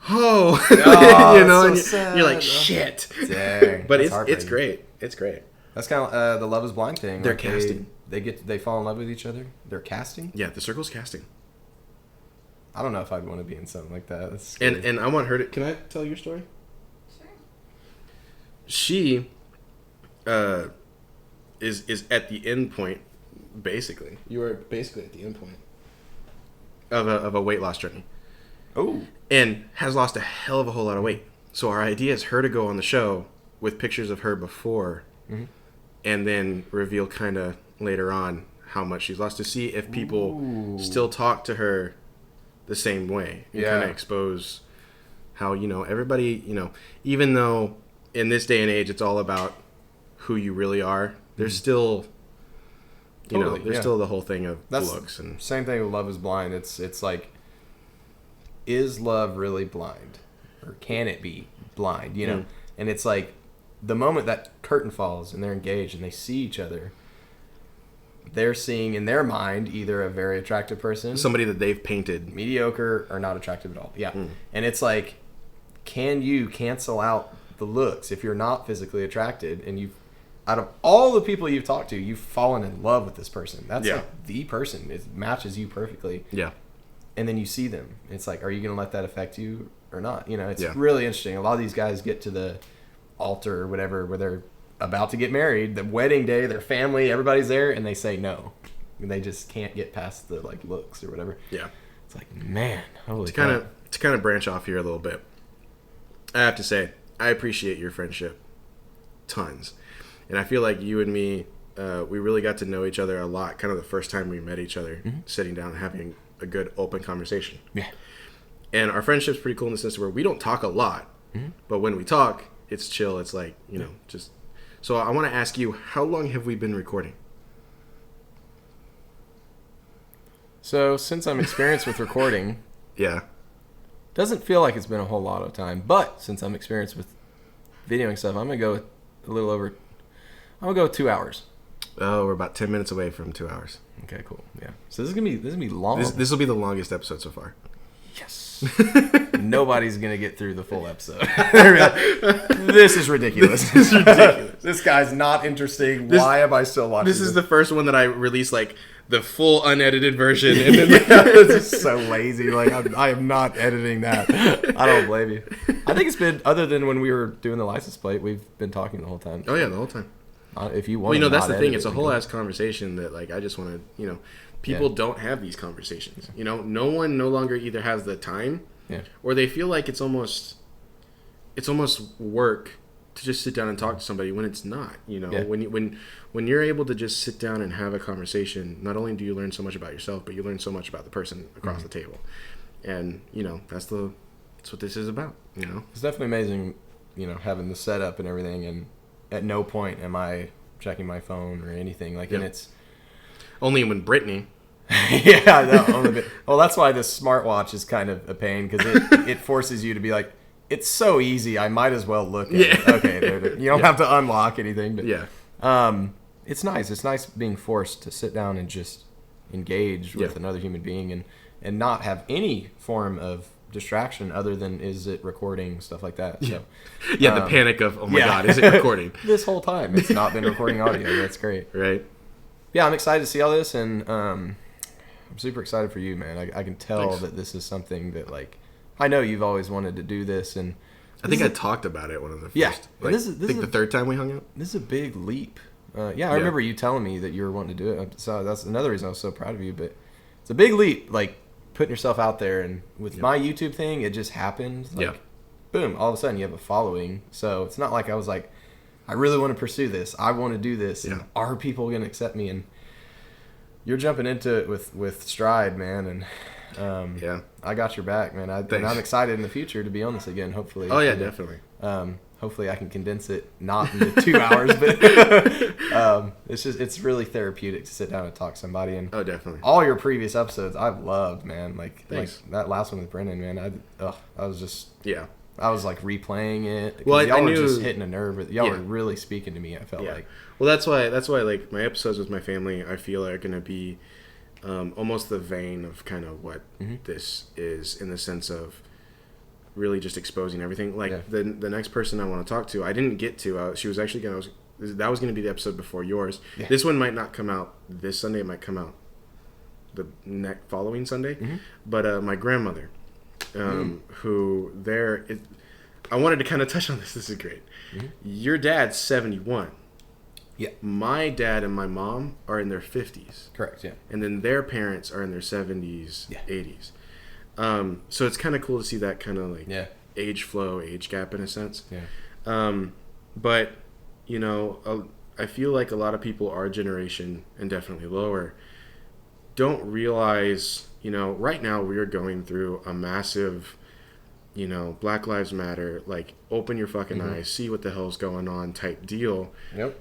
"Oh," and you're like, "Shit."
Dang.
But it's great. It's great.
That's kind of the Love is Blind thing.
They're casting.
They fall in love with each other. They're casting.
Yeah, The Circle's casting.
I don't know if I'd want to be in something like that. That's scary.
And I want her to. Can I tell your story?
Sure.
She is at the end point. Basically, you are basically at the end point of a weight loss journey.
Oh.
And has lost a hell of a whole lot of weight. So our idea is her to go on the show with pictures of her before, and then reveal kind of later on how much she's lost to see if people still talk to her the same way. And kind of expose how, everybody, even though in this day and age it's all about who you really are, there's still... still the whole thing of looks. And
same thing with Love is Blind. It's like, is love really blind? Or can it be blind? And it's like, the moment that curtain falls and they're engaged and they see each other, they're seeing in their mind either a very attractive person,
somebody that they've painted
mediocre, or not attractive at all. Yeah. And it's like, can you cancel out the looks if you're not physically attracted, and you've, out of all the people you've talked to, you've fallen in love with this person. That's like the person. It matches you perfectly.
Yeah.
And then you see them. It's like, are you going to let that affect you or not? It's really interesting. A lot of these guys get to the altar or whatever where they're about to get married, the wedding day, their family, everybody's there, and they say no. And they just can't get past the like looks or whatever.
Yeah.
It's like, man, holy
to kind of branch off here a little bit. I have to say, I appreciate your friendship tons. And I feel like you and me, we really got to know each other a lot, kind of the first time we met each other, sitting down and having a good open conversation.
Yeah.
And our friendship's pretty cool in the sense where we don't talk a lot, but when we talk, it's chill. It's like, just... So I want to ask you, how long have we been recording?
So since I'm experienced with recording...
Yeah.
Doesn't feel like it's been a whole lot of time, but since I'm experienced with videoing stuff, I'm going to go with a little over... I'm going to go with 2 hours.
Oh, we're about 10 minutes away from 2 hours.
Okay, cool. Yeah. So this is gonna be long.
This will be the longest episode so far.
Yes. Nobody's gonna get through the full episode. This is ridiculous.
This is ridiculous.
This guy's not interesting. Why am I still watching
this? This is the first one that I released, like, the full unedited version. And then
this is so lazy. Like, I am not editing that. I don't blame you. I think it's been, other than when we were doing the license plate, we've been talking the whole time.
Oh, yeah, the whole time.
If you want,
that's the thing. It's a whole ass conversation that, like, I just want to, people don't have these conversations. No one no longer either has the time, or they feel like it's almost work to just sit down and talk to somebody when it's not. When you're able to just sit down and have a conversation, not only do you learn so much about yourself, but you learn so much about the person across the table, and that's what this is about. You know,
it's definitely amazing, having the setup and everything, and at no point am I checking my phone or anything. Like, and it's
only when Brittany.
yeah, no, only bit. Well, that's why this smartwatch is kind of a pain, because it forces you to be like, it's so easy. I might as well look at it. Okay, you don't have to unlock anything, but it's nice. It's nice being forced to sit down and just engage with another human being and not have any form of distraction other than, is it recording, stuff like that. So,
the panic of, oh my God, is it recording?
This whole time it's not been recording audio. That's great.
Right.
Yeah, I'm excited to see all this, and I'm super excited for you, man. I can tell that this is something that, like, I know you've always wanted to do this, and
I think I talked about it one of the first.
Yeah,
like,
this
I
is
think the third time we hung out.
This is a big leap. I remember you telling me that you were wanting to do it. So that's another reason I was so proud of you. But it's a big leap, like putting yourself out there. And with my YouTube thing, it just happened. Like, boom, all of a sudden you have a following. So it's not like I was like, I really want to pursue this. I want to do this. And are people going to accept me? And you're jumping into it with stride, man. And I got your back, man. And I'm excited in the future to be on this again, hopefully.
Oh, yeah, definitely.
Hopefully I can condense it not into 2 hours, but it's really therapeutic to sit down and talk to somebody. And
definitely.
All your previous episodes I've loved, man. Like that last one with Brendan, man. I was just I was like replaying it.
Well,
y'all
I
were
knew,
just hitting a nerve. Y'all were really speaking to me. I felt like.
Well, that's why like my episodes with my family, I feel are going to be almost the vein of kind of what this is, in the sense of really just exposing everything. Like the next person I want to talk to, I didn't get to. She was actually that was going to be the episode before yours. Yeah. This one might not come out this Sunday. It might come out the following Sunday. But my grandmother, who I wanted to kind of touch on this. This is great. Your dad's 71.
Yeah.
My dad and my mom are in their 50s.
Correct, yeah.
And then their parents are in their 70s, 80s. So it's kind of cool to see that kind of like age flow, age gap in a sense.
Yeah.
But, I feel like a lot of people our generation, and definitely lower, don't realize, right now we are going through a massive, Black Lives Matter, like, open your fucking eyes, see what the hell's going on type deal.
Yep.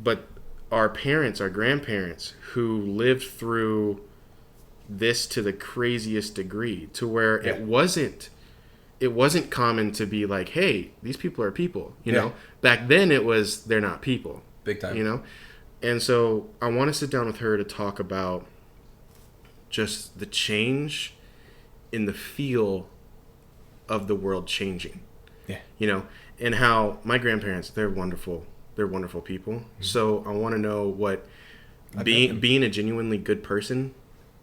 But our parents, our grandparents, who lived through this to the craziest degree, to where it wasn't common to be like, hey, these people are people, you know. Back then it was, they're not people,
big time,
and so I want to sit down with her to talk about just the change in the feel of the world changing, and how my grandparents, they're wonderful people. So I want to know what being a genuinely good person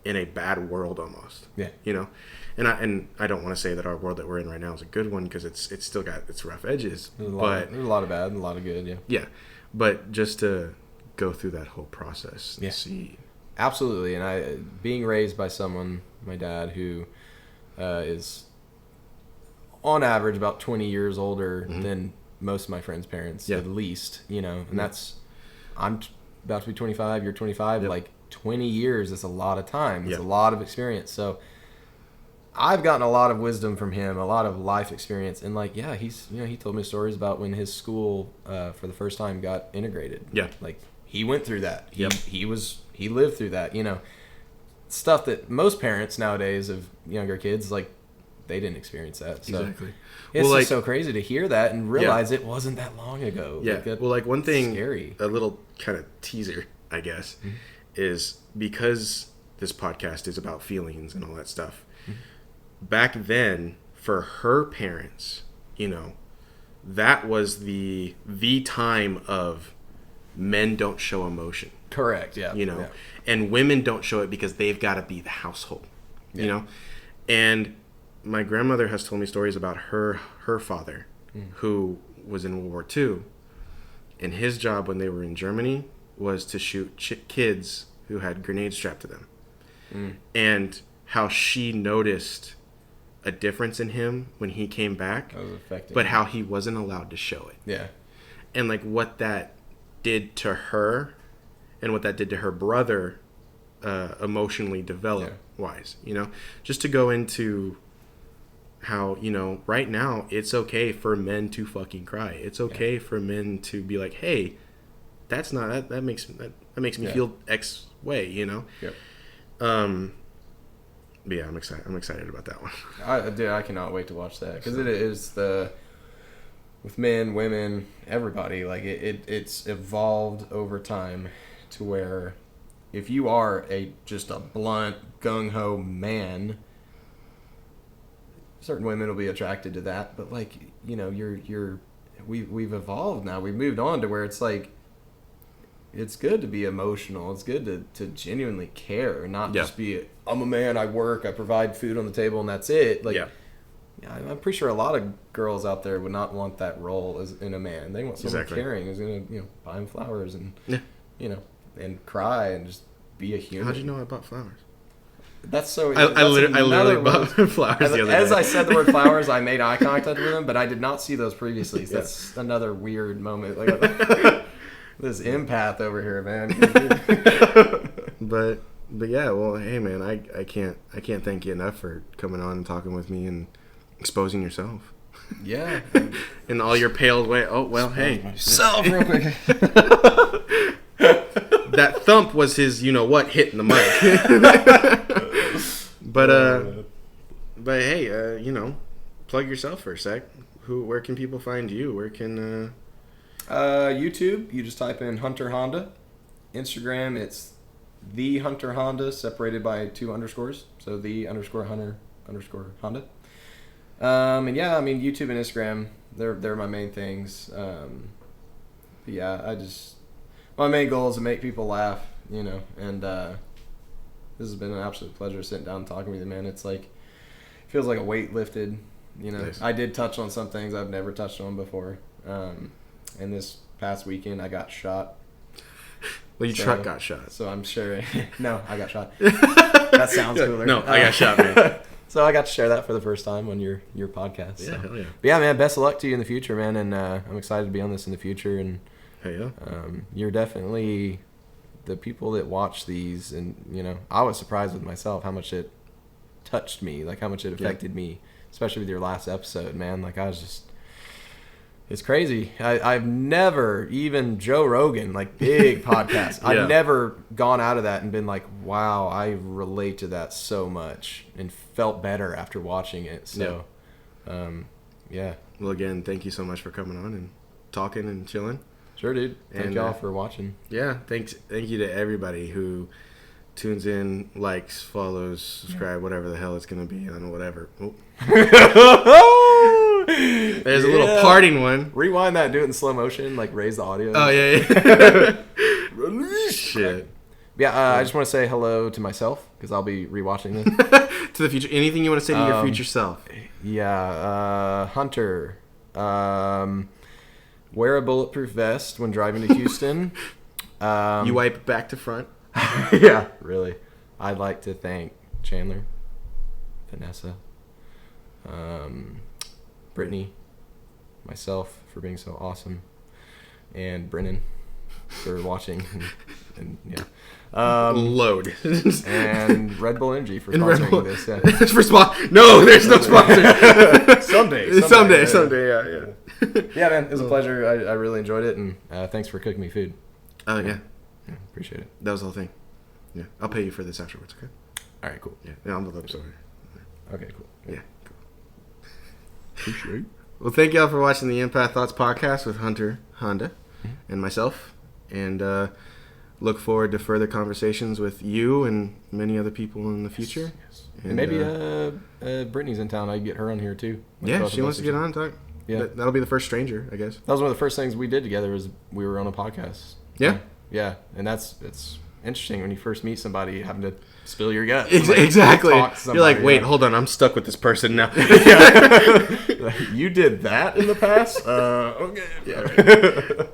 in a bad world almost. And I don't want to say that our world that we're in right now is a good one, because it's still got its rough edges. There's a
lot of bad and a lot of good.
Yeah, but just to go through that whole process. See.
Absolutely. And being raised by someone, my dad, who is on average about 20 years older than most of my friends' parents, at least, and I'm about to be 25, you're 25, like 20 years is a lot of time. It's a lot of experience. So I've gotten a lot of wisdom from him, a lot of life experience, and he told me stories about when his school for the first time got integrated. Like he went through that. He lived through that, stuff that most parents nowadays of younger kids, like, they didn't experience that. So
exactly.
It's just so crazy to hear that and realize it wasn't that long ago.
Like one thing,
scary.
A little kind of teaser, I guess, is because this podcast is about feelings and all that stuff. Back then, for her parents, that was the time of men don't show emotion.
Correct,
and women don't show it because they've got to be the household, and my grandmother has told me stories about her father, who was in World War II, and his job when they were in Germany was to shoot kids who had grenades strapped to them, and how she noticed a difference in him when he came back, but how he wasn't allowed to show it. And like what that did to her, and what that did to her brother, emotionally wise, just to go into how, right now it's okay for men to fucking cry. It's okay for men to be like, hey, that's not that makes me feel X way,
Yep.
But yeah, I'm excited about that one.
I cannot wait to watch that, because it is with men, women, everybody, like it's evolved over time to where if you are just a blunt gung-ho man, certain women will be attracted to that, but like, we've evolved now. We've moved on to where it's like, it's good to be emotional. It's good to genuinely care and not just be, I'm a man, I work, I provide food on the table, and that's it. Like, I'm pretty sure a lot of girls out there would not want that role as in a man. They want someone caring, who's going to, buy them flowers and, and cry and just be a human.
How'd you know I bought flowers?
That's so.
I literally bought flowers the other day.
As I said the word flowers, I made eye contact with them, but I did not see those previously. So that's another weird moment. Like, this empath over here, man.
But yeah, well, hey man, I can't thank you enough for coming on and talking with me and exposing yourself.
Yeah.
In all your pale way. Oh well, hey.
Myself real quick.
That thump was his, hitting the mic. But hey, plug yourself for a sec. Where can people find you? Where can
YouTube, you just type in Hunter Honda. Instagram, it's the Hunter Honda, separated by 2 underscores. So the _Hunter_Honda. And yeah, I mean, YouTube and Instagram, they're my main things. But yeah, my main goal is to make people laugh, and this has been an absolute pleasure sitting down and talking with you, man. It's like, it feels like a weight lifted, Nice. I did touch on some things I've never touched on before. And this past weekend, I got shot.
Well, your truck got shot.
So I'm sure. No, I got shot. That sounds cooler.
No, I got shot, man.
So I got to share that for the first time on your podcast.
Yeah, hell yeah.
But yeah, man, best of luck to you in the future, man. And I'm excited to be on this in the future. And
hey, yeah.
You're definitely the people that watch these. And, I was surprised with myself how much it touched me, like how much it affected me, especially with your last episode, man. Like, I was just... It's crazy. I've never, even Joe Rogan, like big podcast, I've never gone out of that and been like, wow, I relate to that so much and felt better after watching it. So, yeah.
Well, again, thank you so much for coming on and talking and chilling.
Sure, dude. Thank y'all for watching.
Yeah, thank you to everybody who tunes in, likes, follows, subscribe, whatever the hell it's going to be on whatever. There's a little parting one.
Rewind that, do it in slow motion, like raise the audio.
Oh, yeah. Shit.
Yeah, I just want to say hello to myself, because I'll be rewatching this.
To the future. Anything you want to say to your future self?
Yeah, Hunter. Wear a bulletproof vest when driving to Houston.
You wipe back to front.
Yeah, really. I'd like to thank Chandler, Vanessa, Brittany, myself for being so awesome, and Brennan for watching, and yeah.
Load.
And Red Bull Energy for sponsoring this. Yeah.
It's for No, there's no sponsor.
Someday,
yeah.
Yeah, man, it was a pleasure. I really enjoyed it, and thanks for cooking me food.
Oh, yeah.
Yeah, appreciate it.
That was the whole thing. Yeah, I'll pay you for this afterwards, okay?
All right, cool.
Yeah, I'm the episode.
Okay, cool.
Yeah.
Appreciate it.
Well, thank y'all for watching the Empath Thoughts podcast with Hunter Honda and myself, and look forward to further conversations with you and many other people in the future.
Yes. And maybe Brittany's in town. I get her on here too.
Yeah, she wants to get on and talk. Yeah, that'll be the first stranger, I guess.
That was one of the first things we did together. Was we were on a podcast.
Yeah.
Yeah, and it's interesting when you first meet somebody having to spill your guts.
Exactly. You're like, wait, hold on, I'm stuck with this person now.
You did that in the past? Okay.
Yeah. Right.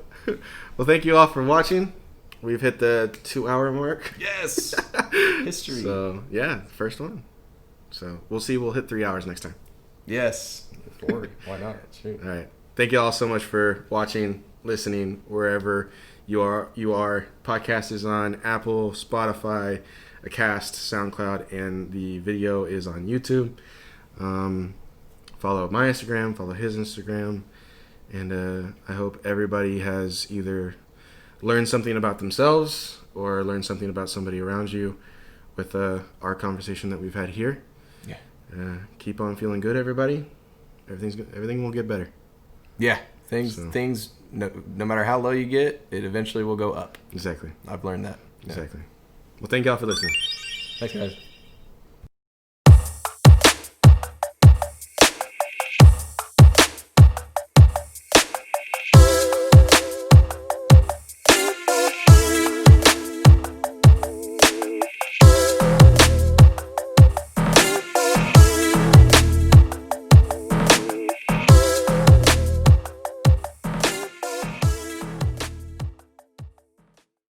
Well, thank you all for watching. We've hit the 2-hour mark.
Yes. History.
So, yeah, first one. So, we'll see. We'll hit 3 hours next time.
Yes. 4. Why not? Shoot.
All right. Thank you all so much for watching, listening, wherever you are. Podcast is on Apple, Spotify, Acast, SoundCloud, and the video is on YouTube. follow my Instagram, follow his Instagram, and I hope everybody has either learned something about themselves or learned something about somebody around you with our conversation that we've had here.
Yeah.
Keep on feeling good, everybody. Everything will get better.
Yeah. Things no matter how low you get, it eventually will go up.
Exactly.
I've learned that.
Exactly. Well, thank y'all for listening.
Thanks, guys.